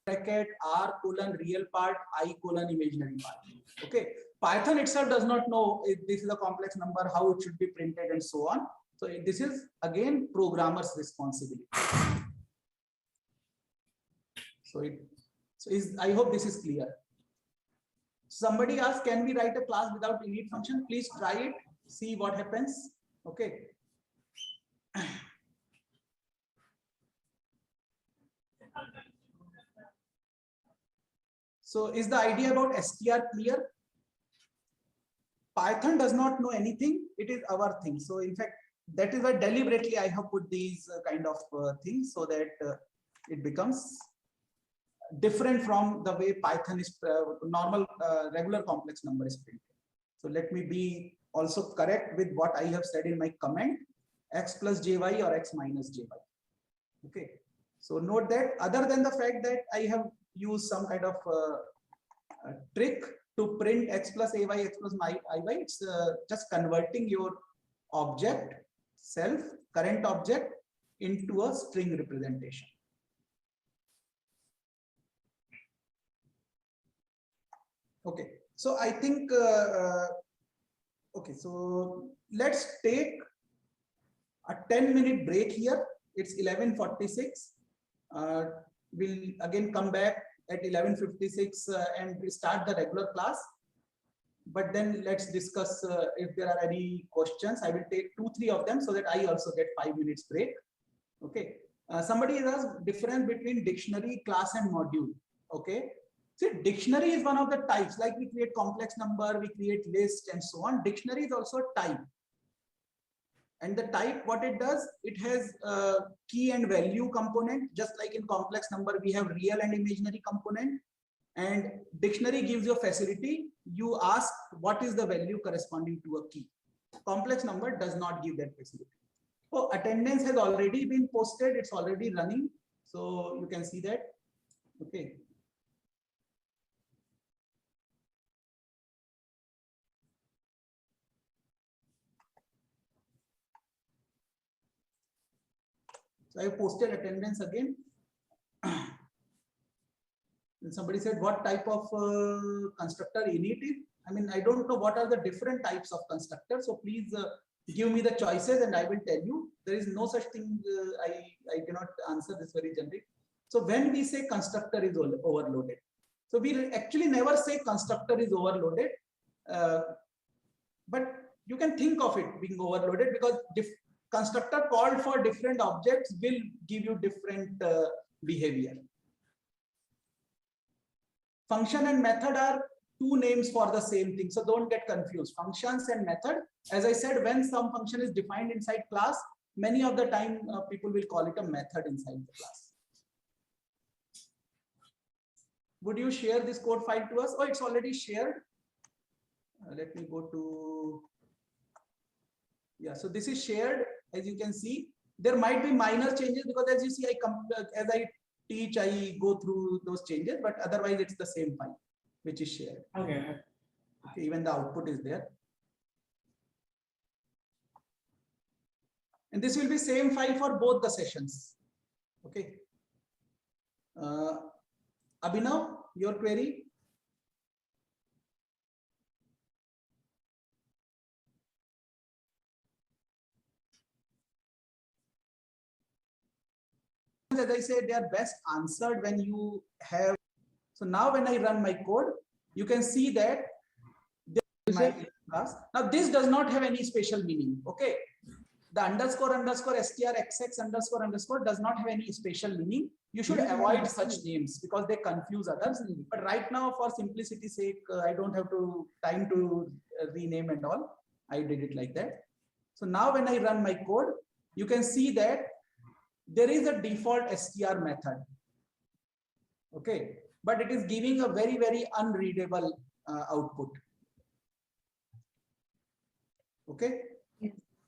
bracket R colon real part, I colon imaginary part. Okay. Python itself does not know if this is a complex number, how it should be printed and so on. So this is again programmer's responsibility. I hope this is clear. Somebody asked, can we write a class without init function? Please try it, see what happens. Okay. So is the idea about str clear? Python does not know anything. It is our thing. So in fact, that is why deliberately I have put these kind of things so that it becomes different from the way Python is normal regular complex number is printed. So let me be also correct with what I have said in my comment, x plus jy or x minus jy. Okay. So note that other than the fact that I have used some kind of trick to print x plus ay, x plus iy, it's just converting your object, self, current object into a string representation. Okay, so I think, okay, so let's take a 10-minute break here. It's 11:46. We'll again come back at 11:56 and start the regular class. But then let's discuss if there are any questions. I will take 2-3 of them so that I also get 5 minutes break. Okay. Somebody has asked difference between dictionary, class, and module. Okay. See, dictionary is one of the types, like we create complex number, we create list and so on. Dictionary is also a type. And the type, what it does, it has a key and value component, just like in complex number, we have real and imaginary component. And dictionary gives you a facility. You ask what is the value corresponding to a key. Complex number does not give that facility. So attendance has already been posted. It's already running. So you can see that. Okay. So I have posted attendance again. And somebody said, what type of constructor init is? I mean, I don't know what are the different types of constructors. So please give me the choices and I will tell you. There is no such thing. I cannot answer this very generic. So when we say constructor is overloaded, so we actually never say constructor is overloaded. But you can think of it being overloaded because constructor called for different objects will give you different behavior. Function and method are two names for the same thing. So don't get confused. Functions and method, as I said, when some function is defined inside class, many of the time people will call it a method inside the class. Would you share this code file to us? Oh, it's already shared. Let me go to, yeah, so this is shared, as you can see. There might be minor changes because as you see, as I teach, I go through those changes, but otherwise it's the same file which is shared. Okay. Okay, even the output is there. And this will be same file for both the sessions. Okay. Abhinav, your query? As I said, they are best answered when you have. So now when I run my code, you can see that my class. Now this does not have any special meaning. Okay. The underscore str xx underscore does not have any special meaning. You should avoid such names because they confuse others. But right now, for simplicity's sake, I don't have time to rename and all. I did it like that. So now when I run my code, you can see that there is a default str method. Okay, but it is giving a very, very unreadable output. Okay.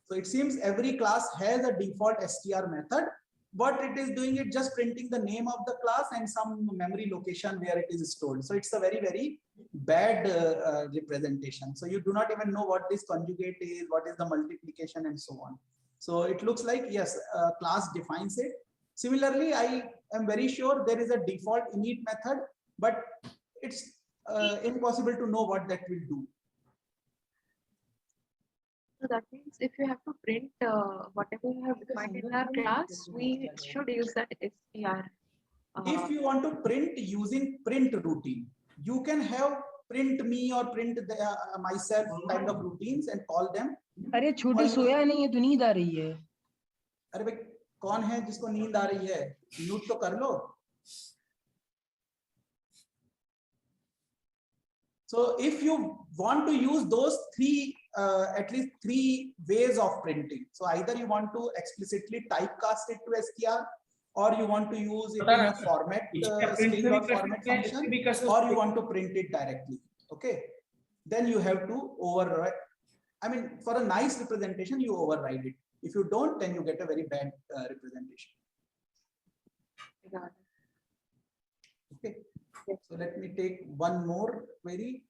So it seems every class has a default str method. What it is doing, it just printing the name of the class and some memory location where it is stored. So it's a very, very bad representation. So you do not even know what this conjugate is, what is the multiplication and so on. So it looks like, yes, class defines it. Similarly, I am very sure there is a default init method, but it's impossible to know what that will do. So that means if you have to print whatever you have defined in our class, we should use that str. If you want to print using print routine, you can have print me or print myself kind of routines and call them. अरे छोटे सोया नहीं है तो नींद आ रही है. अरे भाई कौन है जिसको नींद आ रही है? म्यूट तो कर लो. So if you want to use those at least three ways of printing. So either you want to explicitly typecast it to str, or you want to use it in a format string or format function, or you want to print it directly. Okay, then you have to override. I mean, for a nice representation, you override it. If you don't, then you get a very bad representation. Okay. So let me take one more query.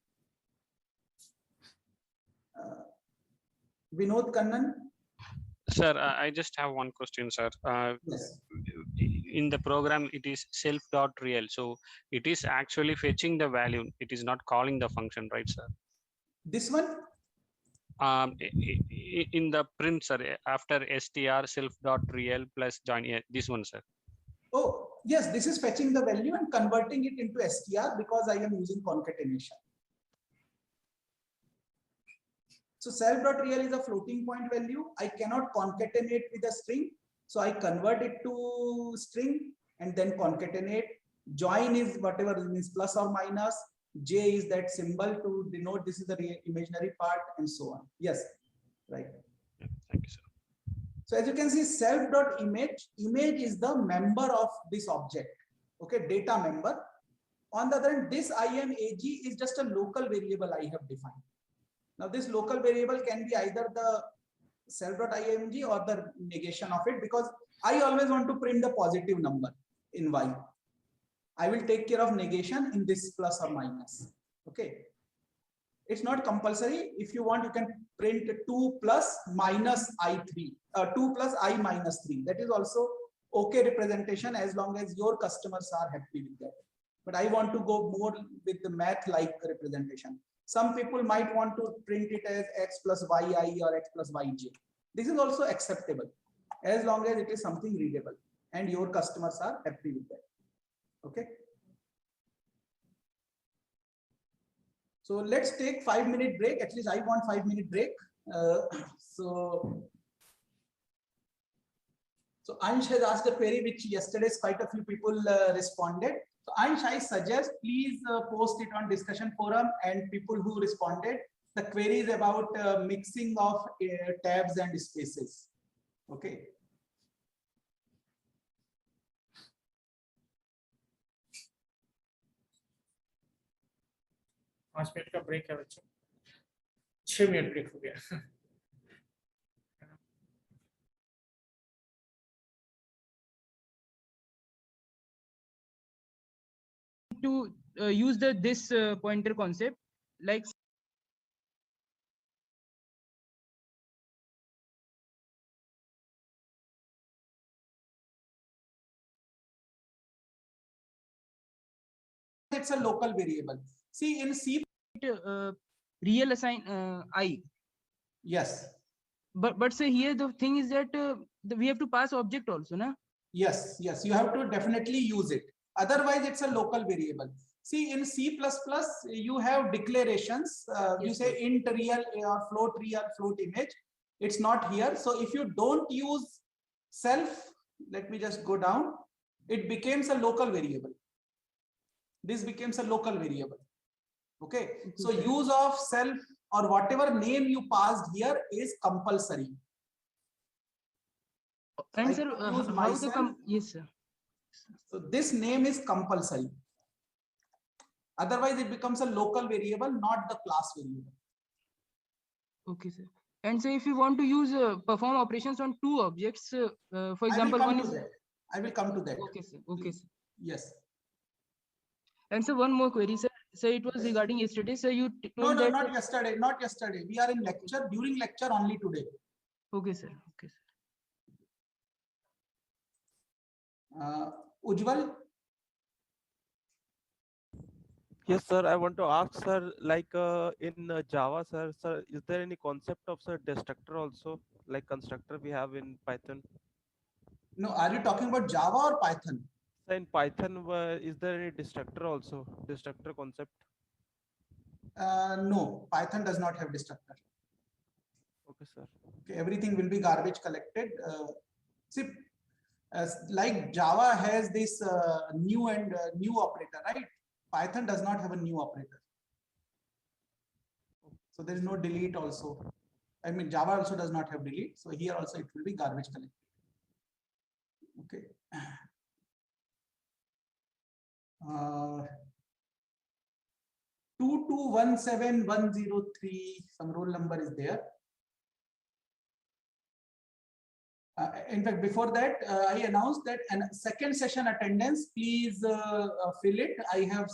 Vinod Kannan. Sir, I just have one question, sir. Yes. In the program, it is self.real. So it is actually fetching the value. It is not calling the function, right, sir? This one? In the print, sir, after str self.real plus join, this one, sir. Oh, yes, this is fetching the value and converting it into str because I am using concatenation. So self.real is a floating point value. I cannot concatenate with a string. So I convert it to string and then concatenate. Join is whatever it means, plus or minus. J is that symbol to denote this is the imaginary part and so on. Yes, right. Thank you, sir. So as you can see, self.image, image is the member of this object. Okay, data member. On the other hand, this imag is just a local variable I have defined. Now this local variable can be either the self.img or the negation of it, because I always want to print the positive number in y. I will take care of negation in this plus or minus. Okay. It's not compulsory. If you want, you can print 2 plus minus i3, 2 plus I minus 3. That is also okay representation as long as your customers are happy with that. But I want to go more with the math-like representation. Some people might want to print it as x plus yi or x plus yj. This is also acceptable as long as it is something readable and your customers are happy with that. Okay. So let's take 5-minute break. At least I want 5-minute break. So Ansh has asked a query which yesterday quite a few people responded. So Ansh, I suggest please post it on discussion forum, and people who responded, the query is about mixing of tabs and spaces. Okay. पाँच minute का break है बच्चों, 6 minute break हो गया. to use this pointer concept, like it's a local variable. See, in C, real assign I. yes, But say here the thing is that we have to pass object also, na? yes, you have to definitely use it. Otherwise, it's a local variable. See, in C++, you have declarations. You say int real or float image. It's not here. So if you don't use self, let me just go down. It becomes a local variable. This becomes a local variable. Okay. So use of self or whatever name you passed here is compulsory. And sir, how the yes sir. So this name is compulsory. Otherwise, it becomes a local variable, not the class variable. Okay, sir. And so if you want to use perform operations on two objects, for example, one is. I will come to that. Okay, sir. Okay, sir. Yes. And so one more query, sir. So it was regarding yesterday. So you told no, that. Not yesterday. Not yesterday. We are in lecture. During lecture only today. Okay, sir. Okay, sir. Ujjwal. Yes, sir. I want to ask, sir, like in Java, sir, is there any concept of destructor also, like constructor we have in Python? No, are you talking about Java or Python? So in Python, is there any destructor also, destructor concept? No, Python does not have destructor. Okay, sir. Okay, everything will be garbage collected. See, like Java has this new operator, right? Python does not have a new operator. So there is no delete also. I mean, Java also does not have delete. So here also it will be garbage collected. Okay. 2217103, some roll number is there. In fact, before that, I announced that second session attendance, please fill it. I have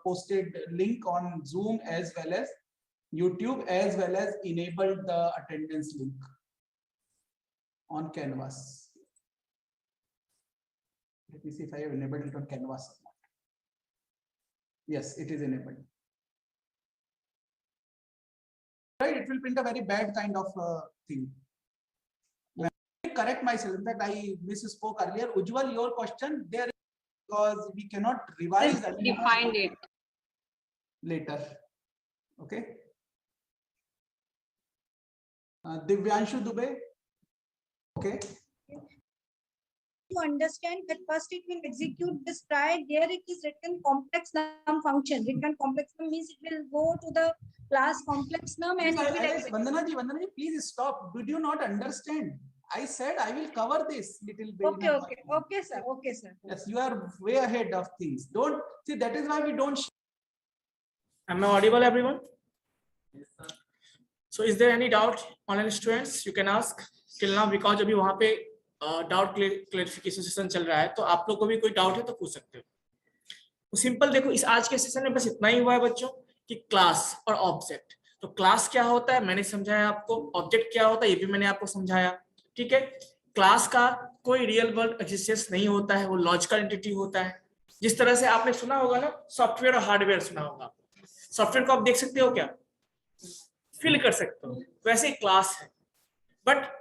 posted link on Zoom as well as YouTube, as well as enabled the attendance link on Canvas. Let me see if I have enabled it on Canvas or not. Yes, it is enabled. Right, it will print a very bad kind of thing. Correct myself. In fact, I misspoke earlier. Ujjwal, your question there is because we cannot revise that. Defined it later. Okay. Divyanshu Dubey. Okay. To understand that first it will execute this try. There it is written complex num function. Written complex num means it will go to the class complex num and it will. Vandana ji, please stop. Did you not understand? I said I will cover this little bit. Okay, sir. Okay, sir. Yes, you are way ahead of things. Don't see, that is why we don't. Am I audible, everyone? Yes, sir. So is there any doubt, online students? You can ask till now because अभी वहाँ पे doubt clarification session चल रहा है, तो आप लोग को भी कोई डाउट है तो पूछ सकते हो. तो सिंपल देखो, इस आज के सेशन में बस इतना ही हुआ है बच्चों कि क्लास और ऑब्जेक्ट. तो क्लास क्या होता है मैंने समझाया आपको, ऑब्जेक्ट क्या होता है ये भी मैंने आपको समझाया. ठीक है. क्लास का कोई रियल वर्ल्ड एग्जिस्टेंस नहीं होता है, वो लॉजिकल एंटिटी होता है. जिस तरह से आपने सुना होगा ना, सॉफ्टवेयर और हार्डवेयर सुना होगा. सॉफ्टवेयर को आप देख सकते हो क्या, फिल कर सकते हो, वैसे ही क्लास है. बट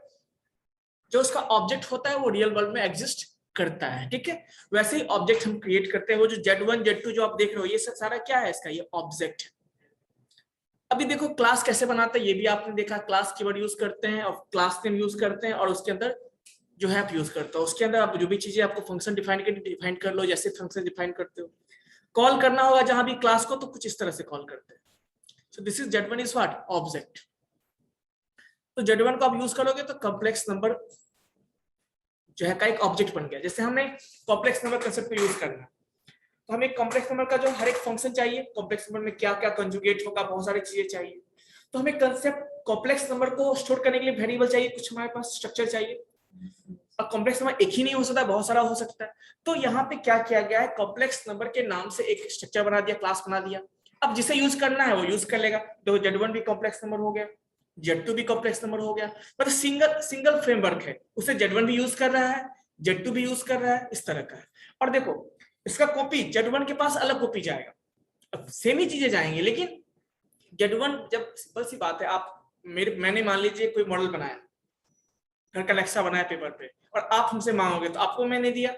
जो उसका ऑब्जेक्ट होता है वो रियल वर्ल्ड में एग्जिस्ट करता है. ठीक है. वैसे ही ऑब्जेक्ट हम क्रिएट करते हैं. वो जो Z1 Z2 जो आप देख रहे हो, ये सारा क्या है इसका, ये ऑब्जेक्ट है. अभी देखो क्लास कैसे बनाते हैं ये भी आपने देखा. क्लास कीवर्ड यूज करते हैं और क्लास नेम यूज करते हैं और उसके अंदर जो है आप यूज करते हो. उसके अंदर आप जो भी चीजें आपको फंक्शन डिफाइन कर लो, जैसे फंक्शन डिफाइन करते हो. कॉल करना होगा जहां भी क्लास को तो कुछ इस तरह से कॉल करते हैं. So this is Z1 is what, object. तो Z1 को आप यूज करोगे तो कॉम्प्लेक्स नंबर जो है का एक ऑब्जेक्ट बन गया. जैसे हमने कॉम्प्लेक्स नंबर कंसेप्ट को यूज करना है तो हमें कॉम्प्लेक्स नंबर का जो हर एक फंक्शन चाहिए, कॉम्प्लेक्स नंबर में क्या क्या कंजुगेट होगा, बहुत सारी चीजें चाहिए. तो हमें कंसेप्ट कॉम्प्लेक्स नंबर को स्टोर करने के लिए वेरिएबल चाहिए, कुछ हमारे पास स्ट्रक्चर चाहिए. और कॉम्प्लेक्स नंबर एक ही नहीं हो सकता, बहुत सारा हो सकता है। तो यहाँ पे क्या किया गया है, कॉम्प्लेक्स नंबर के नाम से एक स्ट्रक्चर बना दिया, क्लास बना दिया। अब जिसे यूज करना है वो यूज कर लेगा। तो Z1 भी कॉम्प्लेक्स नंबर हो गया, Z2 भी कॉम्प्लेक्स नंबर हो गया, मतलब सिंगल फ्रेमवर्क है, उसे Z1 भी यूज कर रहा है, Z2 भी यूज कर रहा है, इस तरह का है। और देखो इसका कॉपी Z1 के पास अलग कॉपी जाएगा, अब सेम ही चीजें जाएंगी, लेकिन Z1 जब सिंपल सी बात है, आप मैंने मान लीजिए कोई मॉडल बनाया, घर का नक्शा बनाया पेपर पे, और आप हमसे मांगोगे तो आपको मैंने दिया,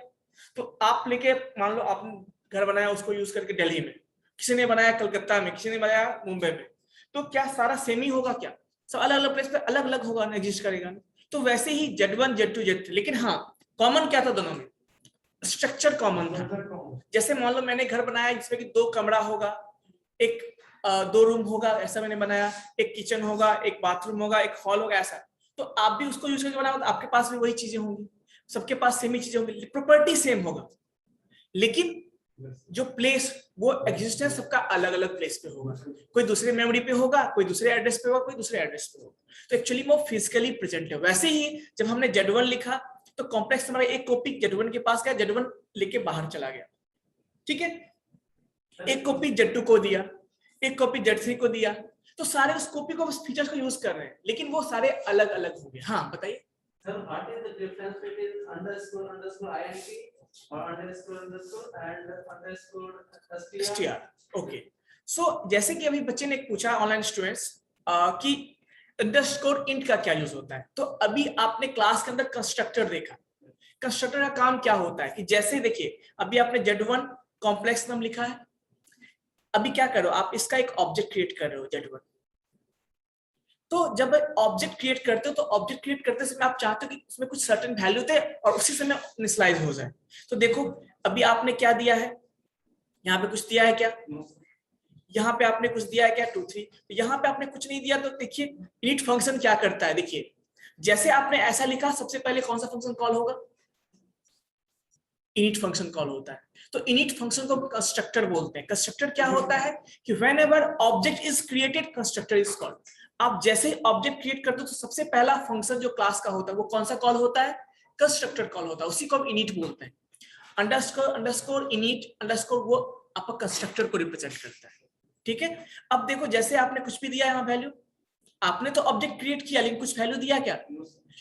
तो आप लेके मान लो आपने घर बनाया उसको यूज करके दिल्ली में, किसी ने बनाया कलकत्ता में, किसी ने बनाया मुंबई में, तो क्या सारा सेम ही होगा? क्या सब अलग अलग प्लेस पे अलग अलग होगा ना, एग्जिस्ट करेगा ना। तो वैसे ही Z1 Z2 Z3, लेकिन हाँ कॉमन क्या था दोनों में? स्ट्रक्चर कॉमन था। जैसे मान लो मैंने घर बनाया जिसमें कि 2 कमरा होगा, एक 2 रूम होगा, ऐसा मैंने बनाया, एक किचन होगा, एक बाथरूम होगा, एक हॉल होगा, ऐसा। तो आप भी उसको यूज करके बनाओ तो आपके पास भी वही चीजें होंगी, सबके पास सेम ही चीजें होंगी, प्रॉपर्टी सेम होगा, लेकिन जो प्लेस वो एग्जिस्टेंस सबका अलग अलग प्लेस पे होगा, कोई दूसरे मेमोरी पे होगा, कोई दूसरे एड्रेस पे होगा, कोई दूसरे एड्रेस पे होगा। तो एक्चुअली वो फिजिकली प्रेजेंट है। वैसे ही जब हमने Z1 लिखा तो कॉम्प्लेक्स नंबर एक कॉपी Z1 के पास गया, Z1 लेके बाहर चला गया, ठीक है, एक कॉपी Z2 को दिया, एक कॉपी Z3 को दिया, तो सारे उस कॉपी को, उस फीचर्स को यूज कर रहे हैं, लेकिन वो सारे अलग अलग हो गए। हाँ बताइए sir, what is the difference between underscore underscore INT और underscore underscore and underscore str? Okay, so जैसे कि अभी बच्चे ने पूछा, ऑनलाइन स्टूडेंट्स, कि अंडरस्कोर इंट का क्या यूज होता है, तो अभी आपने क्लास के अंदर कंस्ट्रक्टर देखा। कंस्ट्रक्टर का काम क्या होता है कि जैसे देखिए अभी आपने Z1 कॉम्प्लेक्स नंबर लिखा है, अभी क्या करो आप इसका एक ऑब्जेक्ट क्रिएट कर रहे हो Z1। तो जब ऑब्जेक्ट क्रिएट करते हो तो ऑब्जेक्ट क्रिएट करते समय आप चाहते हो कि उसमें कुछ सर्टेन वैल्यू दे और उसी समय इनिशियलाइज हो जाए। तो देखो अभी आपने क्या दिया है, यहाँ पे कुछ दिया है क्या, यहाँ पे आपने कुछ दिया है क्या 2 3, तो यहाँ पे आपने कुछ नहीं दिया। तो देखिए इनिट फंक्शन क्या करता है, देखिए जैसे आपने ऐसा लिखा, सबसे पहले कौन सा फंक्शन कॉल होगा, इनिट फंक्शन कॉल होता है। तो इनिट फंक्शन को कंस्ट्रक्टर बोलते हैं। कंस्ट्रक्टर क्या होता है कि whenever object is created constructor is called. आप जैसे ऑब्जेक्ट क्रिएट करते हो तो सबसे पहला फंक्शन जो क्लास का होता है वो कौन सा कॉल होता है, कंस्ट्रक्टर कॉल होता है, उसी को हम इनिट बोलते हैं। अंडरस्कोर अंडरस्कोर इनिट अंडरस्कोर वो आपका कंस्ट्रक्टर को रिप्रेजेंट करता है, ठीक है। अब देखो जैसे आपने कुछ भी दिया यहाँ वैल्यू, आपने तो ऑब्जेक्ट क्रिएट किया लेकिन कुछ वैल्यू दिया क्या,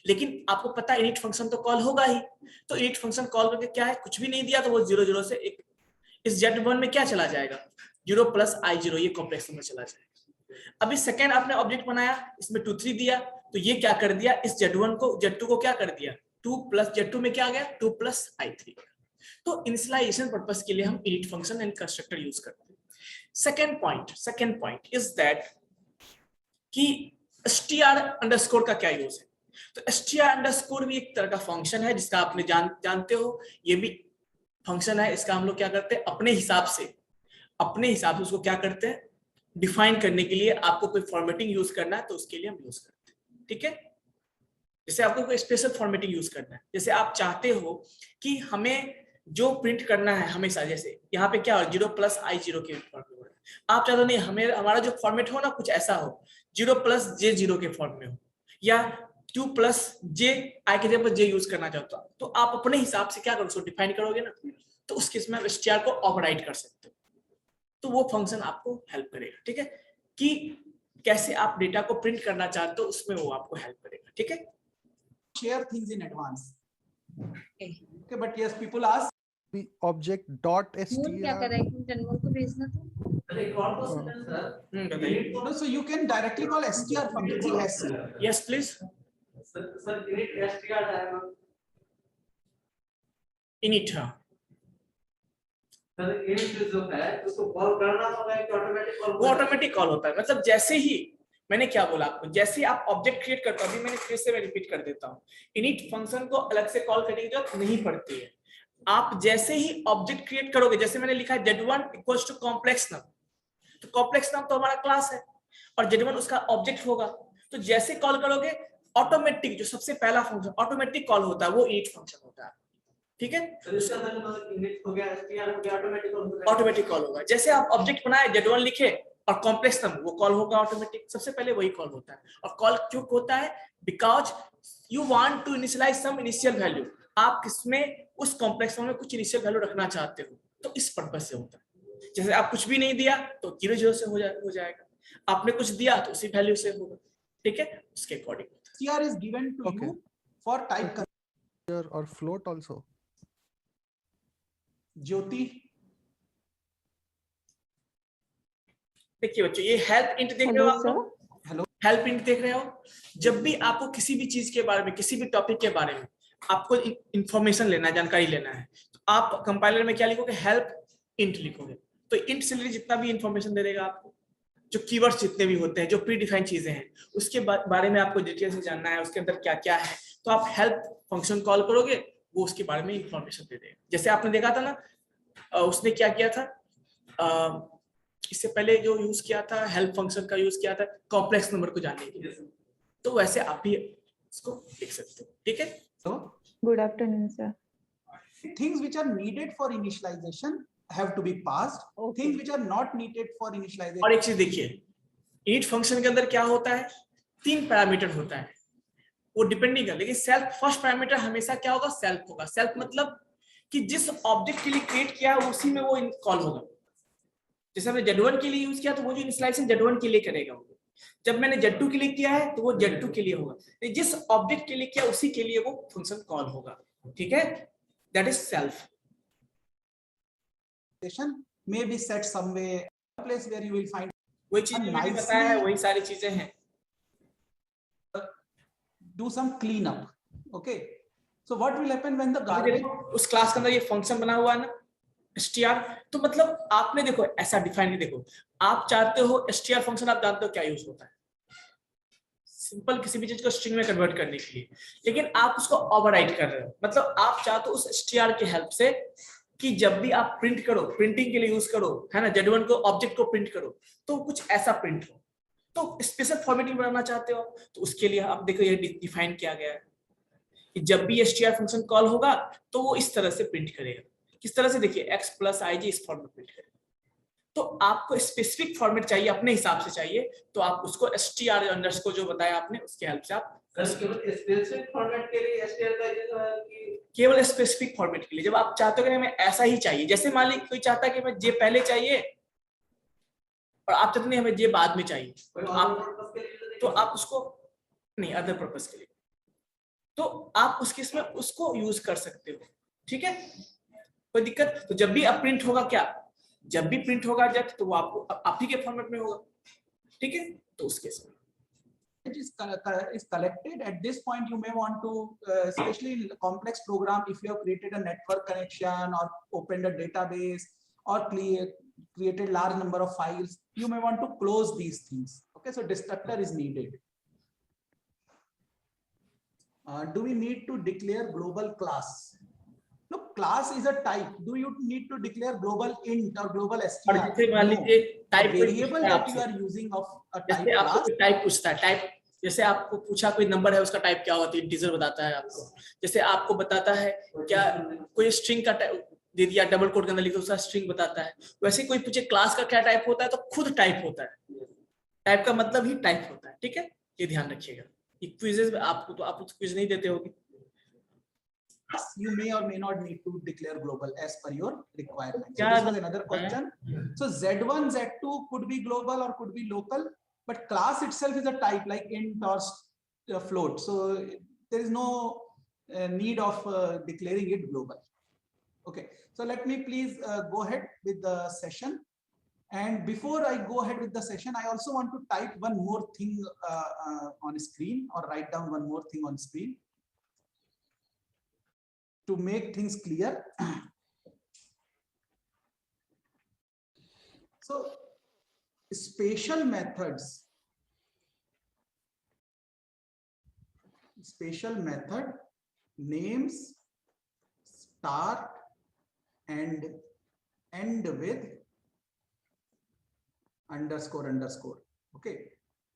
लेकिन आपको पता है इनिट फंक्शन तो कॉल होगा ही। तो इनिट फंक्शन कॉल करके क्या है, कुछ भी नहीं दिया तो वो 0 0 से एक, इस Z1 में क्या चला जाएगा 0 + I0, ये कॉम्प्लेक्स नंबर चला जाएगा। अभी सेकेंड आपने ऑब्जेक्ट बनाया, इसमें 2 3 दिया, तो ये क्या कर दिया, इस Z1 को Z2 को क्या कर दिया 2 + Z2 में क्या आ गया 2 + I3। तो इनिशियलाइजेशन पर्पस के लिए हम init function and constructor use करते हैं। सेकेंड पॉइंट इज दैट कि str_ का क्या यूज है। तो str_ भी एक तरह का फंक्शन है जिसका आपने जानते हो, ये भी फंक्शन है। इसका हम लोग क्या करते हैं, अपने हिसाब से उसको क्या करते हैं, डिफाइन करने के लिए आपको कोई फॉर्मेटिंग यूज करना है तो उसके लिए हम यूज करते हैं, ठीक है। जैसे आपको कोई स्पेशल फॉर्मेटिंग यूज करना है, जैसे आप चाहते हो कि हमें जो प्रिंट करना है हमेशा, जैसे यहाँ पे क्या हो 0 + I0 के फॉर्म में हो रहा है, आप चाहते हो नहीं हमारा जो फॉर्मेट हो ना कुछ ऐसा हो 0 + J0 के फॉर्म में हो, या 2 + J I के जगह पर J यूज करना चाहते हो, तो आप अपने हिसाब से क्या करोगे, डिफाइन करोगे ना। तो उस केस में आप str को ओवरराइड कर सकते हो, तो वो फंक्शन आपको हेल्प करेगा, ठीक है, कि कैसे आप डेटा को प्रिंट करना चाहते हो उसमें वो आपको हेल्प करेगा, ठीक है। Share things in advance. Okay, but yes, people ask the object.str. क्या कर रहा है, जनरल को भेजना था। एक और question sir, no, so you can directly call str function as yes please sir init str है init, हाँ सर इनिट जो है उसको कॉल करना होगा कि ऑटोमेटिक कॉल, वो ऑटोमेटिक कॉल होता है। मतलब जैसे ही मैंने क्या बोला आपको, जैसे आप ऑब्जेक्ट क्रिएट करते हो, अभी मैंने फिर से मैं रिपीट कर देता हूँ, इनिट फंक्शन को अलग से कॉल करने की जरूरत नहीं पड़ती है। आप जैसे ही ऑब्जेक्ट क्रिएट करोगे, जैसे मैंने लिखा है Z1 = कॉम्प्लेक्स नंबर, तो कॉम्प्लेक्स नंबर तो हमारा क्लास है और Z1 उसका ऑब्जेक्ट होगा, तो जैसे कॉल करोगे ऑटोमेटिक जो सबसे पहला फंक्शन ऑटोमेटिक कॉल होता है वो इनिट फंक्शन होता है, ठीक है। तो इसका मतलब इनिट हो गया str हो गया, ऑटोमेटिक कॉल होगा। जैसे आप ऑब्जेक्ट बनाए Z1 लिखे और कॉम्प्लेक्स नंबर, वो कॉल होगा ऑटोमेटिक, सबसे पहले वही कॉल होता है। और कॉल क्यों होता है, because you want to initialize some initial value, आप किसमें उस कॉम्प्लेक्स फॉर्म में कुछ इनिशियल वैल्यू रखना चाहते हो, तो इस पर्पस से होता है। जैसे आप कुछ भी नहीं दिया तो 0 0 से हो जाएगा, आपने कुछ दिया तो उसी वैल्यू से होगा, ठीक है, उसके according. STR is given to you for type or float also. Jyoti, देखिए बच्चों, ये हेल्प इंट देख रहे हो आप लोग, हेलो, हेल्प इंट देख रहे हो। जब भी आपको किसी भी चीज के बारे में, किसी भी टॉपिक के बारे में आपको इंफॉर्मेशन लेना है, जानकारी लेना है, तो आप कंपाइलर में क्या लिखोगे, हेल्प इंट लिखोगे। तो इंट से रिलेटेड जितना भी इंफॉर्मेशन दे देगा आपको, जो कीवर्ड्स जितने भी होते हैं, जो प्री डिफाइंड चीजें हैं, उसके बारे में आपको डिटेल से जानना है, उसके अंदर क्या क्या है, तो आप हेल्प फंक्शन कॉल करोगे, वो उसके बारे में इंफॉर्मेशन दे देगा। जैसे आपने देखा था ना, उसने क्या किया था, इससे पहले जो यूज किया था, हेल्प फंक्शन का यूज किया था कॉम्प्लेक्स नंबर को जानने के लिए, तो वैसे आप भी इसको लिख सकते हो, ठीक है। so Good afternoon, sir. things which are needed for initialization have to be passed. Things which are not needed for initialization. और एक चीज देखिए, ईच फंक्शन के अंदर क्या होता है, 3 पैरामीटर होता है, वो डिपेंडिंग है, लेकिन सेल्फ फर्स्ट पैरामीटर हमेशा क्या होगा, सेल्फ होगा। सेल्फ मतलब कि जिस ऑब्जेक्ट के लिए क्रिएट किया है उसी में वो कॉल होगा। जैसे हमने Z1 के लिए यूज किया तो वो जो इनिशियलाइजेशन Z1 के लिए करेगा, जब मैंने Z2 के लिए किया है तो वो Z2 के लिए होगा, जिस ऑब्जेक्ट के लिए किया उसी के लिए वो फंक्शन कॉल होगा, ठीक है, that is self. May be set somewhere, a place where you will find वही चीज मैंने बताया है, वही सारी चीजें हैं। do some cleanup. Okay, so what will happen when the garbage, उस क्लास के अंदर ये फंक्शन बना हुआ है ना str, तो मतलब आपने देखो ऐसा डिफाइन नहीं, देखो आप चाहते हो str फंक्शन, आप जानते हो क्या यूज होता है, सिंपल किसी भी चीज को स्ट्रिंग में कन्वर्ट करने के लिए, लेकिन आप उसको ओवरराइट कर रहे हो, मतलब आप चाहते हो उस str की हेल्प से कि जब भी आप प्रिंट करो, प्रिंटिंग के लिए यूज करो, है ना, Z1 को ऑब्जेक्ट को प्रिंट करो तो कुछ ऐसा प्रिंट हो, तो स्पेशल फॉर्मेटिंग बनाना चाहते हो तो उसके लिए आप देखो ये डिफाइन किया गया है कि जब भी str फंक्शन कॉल होगा तो वो इस तरह से प्रिंट करेगा। किस तरह से, देखिए x + ig इस फॉर्म में प्रिंट करेगा। तो आपको स्पेसिफिक फॉर्मेट चाहिए, अपने हिसाब से चाहिए, तो आप उसको str अंडरस्कोर जो बताया आपने उसके हेल्प से आप स्पेसिफिक फॉर्मेट के लिए str का केवल स्पेसिफिक फॉर्मेट के लिए, जब आप चाहते हो कि हमें ऐसा ही चाहिए, जैसे मान लीजिए कोई चाहता है कि हमें जे पहले चाहिए और आप चाहते नहीं हमें जे बाद में चाहिए, तो आप उसको नहीं, अदर पर्पस के लिए, तो आप उसके इसमें उसको यूज कर सकते हो, ठीक है, कोई दिक्कत। तो जब भी अब प्रिंट होगा, क्या जब भी प्रिंट होगा जेट, तो वो आपको आप ही के फॉर्मेट में होगा, ठीक है, तो उस केस में is collected at this point. You may want to, especially in complex program, if you have created a network connection or opened a database or created large number of files, you may want to close these things. Okay, so destructor is needed. Do we need to declare global class? No, class is a type. Do you need to declare global int or global str? No. Type Variable that you are using of a type class. Type पूछता है, type जैसे आपको पूछा कोई number है उसका type क्या होता है, इंटीजर बताता है आपको, जैसे आपको बताता है क्या कोई स्ट्रिंग का दे दिया, डबल कोट के अंदर लिखो उसका स्ट्रिंग बताता है, वैसे कोई पूछे क्लास का क्या टाइप होता है, तो खुद टाइप होता है, टाइप का मतलब ही टाइप होता है, ठीक है, ये ध्यान रखिएगा। क्विज़ेस में आपको तो आप क्विज नहीं देते होगे, you may or may not need to declare global as per your requirement. So this was another question. So Z1, Z2 could be global or could be local, but class itself is a type like int or float. So there is no need of declaring it global. Okay, so let me please go ahead with the session. And before I go ahead with the session, I also want to type one more thing on screen, or write down one more thing on screen to make things clear. So spatial methods, spatial method names start and end with underscore underscore. Okay,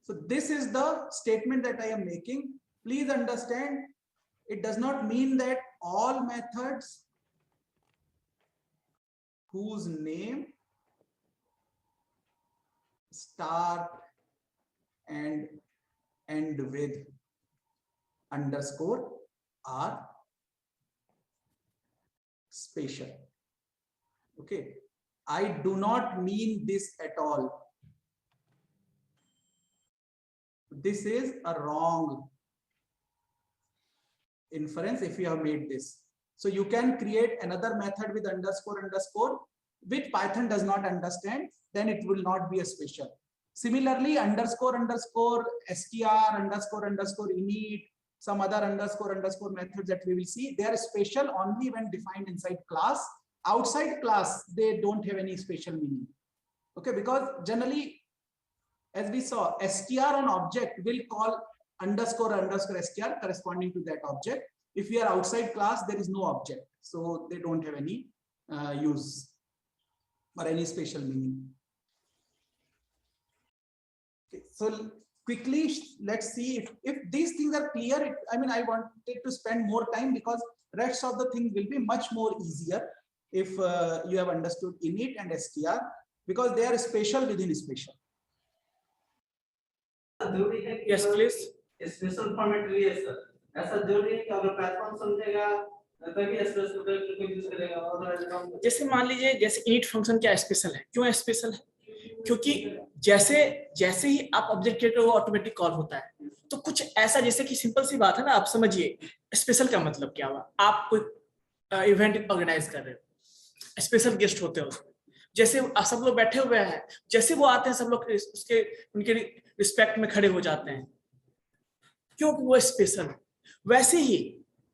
so this is the statement that I am making. Please understand, it does not mean that all methods whose name start and end with underscore are special. Okay, I do not mean this at all. This is a wrong inference if you have made this. So you can create another method with underscore underscore, which Python does not understand, then it will not be a special. Similarly, underscore underscore str underscore underscore init, some other underscore underscore methods that we will see, they are special only when defined inside class. Outside class, they don't have any special meaning. Okay, because generally, as we saw, str on object will call underscore underscore str corresponding to that object. If we are outside class, there is no object, so they don't have any use or any special meaning. Okay, so quickly, let's see if these things are clear. I mean, I wanted to spend more time because rest of the things will be much more easier if you have understood init and str, because they are special within special. Yes, please. Special format लिए sir, ऐसा जरूरी है कि अगर platform समझेगा तभी special को use करेगा, और जैसे मान लीजिए जैसे init फंक्शन क्या स्पेशल है, क्यों स्पेशल है? क्योंकि जैसे ही आप ऑब्जेक्ट क्रिएट करो ऑटोमेटिक कॉल होता है। तो कुछ ऐसा, जैसे कि सिंपल सी बात है ना, आप समझिए स्पेशल का मतलब क्या हुआ। आप कोई इवेंट ऑर्गेनाइज कर रहे हो, स्पेशल गेस्ट होते हैं उसमें, जैसे सब लोग बैठे हुए हैं, जैसे वो आते हैं सब लोग उसके उनके रिस्पेक्ट में खड़े हो जाते हैं, क्योंकि वो स्पेशल है। वैसे ही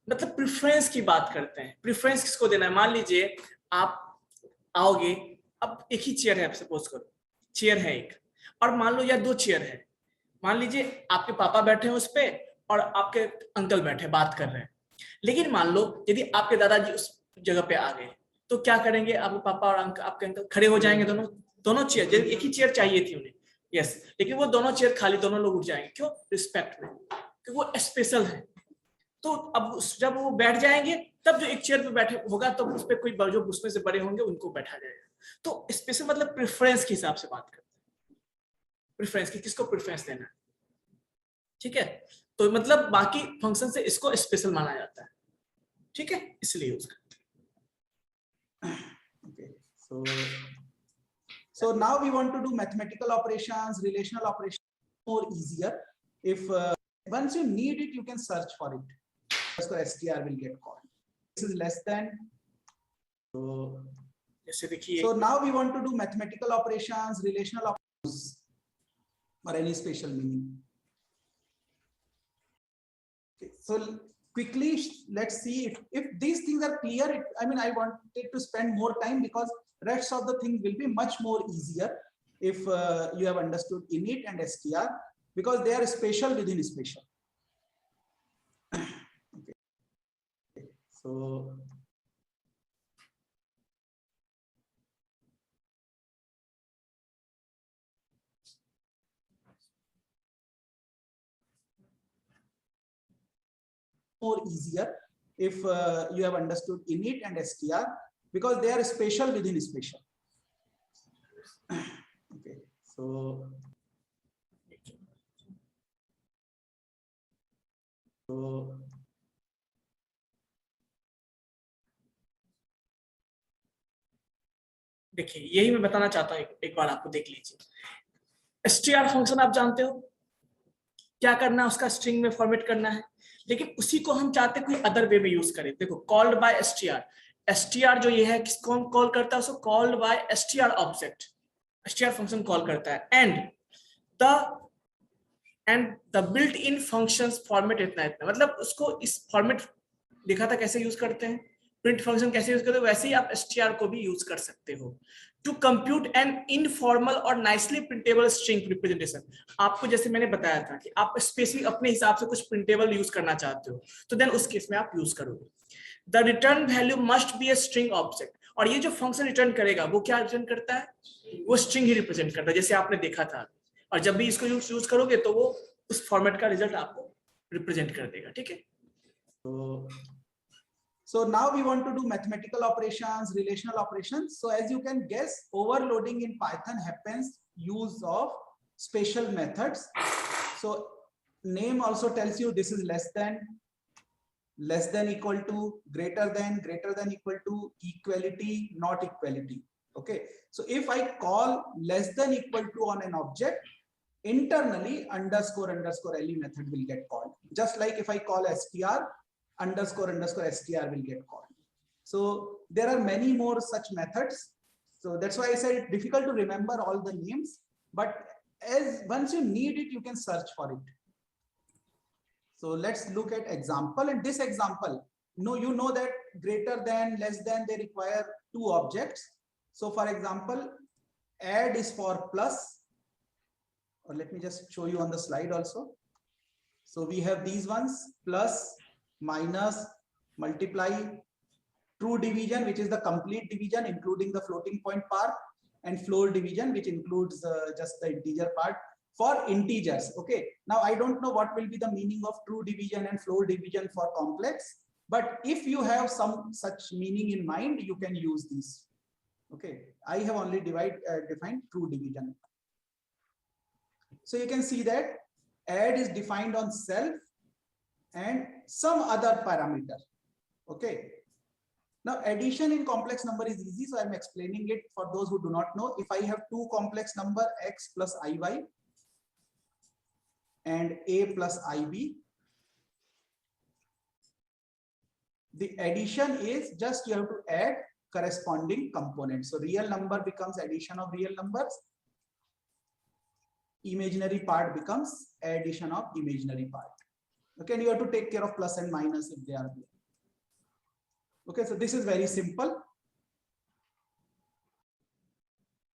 मतलब प्रेफरेंस की बात करते हैं, प्रेफरेंस किसको देना है। मान लीजिए आप आओगे, अब एक ही चेयर है, सपोज करो चेयर है एक, और मान लो या दो चेयर है, मान लीजिए आपके पापा बैठे हैं उस पे और आपके अंकल बैठे बात कर रहे हैं। लेकिन मान लो यदि आपके दादाजी उस जगह पे आ गए, तो क्या करेंगे, आपके पापा और आपके अंकल खड़े हो जाएंगे, दोनों चेयर, एक ही चेयर चाहिए थी उन्हें, यस, लेकिन वो दोनों चेयर खाली, दोनों लोग उठ जाएंगे, क्यों? रिस्पेक्ट में, क्योंकि वो स्पेशल है। तो अब जब वो बैठ जाएंगे, तब जो एक चेयर पे बैठे होगा, तो उस पर कोई जो उसमें से बड़े होंगे उनको बैठा जाएगा। तो स्पेशल मतलब प्रेफरेंस के हिसाब से बात करते हैं, प्रेफरेंस की, किसको प्रेफरेंस देना है, ठीक है। तो मतलब बाकी फंक्शन से इसको स्पेशल माना जाता है, ठीक है, इसलिए यूज करते हैं। Okay, so now we want to do mathematical operations, relational operations, more easier. If once you need it, you can search for it. So str will get called. This is less than. So now we want to do mathematical operations, relational operations, or any special meaning. Okay, so quickly, let's see if these things are clear. I mean, I wanted to spend more time because rest of the things will be much more easier if you have understood init and str, because they are special within special. Okay. So more easier if you have understood init and str, because they are special within special. Okay, so देखिए, यही मैं बताना चाहता हूँ, एक बार आपको देख लीजिए। str फंक्शन आप जानते हो क्या करना है, उसका स्ट्रिंग में फॉर्मेट करना है, लेकिन उसी को हम चाहते हैं कोई अदर वे में यूज करें। देखो, कॉल्ड बाय str, str जो ये है किसको हम कॉल करता है, उसको called by str object, str function call करता है, and the built in functions format इतना मतलब उसको इस फॉर्मेट देखा था कैसे यूज करते हैं, प्रिंट फंक्शन कैसे यूज करते हो, वैसे ही आप str को भी यूज कर सकते हो टू कंप्यूट एन इनफॉर्मल और नाइसली प्रिंटेबल स्ट्रिंग रिप्रेजेंटेशन। आपको जैसे मैंने बताया था कि आप स्पेसिफिक अपने हिसाब से कुछ प्रिंटेबल यूज करना चाहते हो, तो देन उस केस में आप यूज करोगे। The return value must be a string object, और ये जो फंक्शन रिटर्न करेगा वो क्या रिटर्न करता है, वो स्ट्रिंग ही रिप्रेजेंट करता है, जैसे आपने देखा था। और जब भी इसको यूज करोगे तो वो उस फॉर्मेट का रिजल्ट आपको रिप्रेजेंट कर देगा, ठीक है। So now we want to do mathematical operations, relational operations. So as you can guess, overloading in Python happens use of special methods. So name also tells you this is less than, equal to, greater than, equal to, equality, not equality. Okay, so if I call less than equal to on an object, internally underscore LE method will get called. Just like if I call str, underscore str will get called. So there are many more such methods. So that's why I said it's difficult to remember all the names, but as once you need it, you can search for it. So let's look at example. And this example, you know that greater than, less than, they require two objects. So for example, add is for plus, or let me just show you on the slide also. So we have these ones, plus, minus, multiply, true division, which is the complete division, including the floating point part, and floor division, which includes just the integer part for integers. Okay, now I don't know what will be the meaning of true division and floor division for complex, but if you have some such meaning in mind, you can use these. Okay, I have only defined true division. So you can see that add is defined on self and some other parameter. Okay, now addition in complex number is easy, so I'm explaining it for those who do not know. If I have two complex number, x plus iy and a plus ib, the addition is just you have to add corresponding components. So real number becomes addition of real numbers, imaginary part becomes addition of imaginary part. Okay, and you have to take care of plus and minus if they are there. Okay, so this is very simple,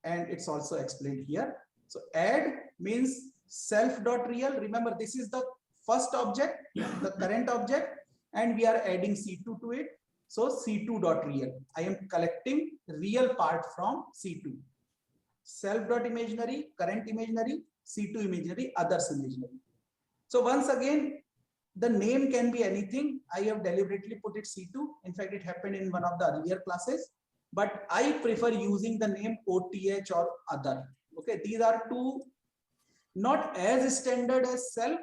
and it's also explained here. So add means self.real. Remember, this is the first object, the current object, and we are adding C2 to it. So C2.real. I am collecting real part from C2. Self.imaginary, current imaginary, C2 imaginary, others imaginary. So once again, the name can be anything. I have deliberately put it C2. In fact, it happened in one of the earlier classes, but I prefer using the name OTH or other. Okay, these are two not as standard as self,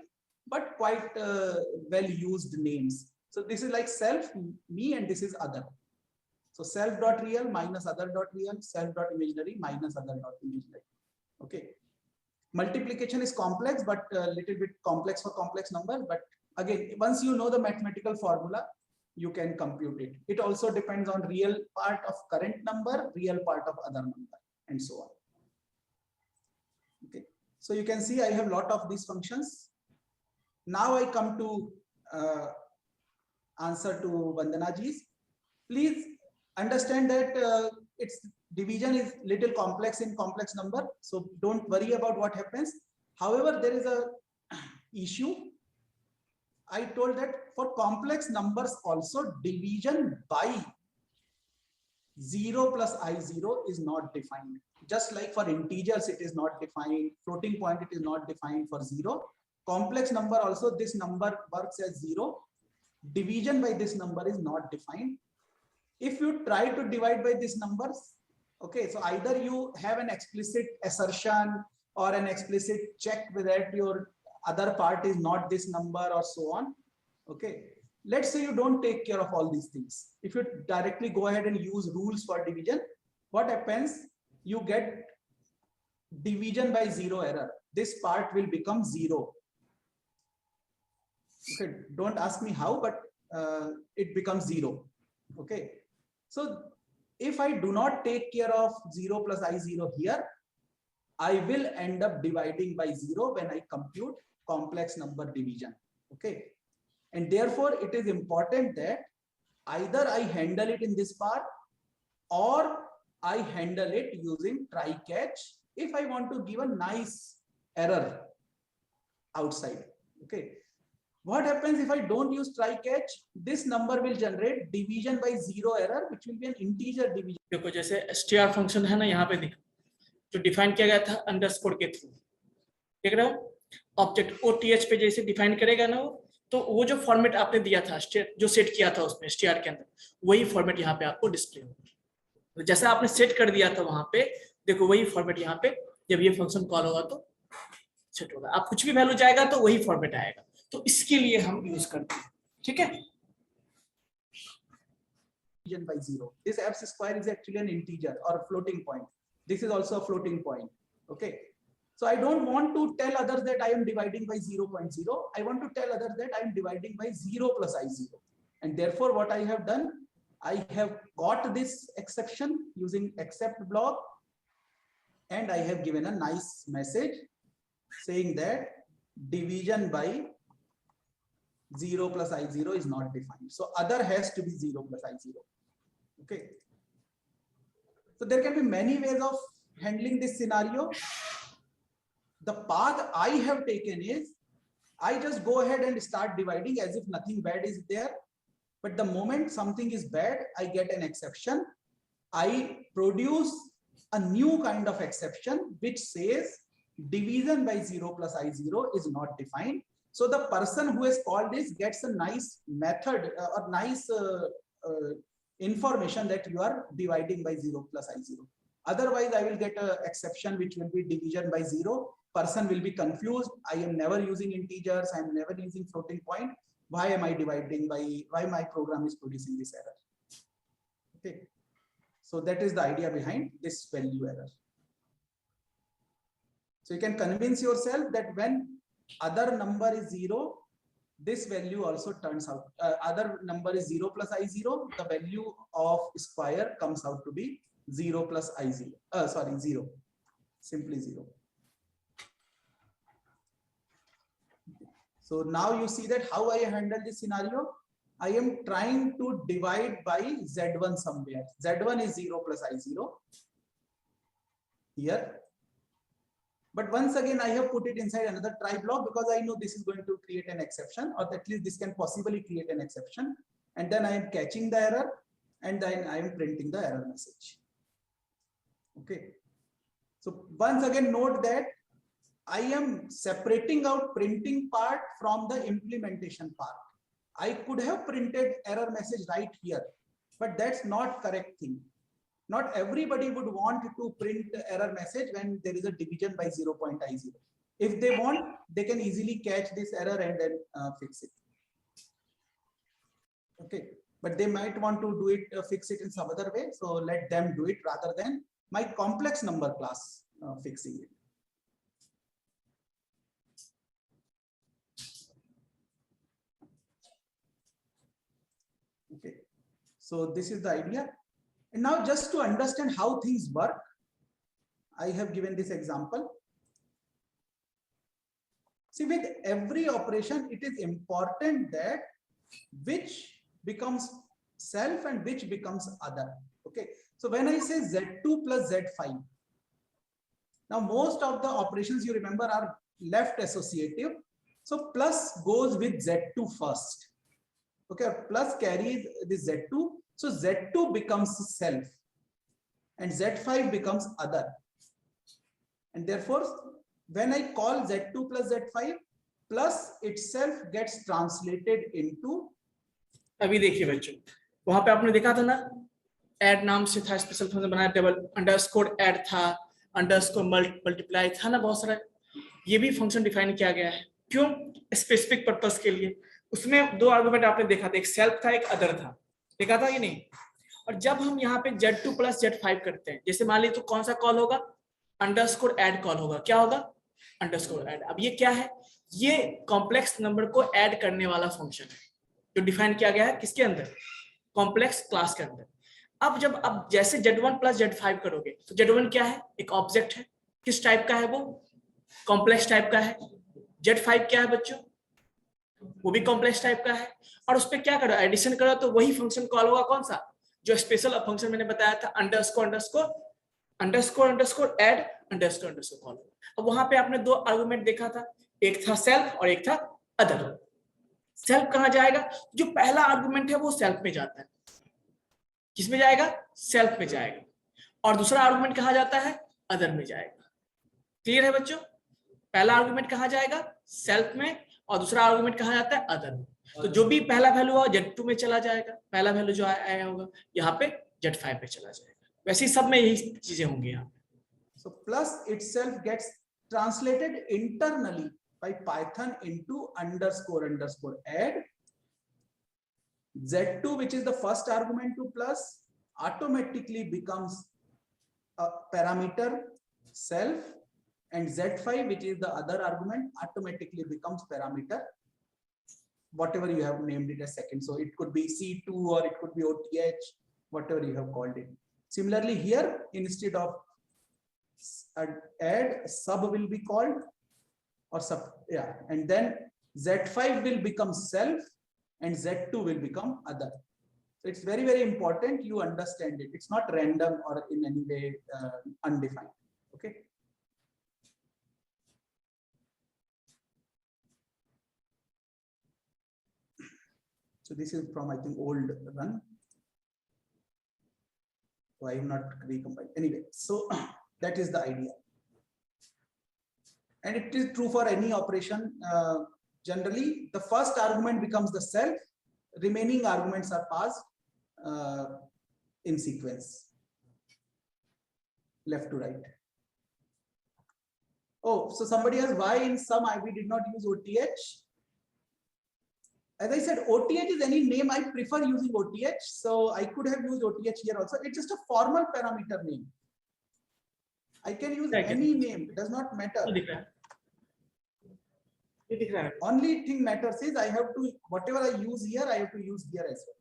but quite well used names. So this is like self, me, and this is other. So self.real minus other.real, self.imaginary minus other.imaginary. Okay. Multiplication is complex, but a little bit complex for complex numbers. But again, once you know the mathematical formula, you can compute it. It also depends on real part of current number, real part of other number, and so on. Okay. So you can see I have a lot of these functions. Now I come to answer to Vandanaji's. Please understand that its division is little complex in complex number, so don't worry about what happens. However, there is a issue. I told that for complex numbers also, division by 0 plus I0 is not defined. Just like for integers it is not defined, floating point it is not defined for 0. Complex number also, this number works as 0. Division by this number is not defined. If you try to divide by these numbers, okay, so either you have an explicit assertion or an explicit check that your other part is not this number or so on. Okay, let's say you don't take care of all these things. If you directly go ahead and use rules for division, what happens? You get division by 0 error. This part will become 0. Okay, don't ask me how, but it becomes 0. Okay, so if I do not take care of 0 plus I0 here, I will end up dividing by 0 when I compute complex number division. Okay, and therefore it is important that either I handle it in this part or I handle it using try catch if I want to give a nice error outside. Okay, what happens if I don't use try catch? This number will generate division by 0 error, which will be an integer division. देखो जैसे str function है ना, यहाँ पे देखो जो define किया गया था अंडरस्कोर के थ्रू, देख रहे हो ऑब्जेक्ट OTH पे जैसे डिफाइन करेगा ना वो, तो वो जो फॉर्मेट आपने दिया था जो सेट किया था उसमें str के अंदर, वही फॉर्मेट यहाँ पे आपको डिस्प्ले होगा। तो जैसा आपने सेट कर दिया था वहां पे, देखो वही फॉर्मेट यहाँ पे जब ये फंक्शन कॉल होगा तो सेट होगा। आप कुछ भी वैल्यू जाएगा तो वही फॉर्मेट आएगा, तो इसके लिए हम यूज करते हैं। ठीक है, division by 0. This F square is actually an integer or a floating point. This is also a floating point. Okay, so I don't want to tell others that I am dividing by 0.0. I want to tell others that I am dividing by 0 plus I0. And therefore what I have done, I have got this exception using except block, and I have given a nice message saying that division by 0 plus I0 is not defined. So other has to be 0 plus I0. Okay. So there can be many ways of handling this scenario. The path I have taken is I just go ahead and start dividing as if nothing bad is there. But the moment something is bad, I get an exception. I produce a new kind of exception which says division by 0 plus I0 is not defined. So the person who has called this gets a nice method or nice information that you are dividing by 0 plus I0. Otherwise, I will get an exception which will be division by 0. Person will be confused. I am never using integers. I am never using floating point. Why am I dividing by, why my program is producing this error? Okay. So that is the idea behind this value error. So you can convince yourself that when other number is 0, this value also turns out, other number is 0 plus I0, the value of square comes out to be 0 plus I0, sorry, 0, simply 0. So now you see that how I handle this scenario. I am trying to divide by Z1 somewhere. Z1 is 0 plus I0 here. But once again, I have put it inside another try block because I know this is going to create an exception, or at least this can possibly create an exception. And then I am catching the error, and then I am printing the error message. Okay. So once again, note that I am separating out printing part from the implementation part. I could have printed error message right here, but that's not correct thing. Not everybody would want to print error message when there is a division by 0.I0. If they want, they can easily catch this error and then fix it. Okay, but they might want to do it, fix it in some other way. So let them do it rather than my complex number class fixing it. Okay, so this is the idea. And now just to understand how things work, I have given this example. See, with every operation, it is important that which becomes self and which becomes other. Okay, so when I say Z2 plus Z5, now most of the operations you remember are left associative. So plus goes with Z2 first. Okay, plus carries this Z2. So Z2 becomes self and Z5 becomes other. And therefore, when I call Z2 plus Z5, plus itself gets translated into. अभी देखिए बच्चों, वहां पे आपने देखा था ना, add नाम से था, स्पेशल फंक्शन बनाया, डबल अंडरस्कोर ऐड था, अंडरस्कोर मल्टीप्लाई था ना, बहुत सारा। ये भी फंक्शन डिफाइन किया गया है, क्यों? स्पेसिफिक पर्पस के लिए। उसमें दो आर्गुमेंट आपने देखा था, एक सेल्फ था, एक अदर था, देखा था कि नहीं? और जब हम यहाँ पे Z2 प्लस Z5 करते हैं, जैसे मान लीजिए तो कौन सा कॉल होगा? अंडरस्कोर ऐड कॉल होगा। क्या होगा? Underscore add. अब ये क्या है? ये कॉम्प्लेक्स नंबर को ऐड करने वाला फंक्शन है जो डिफाइन किया गया है किसके अंदर? कॉम्प्लेक्स क्लास के अंदर। अब जैसे Z1 प्लस Z5 करोगे तो Z1 क्या है? एक ऑब्जेक्ट है। किस टाइप का है वो? कॉम्प्लेक्स टाइप का है। Z5 क्या है बच्चों? वो भी कॉम्प्लेक्स टाइप का है। और उस पर क्या करो? एडिशन करो तो वही फंक्शन कॉल होगा। कौन सा? जो स्पेशल फंक्शन मैंने बताया था, underscore underscore underscore underscore add underscore underscore call. अब वहां पे आपने दो आर्गुमेंट देखा था, एक था सेल्फ और एक था अदर। सेल्फ कहां जाएगा? जो पहला आर्गुमेंट है वो सेल्फ में जाता है। किसमें जाएगा? सेल्फ में जाएगा। और दूसरा आर्गुमेंट कहां जाता है? अदर में जाएगा। क्लियर है बच्चों? पहला आर्गुमेंट कहां जाएगा? सेल्फ में, और दूसरा आर्गुमेंट कहां जाता है? अदर में। तो जो भी पहला वैल्यू होगा Z2 में चला जाएगा, पहला वैल्यू जो आया होगा यहाँ पे Z5 पे चला जाएगा। वैसे ही सब में यही चीजें होंगी यहाँ पे। So plus itself gets translated internally by Python into underscore underscore add. Z2, which is the first argument to plus, automatically becomes a parameter self, and Z5, which is the other argument, automatically becomes parameter whatever you have named it as second. So it could be C2 or it could be OTH, whatever you have called it. Similarly here, instead of add, sub will be called, or sub, yeah, and then Z5 will become self and Z2 will become other. So it's very, very important you understand it. It's not random or in any way undefined. Okay. So this is from, I think, old run. So I have not recompiled. Anyway, so that is the idea. And it is true for any operation. Generally, the first argument becomes the self. Remaining arguments are passed in sequence, left to right. Oh, so somebody asked why in some we did not use OTH. As I said, OTH is any name. I prefer using OTH. So I could have used OTH here also. It's just a formal parameter name. I can use any name. It does not matter. Only thing matters is I have to, whatever I use here, I have to use here as well.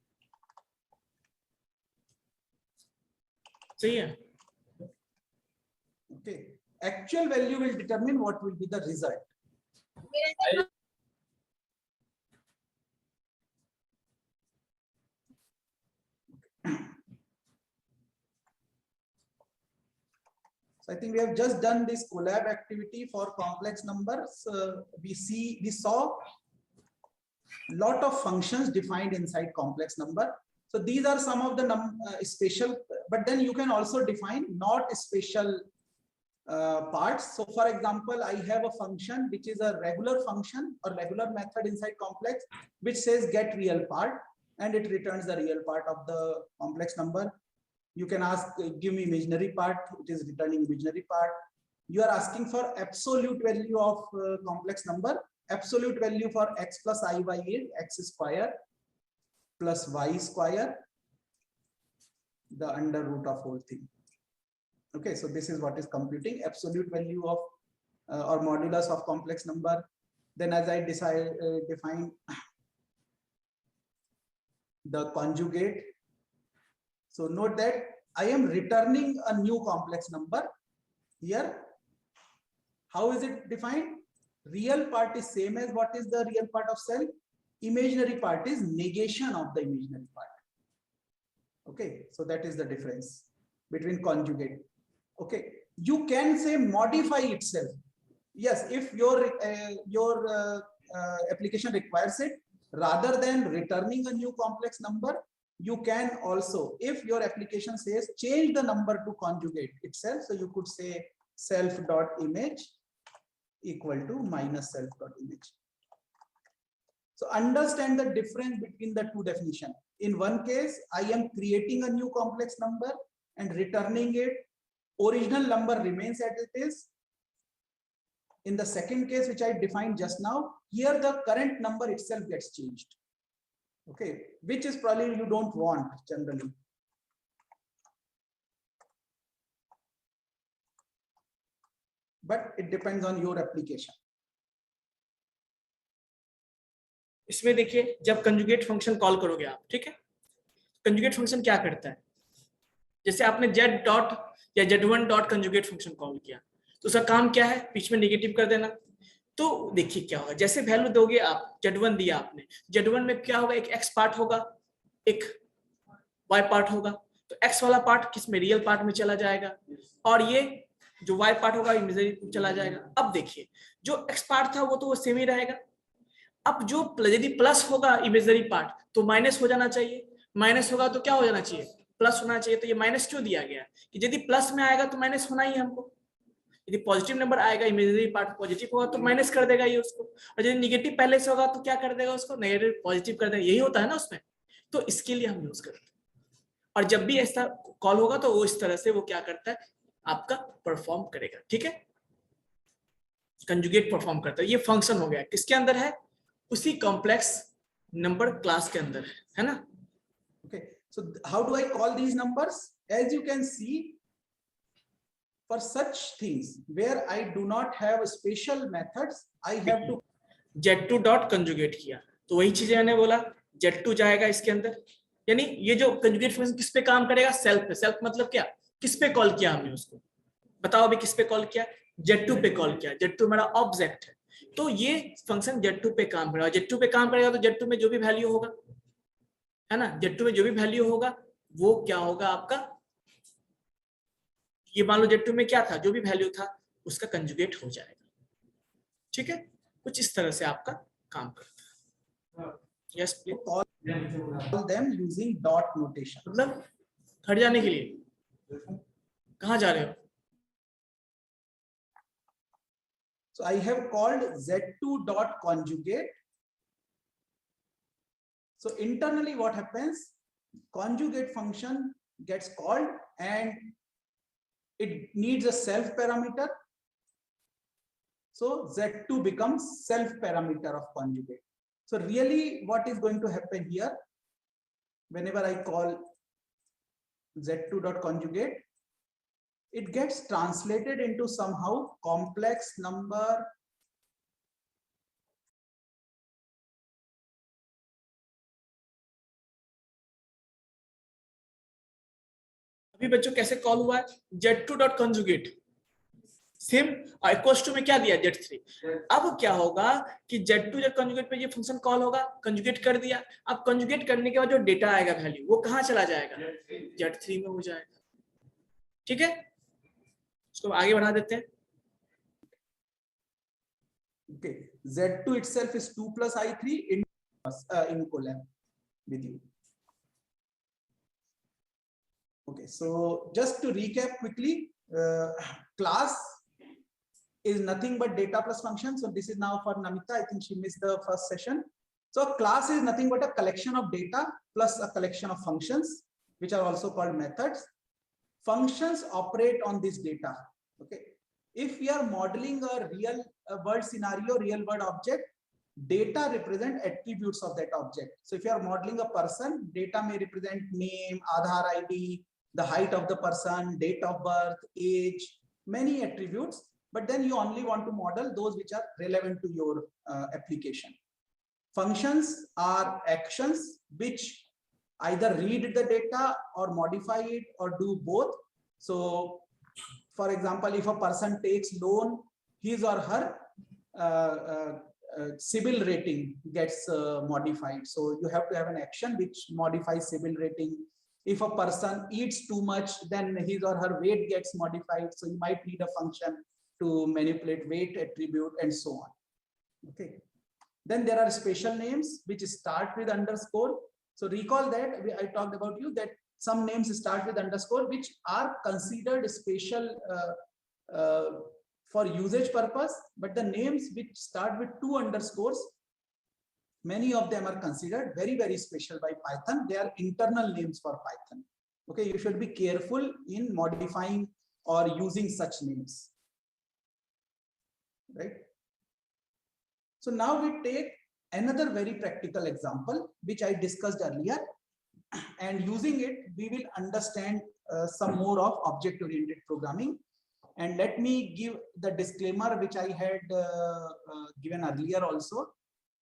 So yeah. Okay. Actual value will determine what will be the result. So I think we have just done this collab activity for complex numbers. We saw lot of functions defined inside complex number. So these are some of the special, but then you can also define not special parts. So for example, I have a function which is a regular function or regular method inside complex, which says get real part, and it returns the real part of the complex number. You can ask, give me imaginary part, it is returning imaginary part. You are asking for absolute value of complex number, absolute value for x plus I by 8, x square plus y square, the under root of whole thing. Okay, so this is what is computing absolute value of or modulus of complex number. Then as I define the conjugate. So note that I am returning a new complex number here. How is it defined? Real part is same as what is the real part of self. Imaginary part is negation of the imaginary part. Okay, so that is the difference between conjugate. Okay, you can say modify itself. Yes, if your application requires it, rather than returning a new complex number, you can also, if your application says change the number to conjugate itself, so you could say self.image equal to minus self.image. So understand the difference between the two definitions. In one case, I am creating a new complex number and returning it. Original number remains as it is. In the second case, which I defined just now, here the current number itself gets changed. Okay, which is probably you don't want generally. But it depends on your application. इसमें देखिए जब conjugate function call करोगे आप, ठीक है, conjugate function क्या करता है, जैसे आपने z डॉट या z1 dot conjugate function call किया तो उसका काम क्या है, बीच में नेगेटिव कर देना। तो देखिए क्या होगा, जैसे वैल्यू दोगे आप, z1 दिया आपने, z1 में क्या होगा, एक x पार्ट होगा, एक y पार्ट होगा, तो x वाला पार्ट किस में, रियल पार्ट में चला जाएगा, और ये जो y पार्ट होगा इमेजिनरी में चला जाएगा। अब देखिए जो x पार्ट था वो तो वो सेम ही रहेगा। अब जो यदि प्लस होगा इमेजिनरी पार्ट तो माइनस हो जाना चाहिए, माइनस होगा तो क्या हो जाना चाहिए, प्लस होना चाहिए। तो ये माइनस क्यों दिया गया कि यदि प्लस में आएगा तो माइनस होना ही है हमको, यदि पॉजिटिव नंबर आएगा इमेजिनरी पार्ट पॉजिटिव होगा तो माइनस कर देगा ये उसको, और यदि नेगेटिव पहले से होगा तो क्या कर देगा उसको, नेगेटिव पॉजिटिव कर देगा। यही होता है ना उसमें, तो इसके लिए हम यूज करते हैं। और जब भी ऐसा कॉल होगा तो वो इस तरह से वो क्या करता है, आपका परफॉर्म करेगा। ठीक है, कंजुगेट परफॉर्म करता है। ये फंक्शन हो गया, किसके अंदर है? उसी कॉम्प्लेक्स नंबर क्लास के अंदर है ना। Okay, so how do I call these numbers? As you can see, for such things where I do not have special methods, I have to Z2 dot conjugate किया, तो वही चीजें मैंने बोला, Z2 जाएगा इसके अंदर, यानी ये जो कंजुगेट फंक्शन किस पे काम करेगा? सेल्फ पे। सेल्फ मतलब क्या? किस पे कॉल किया हमने उसको, बताओ अभी किस पे कॉल किया? Z2 पे कॉल किया। Z2 हमारा ऑब्जेक्ट है, तो ये फंक्शन Z2 पे काम करेगा। Z2 पे काम करेगा तो Z2 में जो भी वैल्यू होगा, है ना, Z2 में जो भी वैल्यू होगा वो क्या होगा आपका, ये मान लो Z2 में क्या था, जो भी वैल्यू था उसका कंजुगेट हो जाएगा। ठीक है, कुछ इस तरह से आपका काम करता है। Yes please. call them using dot notation. मतलब हट जाने के लिए, कहाँ जा रहे हो? So I have called Z2 dot conjugate. So internally what happens, conjugate function gets called and it needs a self parameter. So Z2 becomes self parameter of conjugate. So really what is going to happen here, whenever I call Z2 dot conjugate, it gets translated into somehow complex number. अभी बच्चों कैसे call हुआ है? Z2 dot conjugate same equals to में क्या दिया? Z3। अब क्या होगा कि Z2 जब कंजुगेट पे ये फंक्शन कॉल होगा, कंजुगेट कर दिया। अब कंजुगेट करने के बाद जो डेटा आएगा वैल्यू, वो कहाँ चला जाएगा? Z3 में हो जाएगा। ठीक है, इसको आगे बढ़ा देते हैं। Okay, Z2 itself is 2 plus I3 in column with you. Okay, so just to recap quickly, class is nothing but data plus function. So this is now for Namita. I think she missed the first session. So class is nothing but a collection of data plus a collection of functions, which are also called methods. Functions operate on this data. Okay, if we are modeling a real world scenario, real world object, data represent attributes of that object. So if you are modeling a person, data may represent name, Aadhaar ID, the height of the person, date of birth, age, many attributes, but then you only want to model those which are relevant to your application. Functions are actions which either read the data or modify it or do both. So for example, if a person takes loan, his or her CIBIL rating gets modified. So you have to have an action which modifies CIBIL rating. If a person eats too much, then his or her weight gets modified. So you might need a function to manipulate weight attribute and so on. Okay. Then there are special names which start with underscore. So recall that I talked about you that some names start with underscore, which are considered special for usage purpose, but the names which start with 2 underscores, many of them are considered very, very special by Python. They are internal names for Python. Okay, you should be careful in modifying or using such names. Right? So now we take another very practical example, which I discussed earlier, and using it, we will understand some more of object-oriented programming. And let me give the disclaimer which I had given earlier also.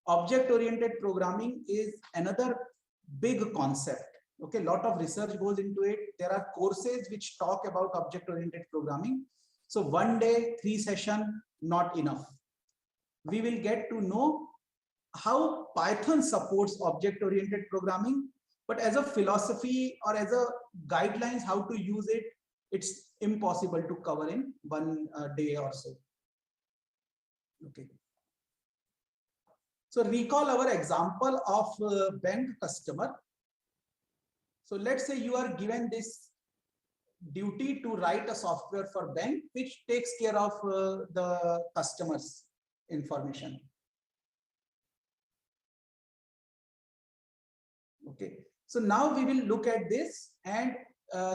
Object-oriented programming is another big concept. Okay, a lot of research goes into it. There are courses which talk about object-oriented programming. So one day, 3 sessions, not enough. We will get to know how Python supports object-oriented programming, but as a philosophy or as a guidelines, how to use it, it's impossible to cover in one day or so. Okay. So recall our example of bank customer. So let's say you are given this duty to write a software for bank, which takes care of the customer's information. Okay. So now we will look at this, and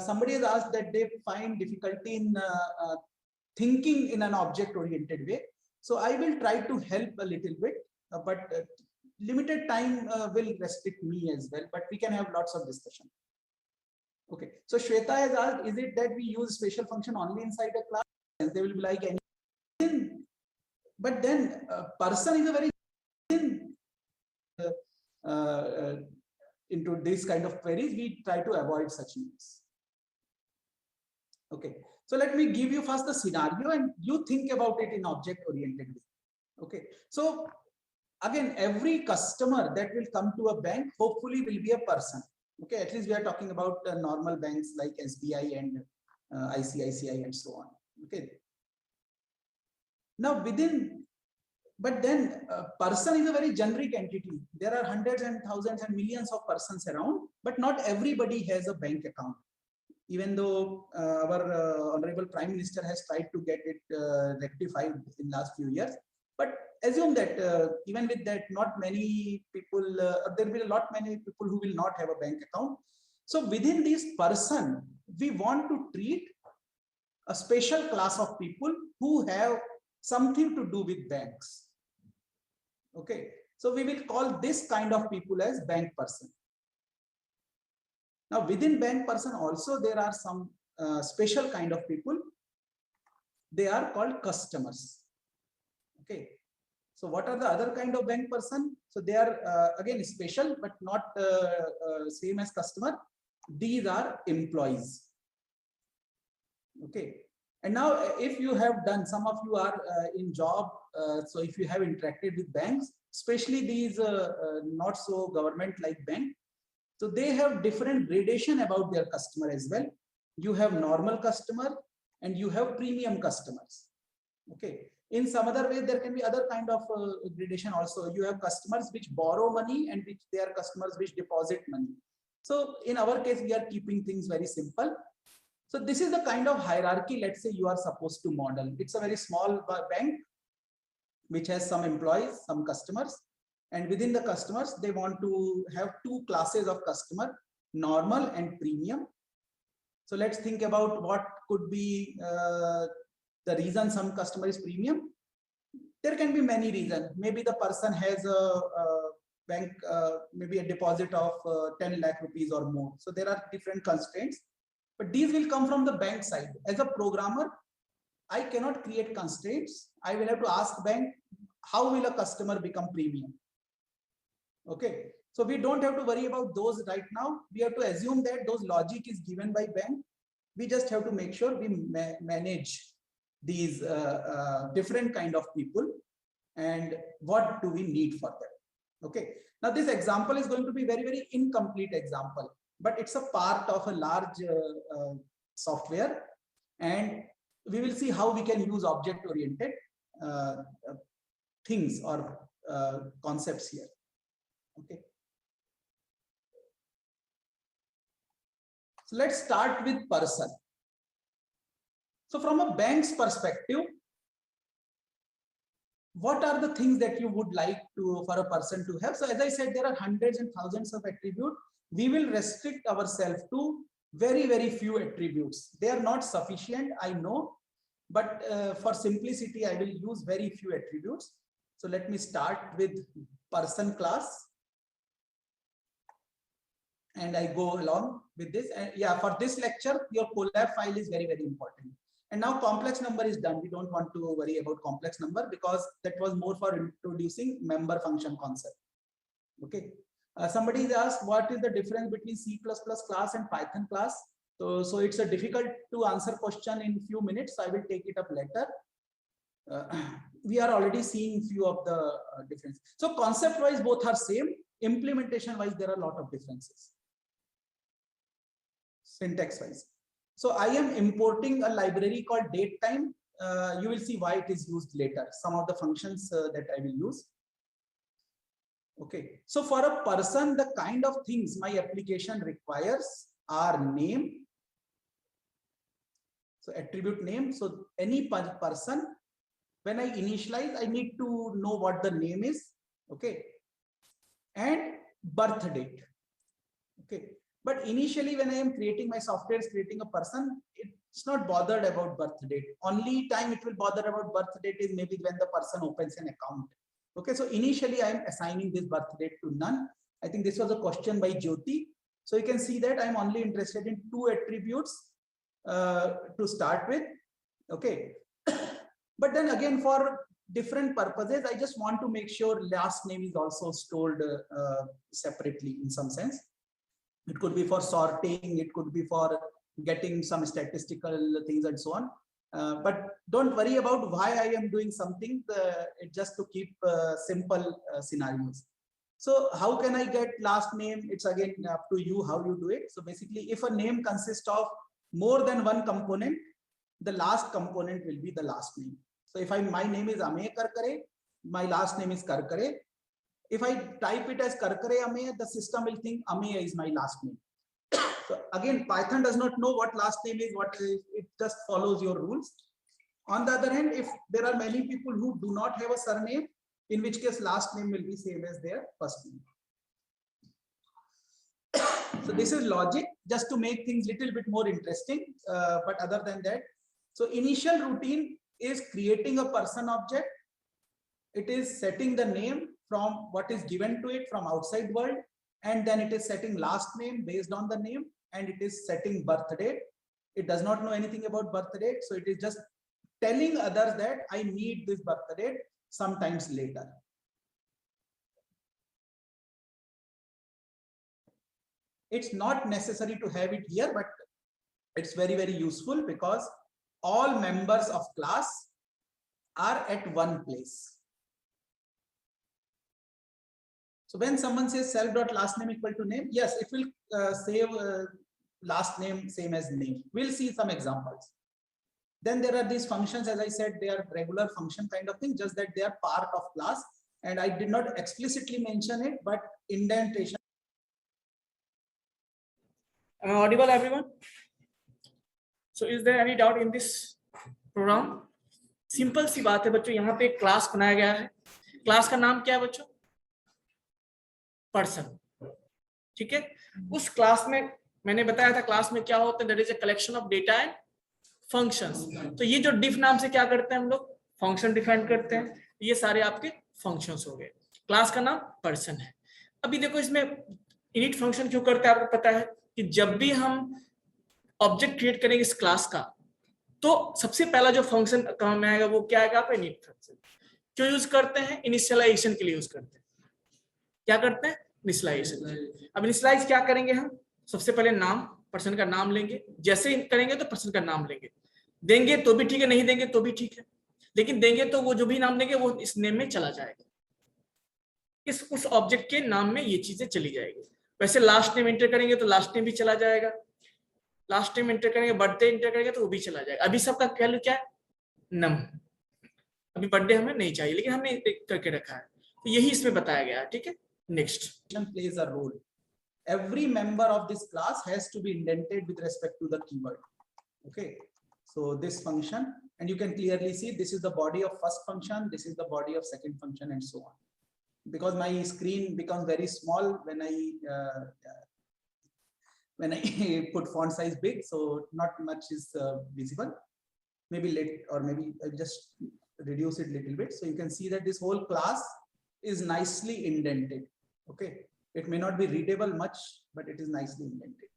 somebody has asked that they find difficulty in thinking in an object-oriented way. So I will try to help a little bit, but limited time will restrict me as well, but we can have lots of discussion. Okay, so Shweta has asked, is it that we use special function only inside a class? And they will be like, but then person is a very into this kind of queries, we try to avoid such names. Okay, so let me give you first the scenario and you think about it in object-oriented way. Okay, so again, every customer that will come to a bank hopefully will be a person. Okay, at least we are talking about normal banks like SBI and ICICI and so on. Okay, now but then person is a very generic entity. There are hundreds and thousands and millions of persons around, but not everybody has a bank account. Even though our Honorable Prime Minister has tried to get it rectified in last few years, but assume that even with that, not many people, there will be many people who will not have a bank account. So within this person, we want to treat a special class of people who have something to do with banks. Okay, so we will call this kind of people as bank person. Now within bank person also there are some special kind of people. They are called customers. Okay, so what are the other kind of bank person? So they are again special but not same as customer. These are employees. Okay, and now if you have done, some of you are in job, so if you have interacted with banks, especially these not so government like bank, so they have different gradation about their customer as well. You have normal customer and you have premium customers. Okay, in some other way there can be other kind of gradation also. You have customers which borrow money and which they are customers which deposit money. So in our case we are keeping things very simple. So this is the kind of hierarchy, let's say, you are supposed to model. It's a very small bank which has some employees, some customers, and within the customers they want to have two classes of customer, normal and premium. So let's think about what could be the reason some customer is premium. There can be many reasons. Maybe the person has a bank, maybe a deposit of 10 lakh rupees or more. So there are different constraints. But these will come from the bank side. As a programmer, I cannot create constraints. I will have to ask bank, how will a customer become premium? Okay, so we don't have to worry about those right now. We have to assume that those logic is given by bank. We just have to make sure we manage these different kind of people and what do we need for them. Okay, now this example is going to be very, very incomplete example, but it's a part of a large software, and we will see how we can use object-oriented things or concepts here. Okay, so let's start with person. So from a bank's perspective, what are the things that you would like to for a person to have? So as I said, there are hundreds and thousands of attributes. We will restrict ourselves to very, very few attributes. They are not sufficient, I know, but for simplicity, I will use very few attributes. So let me start with person class. And I go along with this. And yeah, for this lecture, your collab file is very, very important. And now complex number is done. We don't want to worry about complex number because that was more for introducing member function concept. Okay. Somebody asked what is the difference between C++ class and Python class. So it's a difficult to answer question in few minutes. So I will take it up later. We are already seeing few of the differences. So concept wise, both are same. Implementation wise, there are a lot of differences. Syntax wise. So I am importing a library called DateTime. You will see why it is used later. Some of the functions that I will use. Okay. So for a person, the kind of things my application requires are name. So attribute name. So any person, when I initialize, I need to know what the name is. Okay. And birth date. Okay. But initially, when I am creating my software, creating a person, it's not bothered about birth date. Only time it will bother about birth date is maybe when the person opens an account. Okay, so initially I am assigning this birth date to none. I think this was a question by Jyoti. So you can see that I'm only interested in 2 attributes to start with. Okay, but then again, for different purposes, I just want to make sure last name is also stored separately in some sense. It could be for sorting, it could be for getting some statistical things and so on. But don't worry about why I am doing something, just to keep simple scenarios. So how can I get last name? It's again up to you how you do it. So basically, if a name consists of more than one component, the last component will be the last name. So if my name is Amey Karkare, my last name is Karkare. If I type it as Karkare Amey, the system will think Amey is my last name. So again, Python does not know what last name is, it just follows your rules. On the other hand, if there are many people who do not have a surname, in which case last name will be same as their first name. So this is logic, just to make things little bit more interesting. But other than that, so initial routine is creating a person object. It is setting the name from what is given to it from outside world, and then it is setting last name based on the name, and it is setting birth date. It does not know anything about birth date, so it is just telling others that I need this birth date sometimes later. It's not necessary to have it here, but it's very, very useful because all members of class are at one place. So when someone says self.last name equal to name, yes, it will save last name same as name. We'll see some examples. Then there are these functions, as I said, they are regular function kind of thing, just that they are part of class. And I did not explicitly mention it, but indentation. Am I audible, everyone? So is there any doubt in this program? Simple सी बात है बच्चों, यहाँ पे एक class बनाया गया है. क्लास का नाम क्या है बच्चों? पर्सन. ठीक है, उस क्लास में मैंने बताया था क्लास में क्या होता है, that is a collection of data and functions. तो ये जो डिफ नाम से क्या करते हैं हम लोग, फंक्शन डिफाइन करते हैं. ये सारे आपके फंक्शंस हो गए. क्लास का नाम पर्सन है. अभी देखो इसमें इनिट फंक्शन क्यों करते हैं, आपको पता है कि जब भी हम ऑब्जेक्ट क्रिएट करेंगे इस क्लास का, तो सबसे पहला जो फंक्शन काम में आएगा वो क्या आएगा, आप इनिट फंक्शन. क्यों यूज करते हैं? इनिशियलाइजेशन के लिए यूज करते हैं. क्या करते हैं? इनिशियलाइजेशन. अब इनिशियलाइज क्या करेंगे हम? सबसे पहले नाम, पर्सन का नाम लेंगे. जैसे करेंगे तो पर्सन का नाम लेंगे. देंगे तो भी ठीक है, नहीं देंगे तो भी ठीक है, लेकिन देंगे तो वो जो भी नाम देंगे वो इस नेम में चला जाएगा, उस ऑब्जेक्ट के नाम में ये चीजें चली जाएगी. वैसे लास्ट नेम एंटर करेंगे तो लास्ट नेम भी चला जाएगा. लास्ट नेम एंटर करेंगे, बर्थडे एंटर करेंगे तो वो भी चला जाएगा. अभी सबका वैल्यू क्या है? नम. अभी बर्थडे हमें नहीं चाहिए, लेकिन हमने करके रखा है. तो यही इसमें बताया गया है. ठीक है, next. Plays a role. Every member of this class has to be indented with respect to the keyword. Okay, so this function, and you can clearly see this is the body of first function, this is the body of second function, and so on. Because my screen becomes very small when I put font size big, so not much is visible. Maybe late, or maybe I'll just reduce it a little bit, so you can see that this whole class is nicely indented. Okay, it may not be readable much, but it is nicely indented.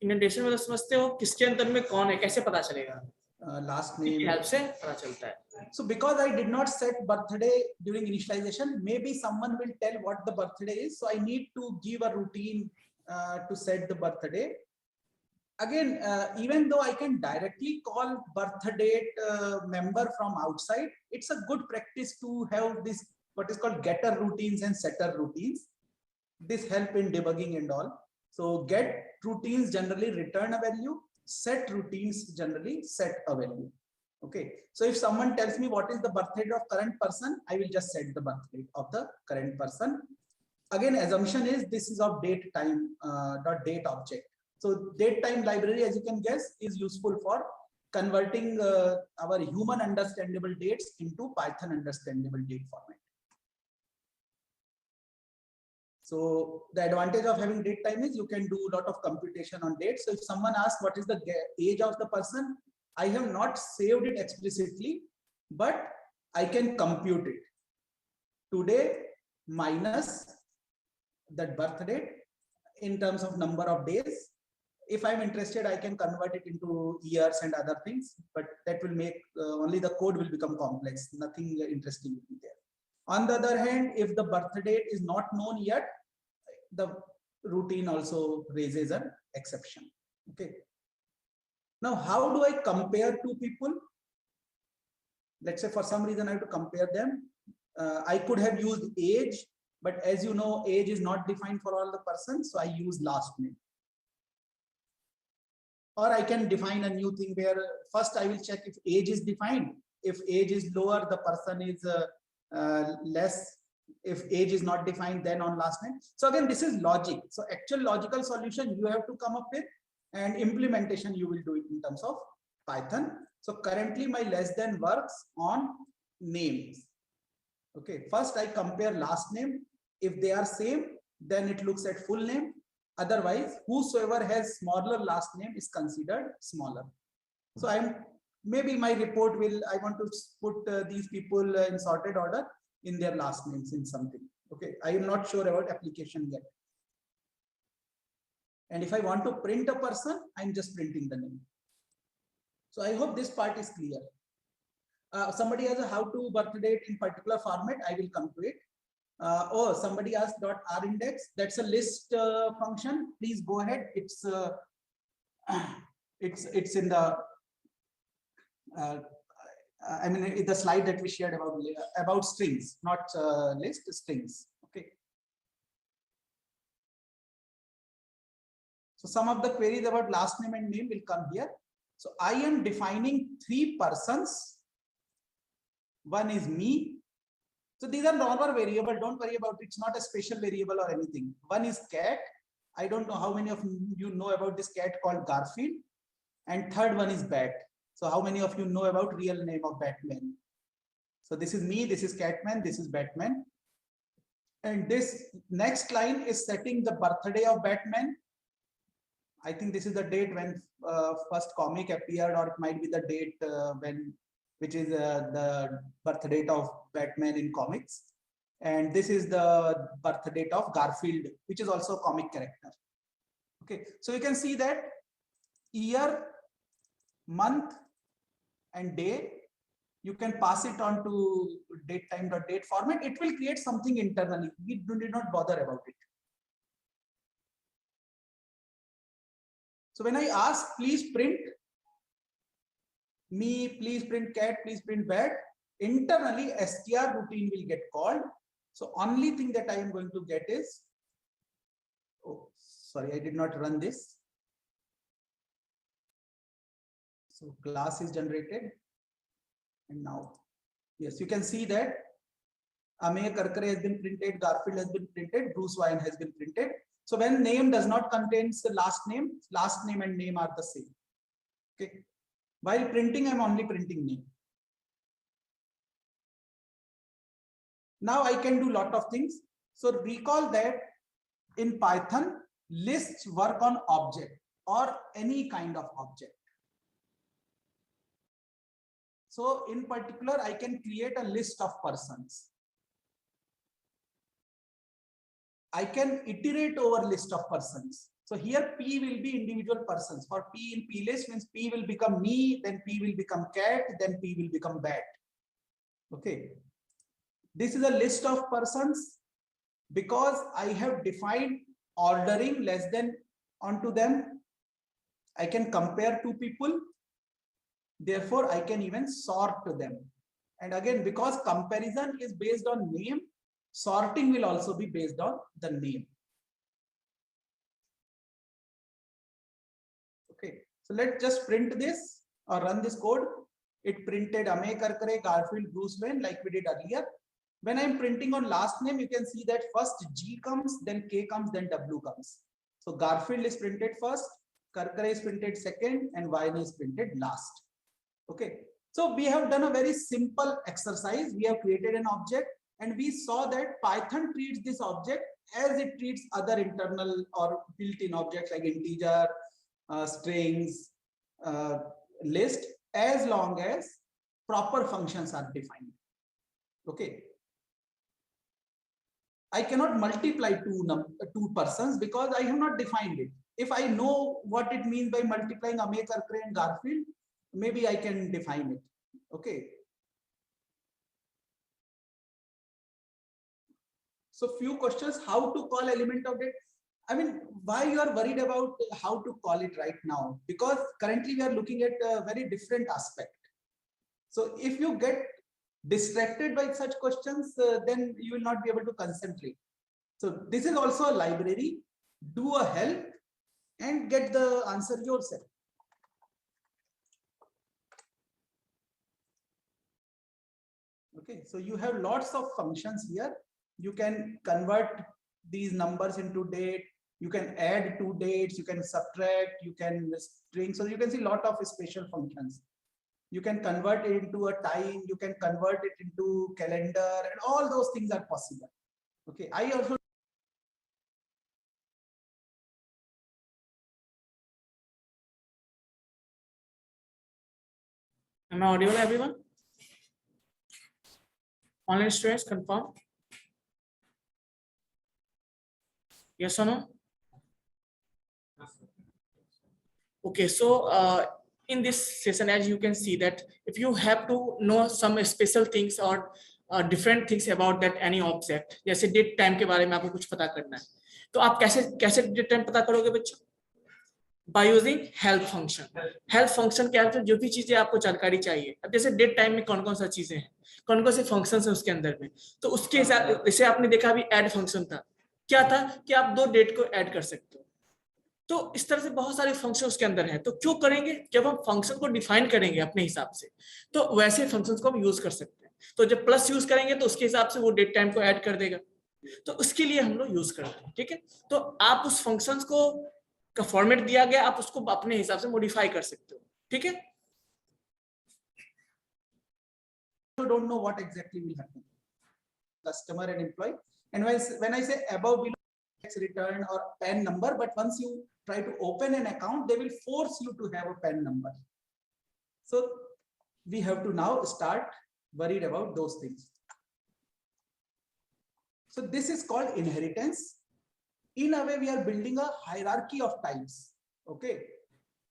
Indentation मतलब समझते हो किसके अंदर में कौन है, कैसे पता चलेगा? Last name हेल्प से पता चलता है. So because I did not set birthday during initialization, maybe someone will tell what the birthday is. So I need to give a routine to set the birthday. Again, even though I can directly call birth date member from outside, it's a good practice to have this what is called getter routines and setter routines. This help in debugging and all. So get routines generally return a value, set routines generally set a value. Okay, so if someone tells me what is the birth date of current person, I will just set the birth date of the current person. Again, assumption is this is of date time dot date object. So date time library, as you can guess, is useful for converting our human understandable dates into Python understandable date format. So the advantage of having date time is you can do a lot of computation on date. So if someone asks what is the age of the person, I have not saved it explicitly, but I can compute it. Today minus that birth date in terms of number of days. If I'm interested, I can convert it into years and other things, but that will make only the code will become complex. Nothing interesting will be there. On the other hand, if the birth date is not known yet, the routine also raises an exception. Okay. Now, how do I compare two people? Let's say for some reason I have to compare them. I could have used age, but as you know, age is not defined for all the persons, so I use last name. Or I can define a new thing where first I will check if age is defined. If age is lower, the person is less. If age is not defined, then on last name. So again, this is logic. So actual logical solution you have to come up with, and implementation you will do it in terms of Python. So currently my less than works on names. Okay, first I compare last name. If they are same, then it looks at full name. Otherwise, whosoever has smaller last name is considered smaller. So maybe my report will, I want to put these people in sorted order in their last names in something. Okay, I am not sure about application yet. And if I want to print a person, I'm just printing the name. So I hope this part is clear. Somebody has a how to birth date in particular format, I will come to it. Oh, somebody asked .rindex. That's a list function. Please go ahead. It's in the I mean the slide that we shared about strings, not list, strings. Okay. So some of the queries about last name and name will come here. So I am defining 3 persons. One is me. So these are normal variable. Don't worry about it. It's not a special variable or anything. One is cat. I don't know how many of you know about this cat called Garfield. And third one is bat. So how many of you know about real name of Batman? So this is me. This is Catman. This is Batman. And this next line is setting the birthday of Batman. I think this is the date when first comic appeared, or it might be the date which is the birth date of Batman in comics. And this is the birth date of Garfield, which is also a comic character. Okay, so you can see that year, month, and day, you can pass it on to datetime.date format. It will create something internally. We do not bother about it. So when I ask, please print me, please print cat, please print bat, internally str routine will get called. So only thing that I am going to get is, oh, sorry, I did not run this. So class is generated. And now, yes, you can see that Amey Karkare has been printed, Garfield has been printed, Bruce Wayne has been printed. So when name does not contain the last name and name are the same. Okay. While printing, I'm only printing name. Now I can do a lot of things. So recall that in Python, lists work on object or any kind of object. So in particular, I can create a list of persons. I can iterate over list of persons. So here P will be individual persons. For P in P list means P will become me, then P will become cat, then P will become bat. Okay. This is a list of persons because I have defined ordering less than onto them. I can compare two people. Therefore, I can even sort to them. And again, because comparison is based on name, sorting will also be based on the name. Okay, so let's just print this or run this code. It printed Amey Karkare, Garfield, Bruce Wayne like we did earlier. When I'm printing on last name, you can see that first G comes, then K comes, then W comes. So Garfield is printed first, Karkare is printed second, and Wayne is printed last. Okay, so we have done a very simple exercise. We have created an object and we saw that Python treats this object as it treats other internal or built-in objects like integer, strings, list, as long as proper functions are defined. Okay. I cannot multiply two persons because I have not defined it. If I know what it means by multiplying Ame, Karkare and Garfield, maybe I can define it. Okay. So few questions: how to call element of data? I mean, why you are worried about how to call it right now? Because currently we are looking at a very different aspect. So if you get distracted by such questions, then you will not be able to concentrate. So this is also a library. Do a help and get the answer yourself. Okay, so you have lots of functions here. You can convert these numbers into date. You can add two dates. You can subtract. You can string. So you can see a lot of special functions. You can convert it into a time. You can convert it into calendar, and all those things are possible. Okay, I also. Am I audible, everyone? Online students, confirm. Yes or no? Okay, so in this session, as you can see that if you have to know some special things or different things about that any object, जैसे date time के बारे में आपको कुछ पता करना है, तो आप कैसे डेट टाइम पता करोगे बच्चों? By using help function. Help function क्या है? जो भी चीजें आपको जानकारी चाहिए, अब जैसे डेट टाइम में कौन कौन सा चीजें हैं, कौन कौन से फंक्शंस हैं उसके अंदर में, तो उसके हिसाब जैसे आपने देखा अभी ऐड फंक्शन था, क्या था कि आप दो डेट को ऐड कर सकते हो। तो इस तरह से बहुत सारे फंक्शन उसके अंदर हैं। तो क्यों करेंगे? जब हम फंक्शन को डिफाइन करेंगे अपने हिसाब से, तो वैसे फंक्शंस को हम यूज कर सकते हैं। तो जब प्लस यूज करेंगे तो उसके हिसाब से वो डेट टाइम को ऐड कर देगा, तो उसके लिए हम लोग यूज करते हैं। ठीक है, तो आप उस फंक्शंस को का फॉर्मेट दिया गया, आप उसको अपने हिसाब से मॉडिफाई कर सकते हो। ठीक है, You don't know what exactly will happen, customer and employee. And when I say above, below, tax return or PAN number, but once you try to open an account, they will force you to have a PAN number. So we have to now start worried about those things. So this is called inheritance. In a way, we are building a hierarchy of types. Okay.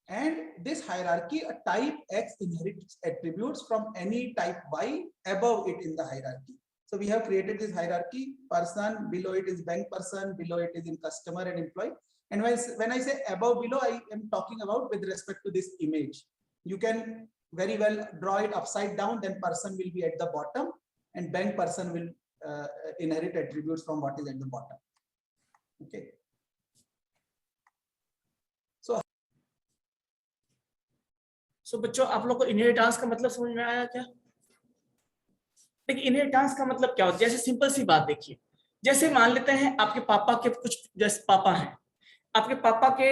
And this hierarchy, a type X inherits attributes from any type Y above it in the hierarchy. So we have created this hierarchy: person, below it is bank person, below it is in customer and employee. And when I say above, below, I am talking about with respect to this image. You can very well draw it upside down, then person will be at the bottom and bank person will inherit attributes from what is at the bottom. Okay. So बच्चों, आप लोग को inheritance का मतलब समझ में आया क्या? देखिए, इनहेरिटेंस का मतलब क्या होता है? जैसे सिंपल सी बात देखिए, जैसे मान लेते हैं आपके पापा के कुछ, जैसे पापा हैं, आपके पापा के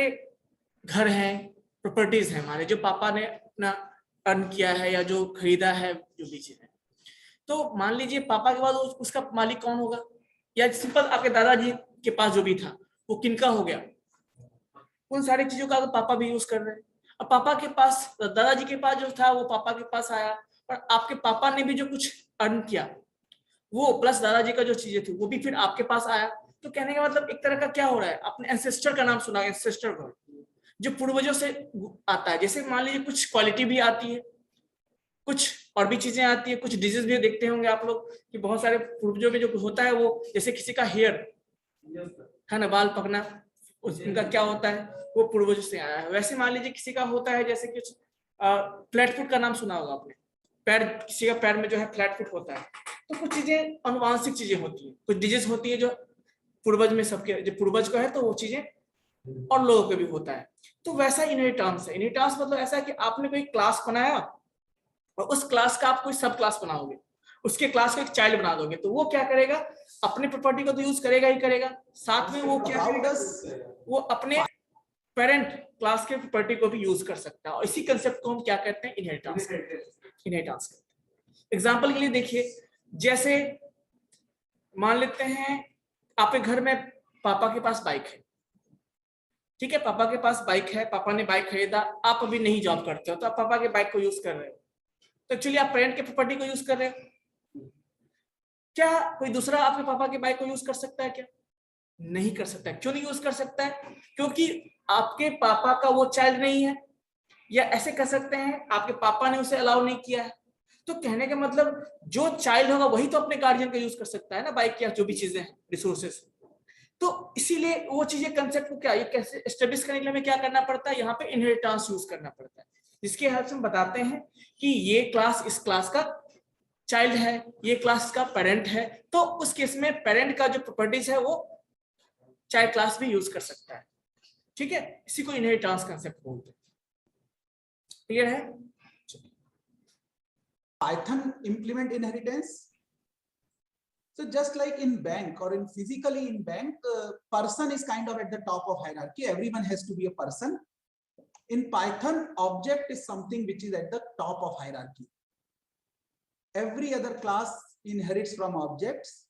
घर हैं, प्रॉपर्टीज हैं हमारे, जो पापा ने अपना अर्न किया है या जो खरीदा है, जो भी चीज है। तो मान लीजिए पापा के बाद उसका मालिक कौन होगा? या सिंपल आपके दादाजी के पास जो भी था वो किनका हो गया? उन सारी चीजों का पापा भी यूज कर रहे हैं। अब पापा के पास, दादाजी के पास जो था वो पापा के पास आया, और आपके पापा ने भी जो कुछ अर्न किया वो प्लस दादाजी का जो चीजें थी वो भी फिर आपके पास आया। तो कहने का मतलब एक तरह का क्या हो रहा है, अपने एंसेस्टर का नाम सुना, एंसेस्टर का जो पूर्वजों से आता है। जैसे मान लीजिए कुछ क्वालिटी भी आती है, कुछ और भी चीजें आती है, कुछ डिजीज भी देखते होंगे आप लोग कि बहुत सारे पूर्वजों में जो होता है वो, जैसे किसी का हेयर है ना, बाल पकना, उनका क्या होता है, वो पूर्वजों से आया है। वैसे मान लीजिए किसी का होता है, जैसे कुछ फ्लैट फुट का नाम सुना होगा आपने, पैर, किसी का पैर में जो है फ्लैट फुट होता है। तो कुछ चीजें अनुवांशिक चीजें होती है, कुछ डिजीज होती है जो पूर्वज में सबके, जो पूर्वज को है तो वो चीजें और लोगों को भी होता है। तो वैसा इनहेरिटेंस है। इनहेरिटेंस मतलब ऐसा है कि आपने कोई क्लास बनाया और उस क्लास का आप कोई सब क्लास बनाओगे, उसके क्लास का एक चाइल्ड बना दोगे, तो वो क्या करेगा? अपनी प्रॉपर्टी को तो यूज करेगा ही करेगा, साथ में वो क्या करेगा? वो अपने पेरेंट क्लास के प्रॉपर्टी को भी यूज कर सकता है। और इसी कंसेप्ट को हम क्या कहते हैं? इनहेरिटेंस। इनहेरिटेंस कहते हैं। एग्जांपल के लिए देखिए, जैसे मान लेते हैं आपके घर में पापा के पास बाइक है, ठीक है, पापा के पास बाइक है, पापा ने बाइक खरीदा, आप अभी नहीं जॉब करते हो तो आप पापा के बाइक को यूज कर रहे हो, तो एक्चुअली आप पेरेंट के प्रॉपर्टी को यूज कर रहे हो। क्या कोई दूसरा आपके पापा के बाइक को यूज कर सकता है क्या? नहीं कर सकता है। क्यों नहीं यूज कर सकता है? क्योंकि आपके पापा का वो चाइल्ड नहीं है, या ऐसे कर सकते हैं आपके पापा ने उसे अलाउ नहीं किया है। तो कहने का मतलब जो चाइल्ड होगा वही तो अपने गार्जियन का यूज कर सकता है ना, बाइक या जो भी चीजें हैं, रिसोर्सेस। तो इसीलिए वो चीजें कंसेप्ट को क्या ये कैसे एस्टेब्लिश करने के लिए हमें क्या करना पड़ता है, यहाँ पे इनहेरिटेंस यूज करना पड़ता है, जिसके हेल्प से हम बताते हैं कि ये क्लास इस क्लास का चाइल्ड है, ये क्लास का पेरेंट है, तो उस केस में पेरेंट का जो प्रॉपर्टीज है वो चाइल्ड क्लास भी यूज कर सकता है, ठीक है। इसी को इनहेरिटेंस कंसेप्ट बोलते हैं। क्लियर है? Python implement inheritance. So just like in bank or in physically in bank, person is kind of at the top of hierarchy. Everyone has to be a person. In Python, object is something which is at the top of hierarchy. Every other class inherits from objects,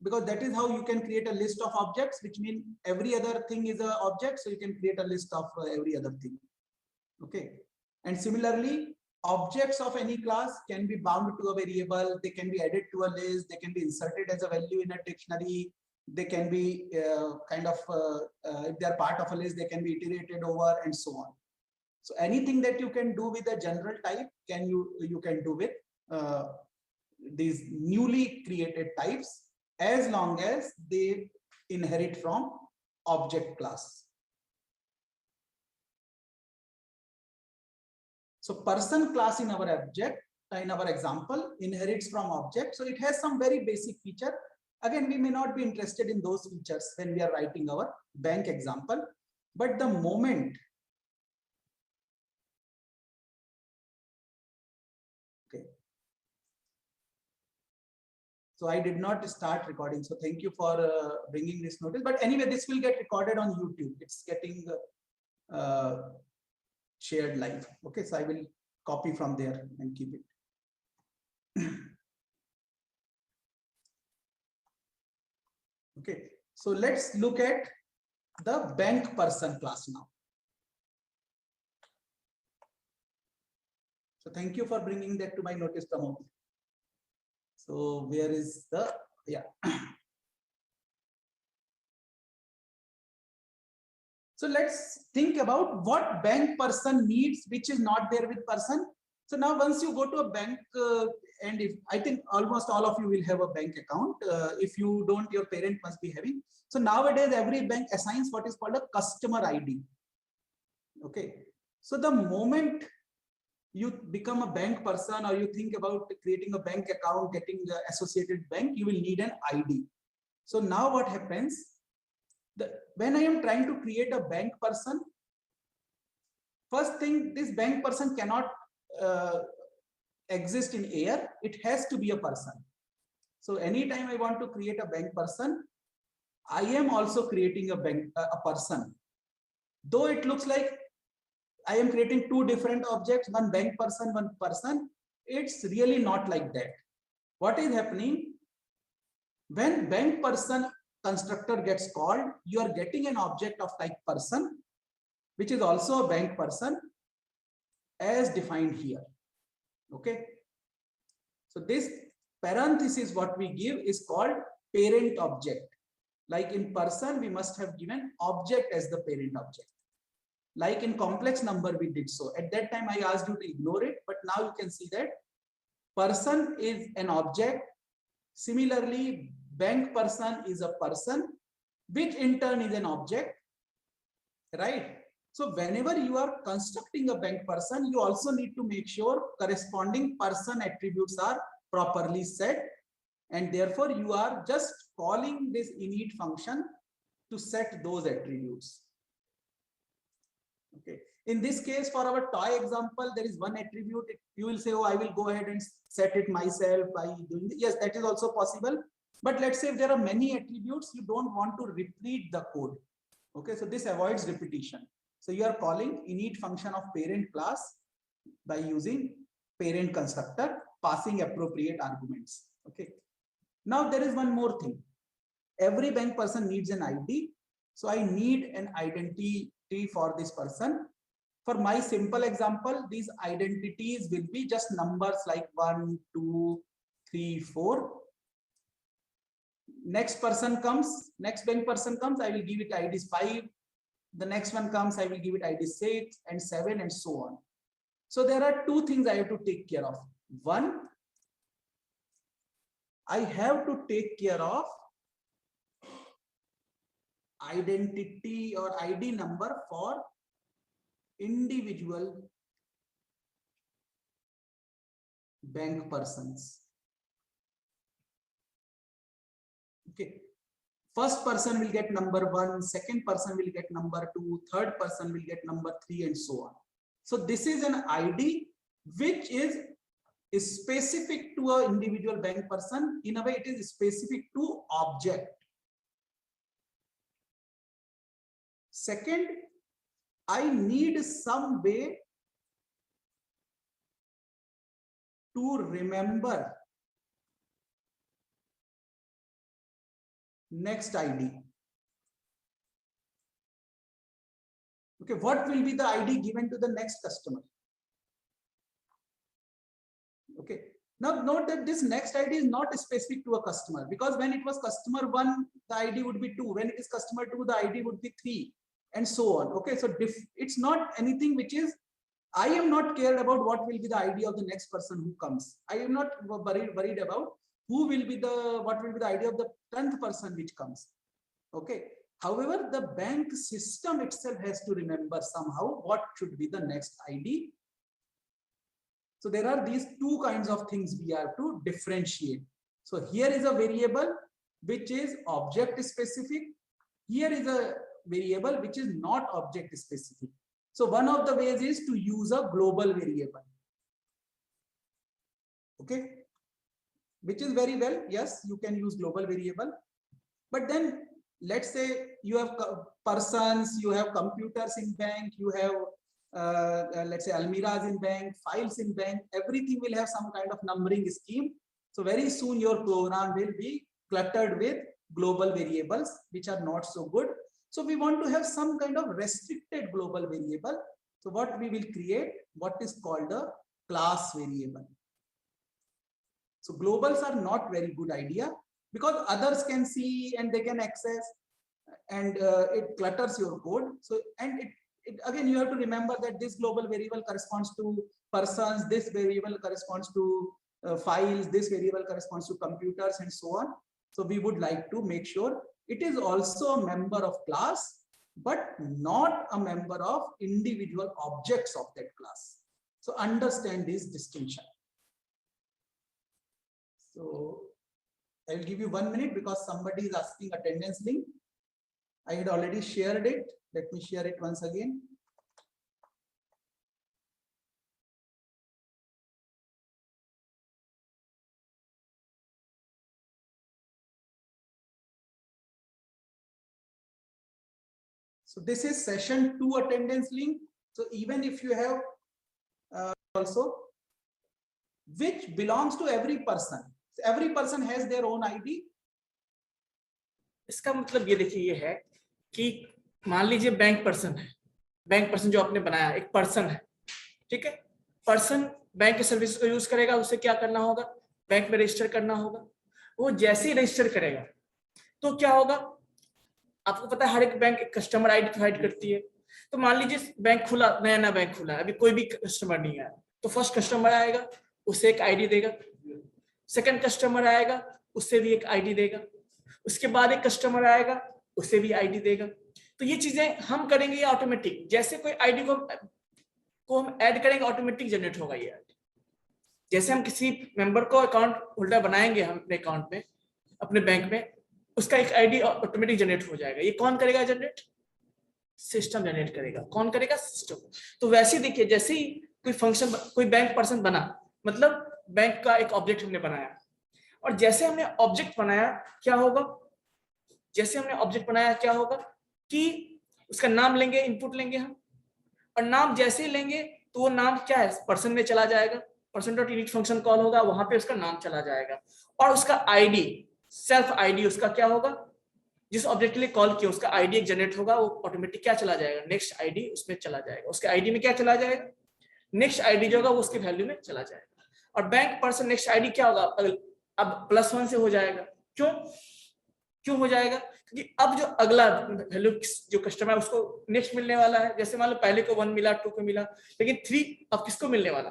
because that is how you can create a list of objects, which means every other thing is an object. So you can create a list of every other thing. Okay. And similarly, objects of any class can be bound to a variable, they can be added to a list, they can be inserted as a value in a dictionary, they can be if they are part of a list, they can be iterated over and so on. So anything that you can do with a general type, you can do with these newly created types, as long as they inherit from object class. So person class in our object, in our example, inherits from object. So it has some very basic feature. Again, we may not be interested in those features when we are writing our bank example, but the moment so I did not start recording. So thank you for bringing this notice. But anyway, this will get recorded on YouTube. It's getting shared live. Okay, so I will copy from there and keep it. Okay, so let's look at the bank person class now. So thank you for bringing that to my notice, Pramod. So where is the, yeah. So let's think about what bank person needs, which is not there with person. So now once you go to a bank, and if I think almost all of you will have a bank account. If you don't, your parent must be having. So nowadays every bank assigns what is called a customer ID. Okay. So the moment you become a bank person or you think about creating a bank account, getting the associated bank, you will need an ID. So now what happens? When I am trying to create a bank person, first thing, this bank person cannot exist in air. It has to be a person. So anytime I want to create a bank person, I am also creating a person. Though it looks like I am creating two different objects, one bank person, one person, it's really not like that. What is happening? When bank person constructor gets called, you are getting an object of type person, which is also a bank person as defined here. Okay. So this parenthesis what we give is called parent object. Like in person, we must have given object as the parent object. Like in complex number, we did so. At that time, I asked you to ignore it, but now you can see that person is an object. Similarly, bank person is a person, which in turn is an object, right? So whenever you are constructing a bank person, you also need to make sure corresponding person attributes are properly set. And therefore, you are just calling this init function to set those attributes. Okay. In this case, for our toy example, there is one attribute. You will say, oh, I will go ahead and set it myself by doing this. Yes, that is also possible. But let's say if there are many attributes, you don't want to repeat the code. Okay, so this avoids repetition. So you are calling init function of parent class by using parent constructor, passing appropriate arguments. Okay. Now there is one more thing. every bank person needs an ID. So I need an identity for this person. For my simple example, these identities will be just numbers like 1, 2, 3, 4. Next person comes, next bank person comes, I will give it ID 5. The next one comes, I will give it ID 6 and 7 and so on. So there are two things I have to take care of. One, I have to take care of identity or ID number for individual bank persons. Okay. First person will get number 1, second person will get number 2, third person will get number 3 and so on. So this is an ID which is specific to an individual bank person. In a way, it is specific to object. Second, I need some way to remember next ID. Okay, what will be the ID given to the next customer? Okay, now note that this next ID is not specific to a customer, because when it was customer 1, the ID would be 2. When it is customer 2, the ID would be 3 and so on. Okay, so it's not anything which is, I am not cared about what will be the ID of the next person who comes. I am not worried about what will be the ID of the 10th person which comes. Okay. However, the bank system itself has to remember somehow what should be the next ID. So there are these two kinds of things we have to differentiate. So here is a variable which is object specific. Here is a variable which is not object specific. So one of the ways is to use a global variable. Okay, which is very well. Yes, you can use global variable. But then let's say you have persons, you have computers in bank, you have let's say almiras in bank, files in bank, everything will have some kind of numbering scheme. So very soon your program will be cluttered with global variables which are not so good. So we want to have some kind of restricted global variable. So what we will create, what is called a class variable. So globals are not very good idea, because others can see and they can access, and it clutters your code. So, and it again, you have to remember that this global variable corresponds to persons, this variable corresponds to files, this variable corresponds to computers and so on. So we would like to make sure it is also a member of class, but not a member of individual objects of that class. So understand this distinction. So I will give you 1 minute because somebody is asking attendance link. I had already shared it. Let me share it once again. So this is session 2 attendance link. So even if you have also, which belongs to every person. Every person has their own ID. इसका मतलब ये देखिए ये है कि मान लीजिए bank person जो आपने बनाया एक पर्सन है, ठीक है। पर्सन बैंक के सर्विसेज को यूज करेगा, उसे क्या करना होगा, बैंक में रजिस्टर करना होगा। वो जैसे ही रजिस्टर करेगा तो क्या होगा, आपको पता है हर एक बैंक एक कस्टमर आईडी प्रोवाइड करती है। तो मान लीजिए बैंक खुला, नया बैंक खुला है, अभी कोई भी कस्टमर नहीं आया, तो फर्स्ट कस्टमर आएगा, उसे एक आईडी देगा, सेकंड कस्टमर आएगा, उससे भी एक आईडी देगा, उसके बाद एक कस्टमर आएगा, उसे भी आईडी देगा। तो ये चीजें हम करेंगे ये ऑटोमेटिक, जैसे कोई आईडी को हम ऐड करेंगे ऑटोमेटिक जनरेट होगा ये आईडी। जैसे हम किसी मेंबर को अकाउंट होल्डर बनाएंगे हम अपने अकाउंट में, अपने बैंक में, उसका एक आईडी ऑटोमेटिक जनरेट हो जाएगा। ये कौन करेगा जनरेट? सिस्टम जनरेट करेगा। कौन करेगा? सिस्टम। तो वैसे ही देखिए, जैसे ही कोई फंक्शन, कोई बैंक पर्सन बना, मतलब बैंक का एक ऑब्जेक्ट हमने बनाया, और जैसे हमने ऑब्जेक्ट बनाया क्या होगा, जैसे हमने ऑब्जेक्ट बनाया क्या होगा कि उसका नाम लेंगे, इनपुट लेंगे हम, और नाम जैसे ही लेंगे तो वो नाम क्या है, पर्सन में चला जाएगा, person.init फंक्शन कॉल होगा, वहां पे उसका नाम चला जाएगा, और उसका आईडी, सेल्फ आईडी उसका क्या होगा, जिस ऑब्जेक्ट के लिए कॉल किया उसका आईडी एक जनरेट होगा, वो ऑटोमेटिक क्या चला जाएगा, नेक्स्ट आईडी उसमें चला जाएगा, उसके आईडी में क्या चला जाएगा, नेक्स्ट आईडी जो होगा वो उसके वैल्यू में चला जाएगा। और बैंक पर्सन नेक्स्ट आईडी क्या होगा, अब +1 से हो जाएगा। क्यों हो जाएगा, क्योंकि अब जो अगला वैल्यू जो कस्टमर है उसको नेक्स्ट मिलने वाला है। जैसे मान लो पहले को 1 मिला, 2 को मिला, लेकिन 3 अब किसको मिलने वाला,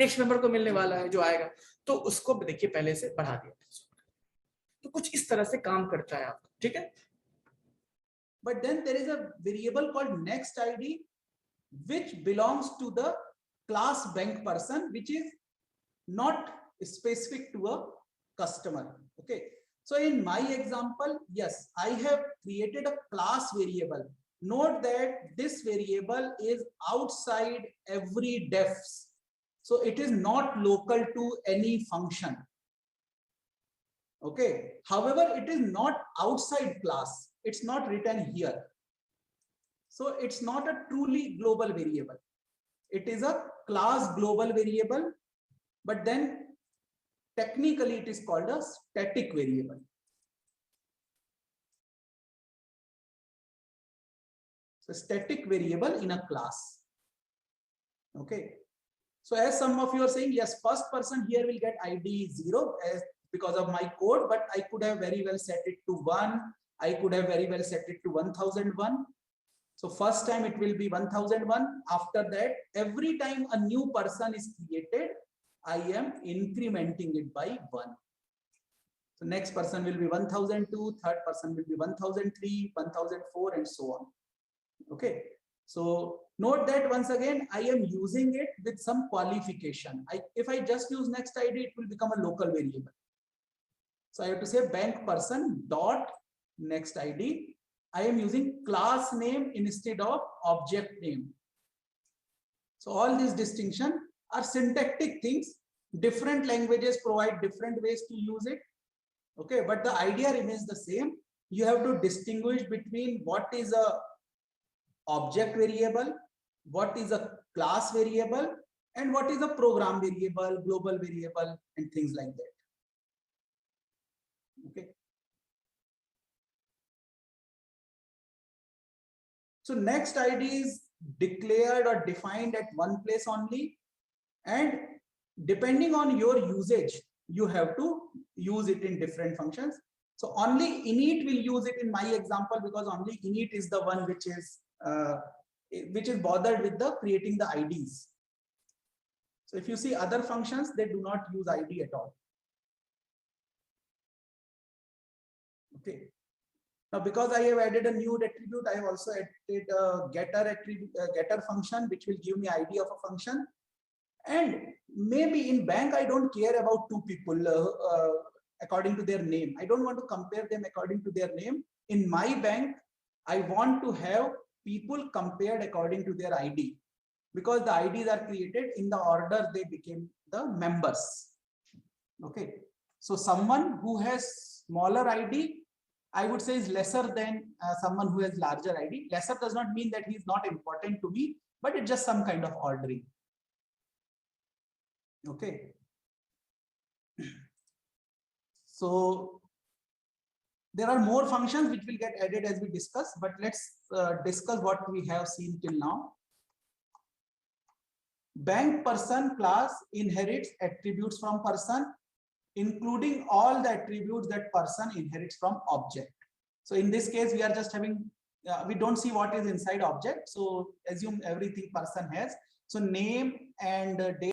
नेक्स्ट मेंबर को मिलने वाला है जो आएगा, तो उसको देखिए पहले से बढ़ा दिया। तो कुछ इस तरह से काम करता है आपका, ठीक है। But then there is a variable called next ID which belongs to the class bank person, which is not specific to a customer. Okay, so in my example, yes, I have created a class variable. Note that this variable is outside every defs, so it is not local to any function. Okay, however, it is not outside class, it's not written here, so it's not a truly global variable. It is a class global variable, but then technically it is called a static variable. So static variable in a class. Okay, so as some of you are saying, yes, first person here will get ID 0 as because of my code, but I could have very well set it to 1. I could have very well set it to 1001. So first time it will be 1001. After that, every time a new person is created, I am incrementing it by 1. So next person will be 1002, third person will be 1003, 1004, and so on. Okay, so note that once again, I am using it with some qualification. If I just use next ID, it will become a local variable. So I have to say bank person dot next ID. I am using class name instead of object name. So all these distinctions are syntactic things. Different languages provide different ways to use it. Okay, but the idea remains the same. You have to distinguish between what is a object variable, what is a class variable, and what is a program variable, global variable, and things like that. Okay. So next ID is declared or defined at one place only, and depending on your usage, you have to use it in different functions. So only init will use it in my example, because only init is the one which is bothered with the creating the IDs. So if you see other functions, they do not use ID at all. Okay. Now, because I have added a new attribute, I have also added a getter attribute, getter function, which will give me ID of a function. And maybe in bank, I don't care about two people according to their name. I don't want to compare them according to their name. In my bank, I want to have people compared according to their ID, because the IDs are created in the order they became the members. Okay. So someone who has smaller ID, I would say is lesser than someone who has larger ID. Lesser does not mean that he is not important to me, but it's just some kind of ordering. Okay. So there are more functions which will get added as we discuss, but let's discuss what we have seen till now. Bank person class inherits attributes from person, including all the attributes that person inherits from object. So in this case, we are just having, we don't see what is inside object. So assume everything person has. So name and date.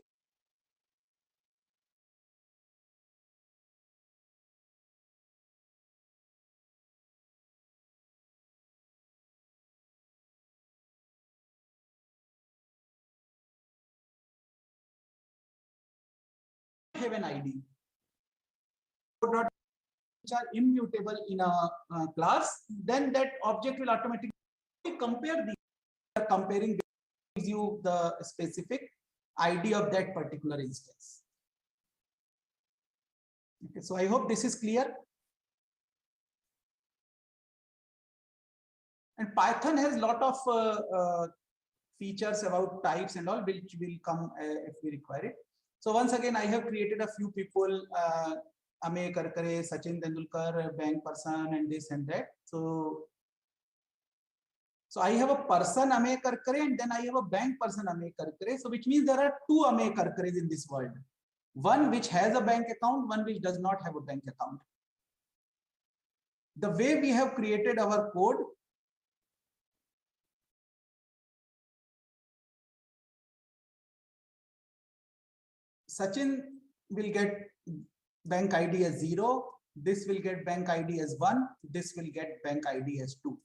Have an ID. Which are immutable in a class, then that object will automatically compare the comparing, gives you the specific ID of that particular instance. Okay, so I hope this is clear. And Python has a lot of features about types and all, which will come if we require it. So once again, I have created a few people Ame Karkare, Sachin Tendulkar, bank person, and this and that. So I have a person Ame Karkare, and then I have a bank person Ame Karkare. So which means there are two Ame Karkares in this world. One which has a bank account, one which does not have a bank account. The way we have created our code, Sachin will get bank ID as 0, this will get bank ID as 1, this will get bank ID as 2.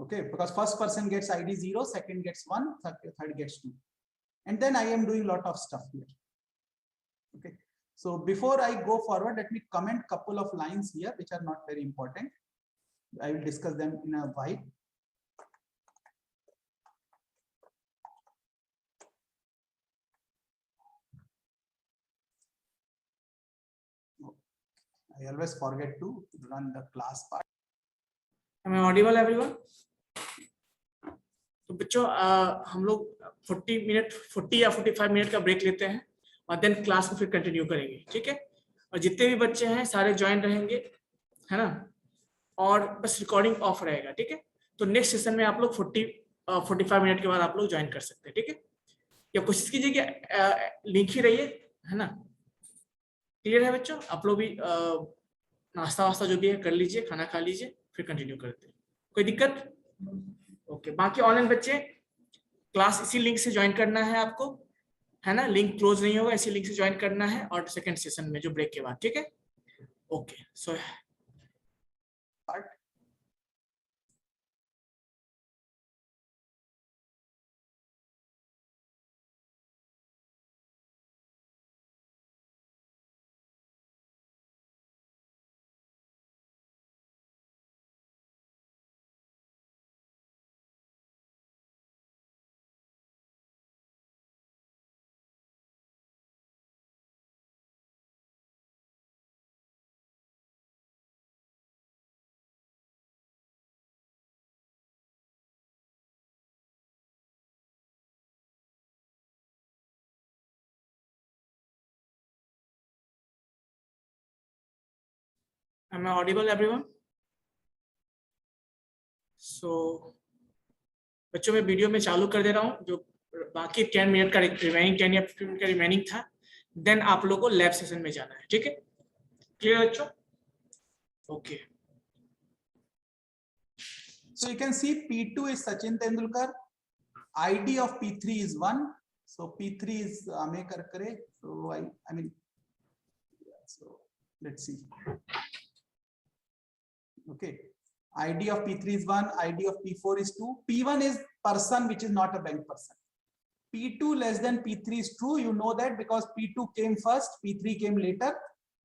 Okay, because first person gets ID 0, second gets 1, third gets 2. And then I am doing a lot of stuff here. Okay, so before I go forward, let me comment a couple of lines here which are not very important. I will discuss them in a while. I always forget to run the class part. Am I audible, everyone? तो बच्चों हम लोग 40 या 45 minute का break लेते हैं और then class को फिर कंटिन्यू करेंगे, ठीक है? और जितने भी बच्चे हैं सारे ज्वाइन रहेंगे, है ना? और बस रिकॉर्डिंग ऑफ रहेगा, ठीक है? तो नेक्स्ट सेशन में आप लोग 45 मिनट के बाद आप लोग ज्वाइन कर सकते हैं, ठीक है? या कोशिश कीजिए कि लिंक ही रहिए, है ना? क्लियर है बच्चों? आप लोग भी नाश्ता वास्ता जो भी है कर लीजिए, खाना खा लीजिए, फिर कंटिन्यू करते हैं। कोई दिक्कत? ओके, बाकी ऑनलाइन बच्चे क्लास इसी लिंक से ज्वाइन करना है आपको, है ना? लिंक क्लोज नहीं होगा, इसी लिंक से ज्वाइन करना है और सेकंड सेशन में जो ब्रेक के बाद, ठीक है? Okay, so am I audible everyone? सो बच्चों मैं वीडियो में चालू कर दे रहा हूँ, जो बाकी 10 मिनट का रिमेनिंग 10 या 15 मिनट का रिमेनिंग था, देन आप लोगों को लैब सेशन में जाना है, ठीक है? क्लियर बच्चों? Okay, so you can see P2 is Sachin Tendulkar, ID of P3 is 1, so P3 is Ame Karkare. So I mean, so let's see. Okay, ID of P3 is 1, ID of P4 is 2, P1 is person which is not a bank person. P2 less than P3 is true, you know that because P2 came first, P3 came later.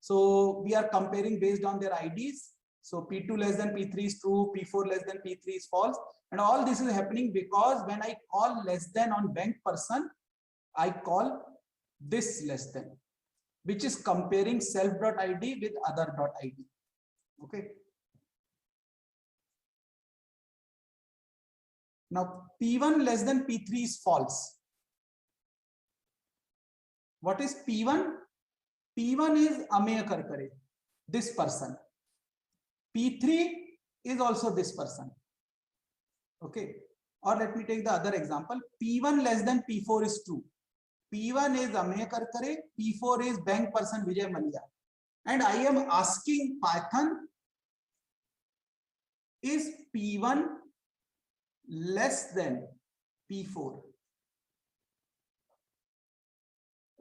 So we are comparing based on their IDs. So P2 less than P3 is true, P4 less than P3 is false. And all this is happening because when I call less than on bank person, I call this less than, which is comparing self.id with other.id. Okay. Now P1 less than P3 is false. What is P1? P1 is Ameya Karkare, this person. P3 is also this person. Okay. Or let me take the other example. P1 less than P4 is true. P1 is Ameya Karkare, P4 is bank person Vijay Mallya. And I am asking Python, is P1 less than P4?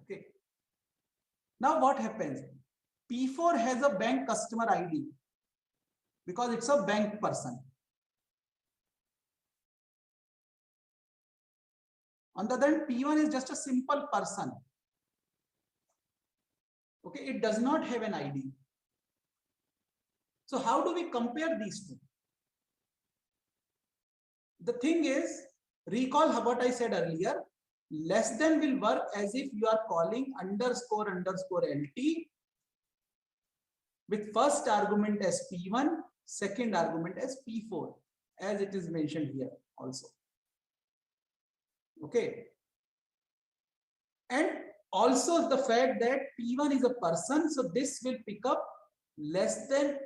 Okay. Now what happens? P4 has a bank customer ID because it's a bank person. On the other hand, P1 is just a simple person. Okay, it does not have an ID. So how do we compare these two? The thing is, recall what I said earlier, less than will work as if you are calling underscore underscore LT with first argument as P1, second argument as P4, as it is mentioned here also. Okay. And Also the fact that P1 is a person, so this will pick up less than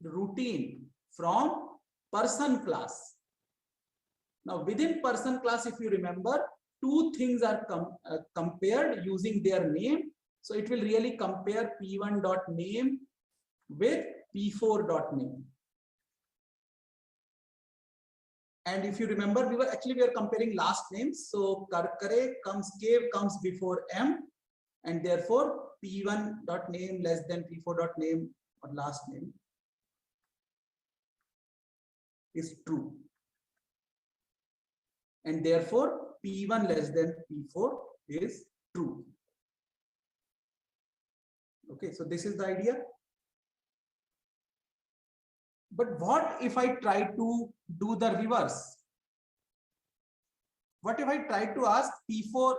routine from person class. Now within person class, if you remember, two things are compared using their name. So it will really compare P1.name with P4.name. And if you remember, we were comparing last names. So Karkare comes before M, and therefore P1.name less than P4.name or last name is true. And therefore P1 less than P4 is true. Okay, so this is the idea. But what if I try to do the reverse? What if I try to ask P4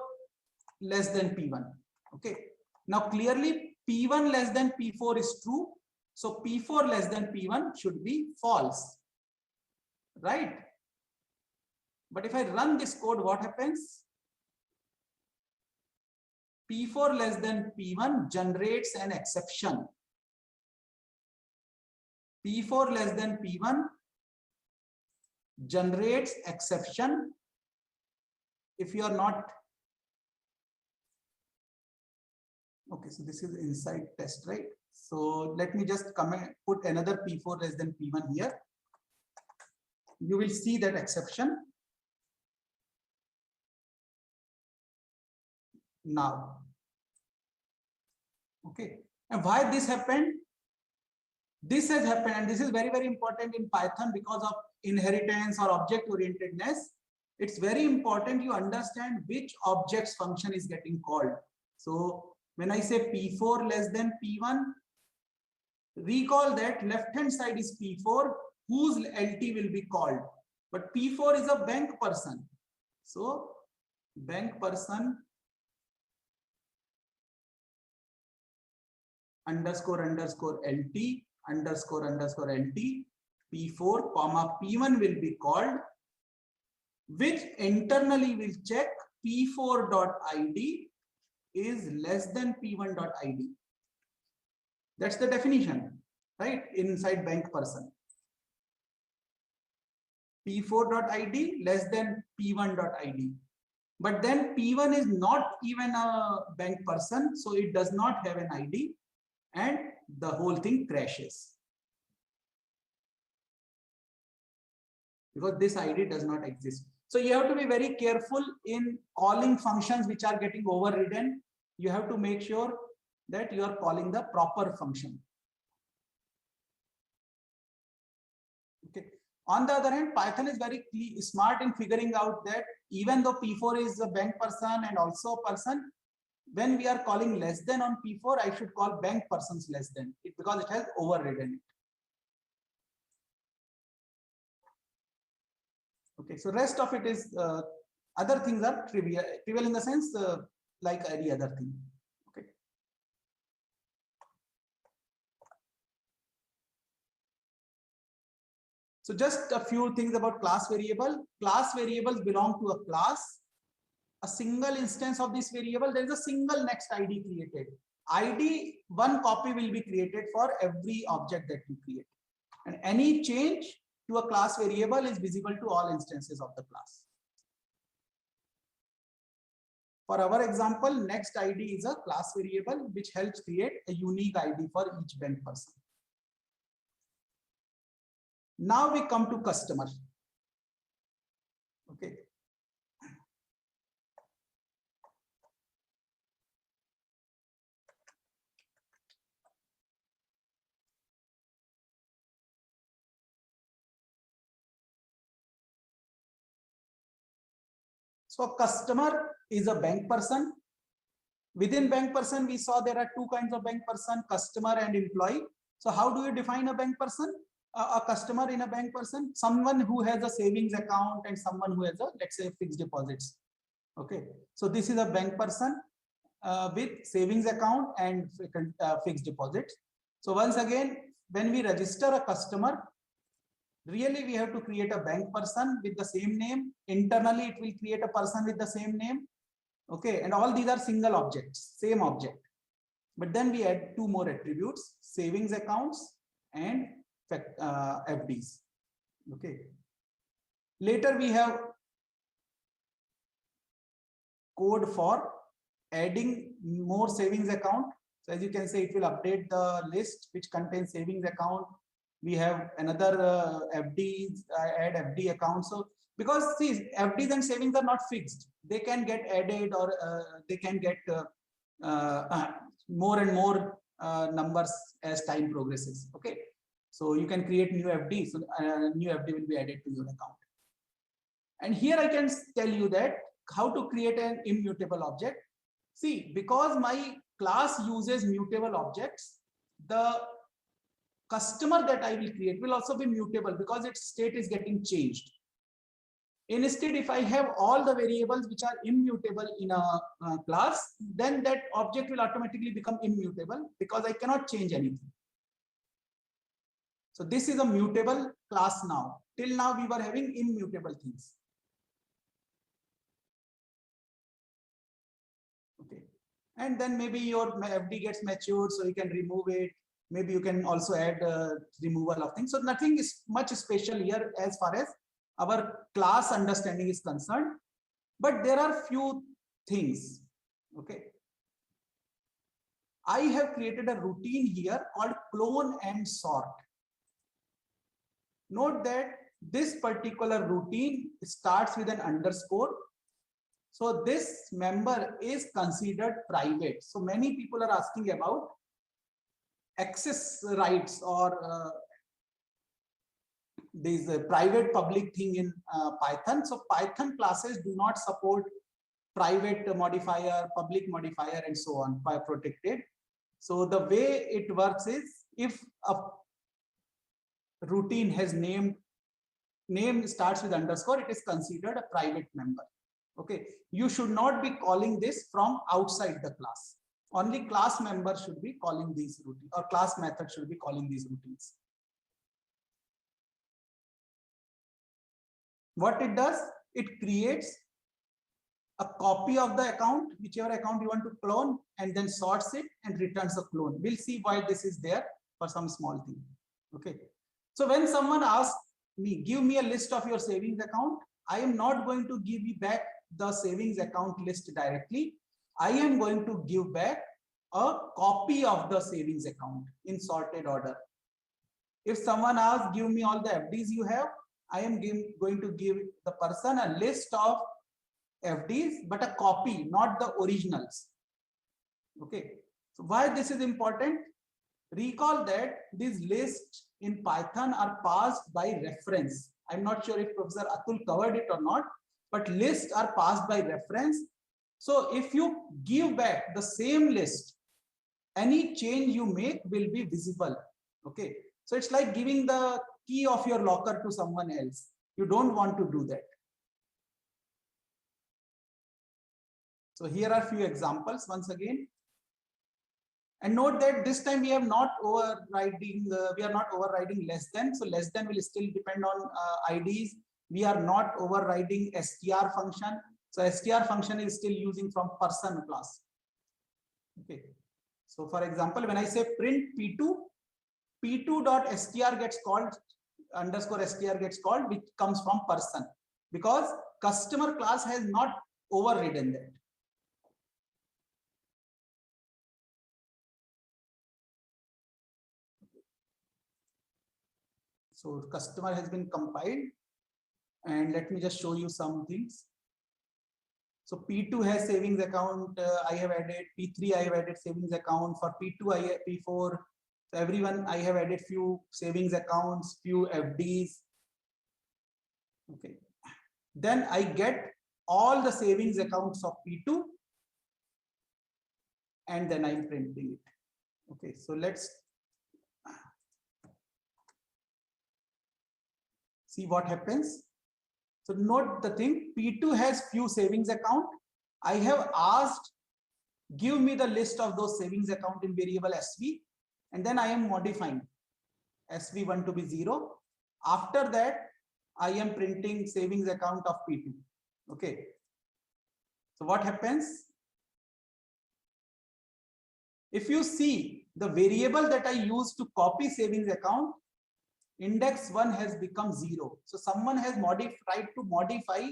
less than P1? Okay, now clearly P1 less than P4 is true. So P4 less than P1 should be false, right? But if I run this code, what happens? P4 less than P1 generates an exception. P4 less than P1 generates exception if you are not. Okay, so this is inside test, right? So let me just put another P4 less than P1 here. You will see that exception. Now, okay, and why this happened? This has happened, and this is very, very important in Python because of inheritance or object orientedness. It's very important you understand which object's function is getting called. So when I say P4 less than P1, recall that left hand side is P4 whose LT will be called, but P4 is a bank person. So bank person underscore underscore LT underscore underscore LT P4 comma P1 will be called, which internally will check P4.id is less than P1.id. That's the definition, right? Inside bank person. P4.id less than P1.id. But then P1 is not even a bank person, so it does not have an ID, and the whole thing crashes because this ID does not exist. So you have to be very careful in calling functions which are getting overridden. You have to make sure that you are calling the proper function. Okay. On the other hand, Python is very smart in figuring out that even though P4 is a bank person and also a person, when we are calling less than on P4, I should call bank persons less than it because it has overridden it. Okay, so rest of it is other things are trivial in the sense like any other thing. Okay. So just a few things about class variable. Class variables belong to a class. A single instance of this variable, there is a single next ID created. ID, one copy will be created for every object that you create. And any change to a class variable is visible to all instances of the class. For our example, next ID is a class variable which helps create a unique ID for each bank person. Now we come to customer. Okay. So a customer is a bank person. Within bank person, we saw there are two kinds of bank person, customer and employee. So how do you define a bank person? A customer in a bank person, someone who has a savings account and someone who has a, let's say, fixed deposits. Okay. So this is a bank person with savings account and fixed deposits. So once again, when we register a customer, really we have to create a bank person with the same name. Internally, it will create a person with the same name. Okay, and all these are single objects, same object. But then we add two more attributes, savings accounts and FDs. Okay. Later we have code for adding more savings account. So as you can say, it will update the list which contains savings account. We have another FDs, add FD account. So because see, FDs and savings are not fixed, they can get added or they can get more and more numbers as time progresses. Okay, so you can create new FD. So new FD will be added to your account. And here I can tell you that how to create an immutable object. See, because my class uses mutable objects, the customer that I will create will also be mutable because its state is getting changed. Instead, if I have all the variables which are immutable in a class, then that object will automatically become immutable because I cannot change anything. So this is a mutable class now. Till now we were having immutable things. Okay, and then maybe your FD gets matured, so you can remove it. Maybe you can also add removal of things. So nothing is much special here as far as our class understanding is concerned, but there are few things. Okay, I have created a routine here called clone and sort. Note that this particular routine starts with an underscore. So this member is considered private. So many people are asking about access rights or this private public thing in Python. So Python classes do not support private modifier, public modifier, and so on by protected. So the way it works is if a routine has name starts with underscore, it is considered a private member. Okay, you should not be calling this from outside the class. Only class members should be calling these routines, or class method should be calling these routines. What it does, it creates a copy of the account, whichever account you want to clone, and then sorts it and returns a clone. We'll see why this is there for some small thing. Okay, so when someone asks me, give me a list of your savings account, I am not going to give you back the savings account list directly. I am going to give back a copy of the savings account in sorted order. If someone asks, give me all the FDs you have, I am going to give the person a list of FDs, but a copy, not the originals. Okay, so why this is important? Recall that these lists in Python are passed by reference. I'm not sure if Professor Atul covered it or not, but lists are passed by reference. So if you give back the same list, any change you make will be visible. Okay, so it's like giving the key of your locker to someone else. You don't want to do that. So here are a few examples once again. And note that this time we are not overriding less than. So less than will still depend on IDs. We are not overriding str function. So str function is still using from person class. Okay. So for example, when I say print P2, P2.str gets called, underscore str gets called, which comes from person, because customer class has not overridden that. So customer has been compiled, and let me just show you some things. So P2 has savings account. I have added P3. I have added savings account. For P2, I have P4. So everyone, I have added few savings accounts, few FDs. Okay. Then I get all the savings accounts of P2, and then I'm printing it. Okay. So let's see what happens. So note the thing, P2 has few savings account. I have asked, give me the list of those savings account in variable SV, and then I am modifying SV1 to be 0. After that, I am printing savings account of P2. Okay. So what happens? If you see the variable that I use to copy savings account, index 1 has become 0. So someone has tried to modify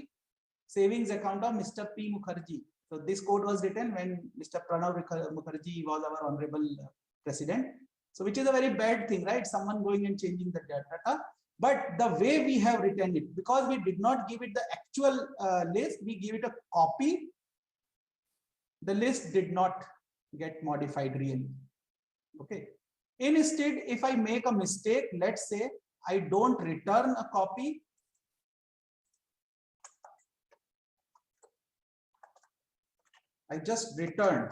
savings account of Mr. P. Mukherjee. So this code was written when Mr. Pranav Mukherjee was our honorable president. So which is a very bad thing, right? Someone going and changing the data. But the way we have written it, because we did not give it the actual list, we give it a copy. The list did not get modified really. Okay. Instead, if I make a mistake, let's say I don't return a copy. I just returned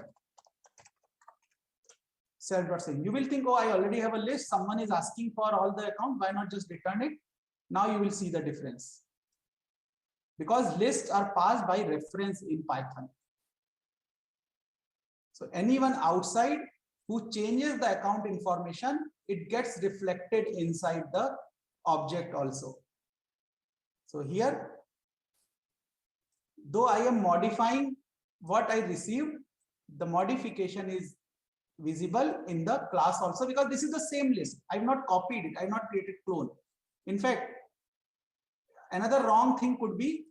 self.save. You will think, oh, I already have a list. Someone is asking for all the account. Why not just return it? Now you will see the difference. Because lists are passed by reference in Python. So anyone outside who changes the account information, it gets reflected inside the object also. So here, though I am modifying what I received, the modification is visible in the class also, because this is the same list. I have not copied it. I have not created clone. In fact, another wrong thing could be,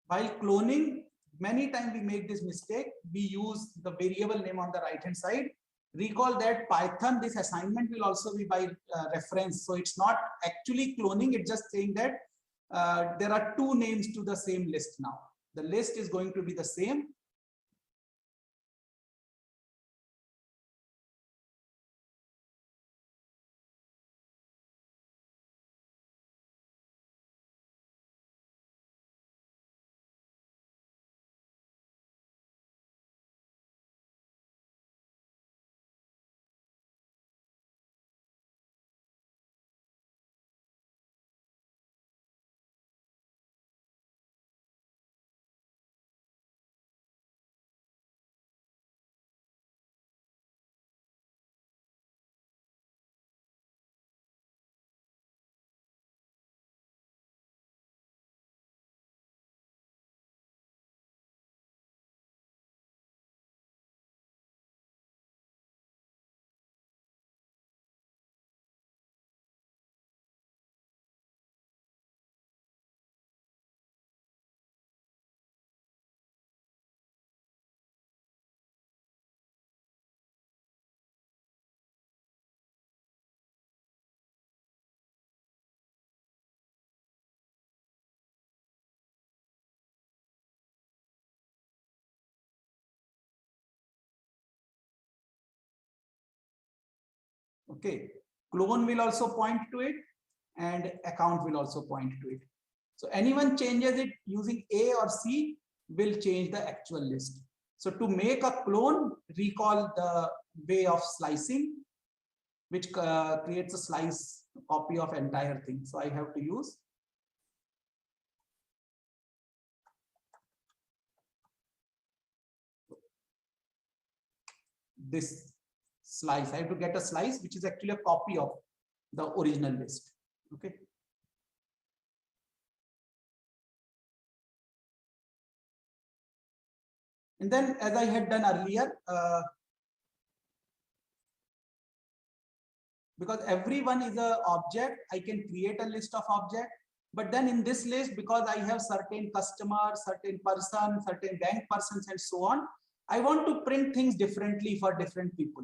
while cloning, many times we make this mistake. We use the variable name on the right hand side. Recall that Python, this assignment will also be by reference. So it's not actually cloning. It's just saying that there are two names to the same list now. The list is going to be the same. Okay, clone will also point to it and account will also point to it. So anyone changes it using A or C will change the actual list. So to make a clone, recall the way of slicing, which creates a slice copy of entire thing. So I have to use this slice. I have to get a slice which is actually a copy of the original list. Okay. And then, as I had done earlier, because everyone is an object, I can create a list of objects. But then in this list, because I have certain customers, certain person, certain bank persons, and so on, I want to print things differently for different people.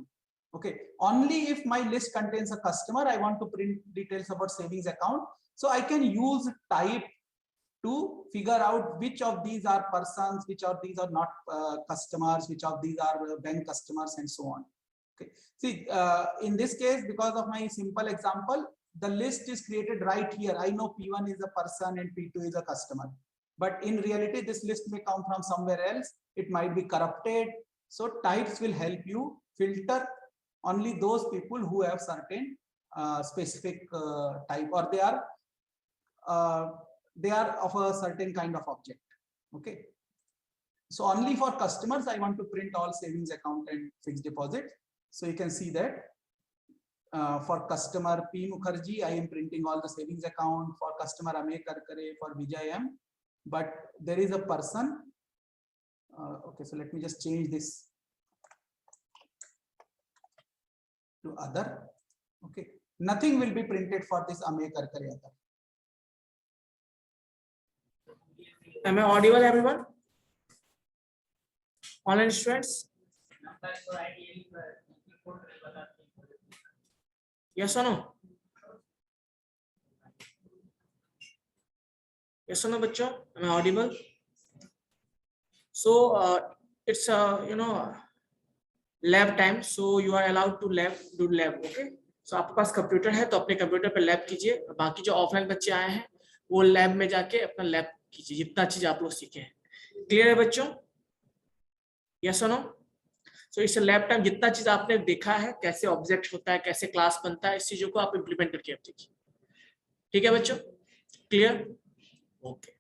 Okay, only if my list contains a customer, I want to print details about savings account. So I can use type to figure out which of these are persons, which of these are not customers, which of these are bank customers, and so on. Okay, see, in this case, because of my simple example, the list is created right here. I know P1 is a person and P2 is a customer. But in reality, this list may come from somewhere else. It might be corrupted. So types will help you filter only those people who have certain specific type, or they are of a certain kind of object. Okay. So only for customers, I want to print all savings account and fixed deposit. So you can see that for customer P Mukherjee, I am printing all the savings account. For customer Ame Karkare, for Vijay M. But there is a person. Okay, so let me just change this to other. Okay, nothing will be printed for this Ame Karkare other. Am I audible, everyone? Online students? Yes or no? Yes or no, bachcho? Am I audible? So it's lab time, so you are allowed to do lab. Okay, so आपके पास computer है तो अपने computer पे lab कीजिए. बाकी जो offline बच्चे आए हैं वो लैब में जाके अपना लैब कीजिए, जितना चीज आप लोग सीखे हैं. क्लियर है बच्चों? यस और नो? सो इस लैब टाइम जितना चीज आपने देखा है, कैसे ऑब्जेक्ट होता है, कैसे क्लास बनता है, इस चीजों को आप इम्प्लीमेंट करके आप देखिए. ठीक है बच्चों? क्लियर? ओके.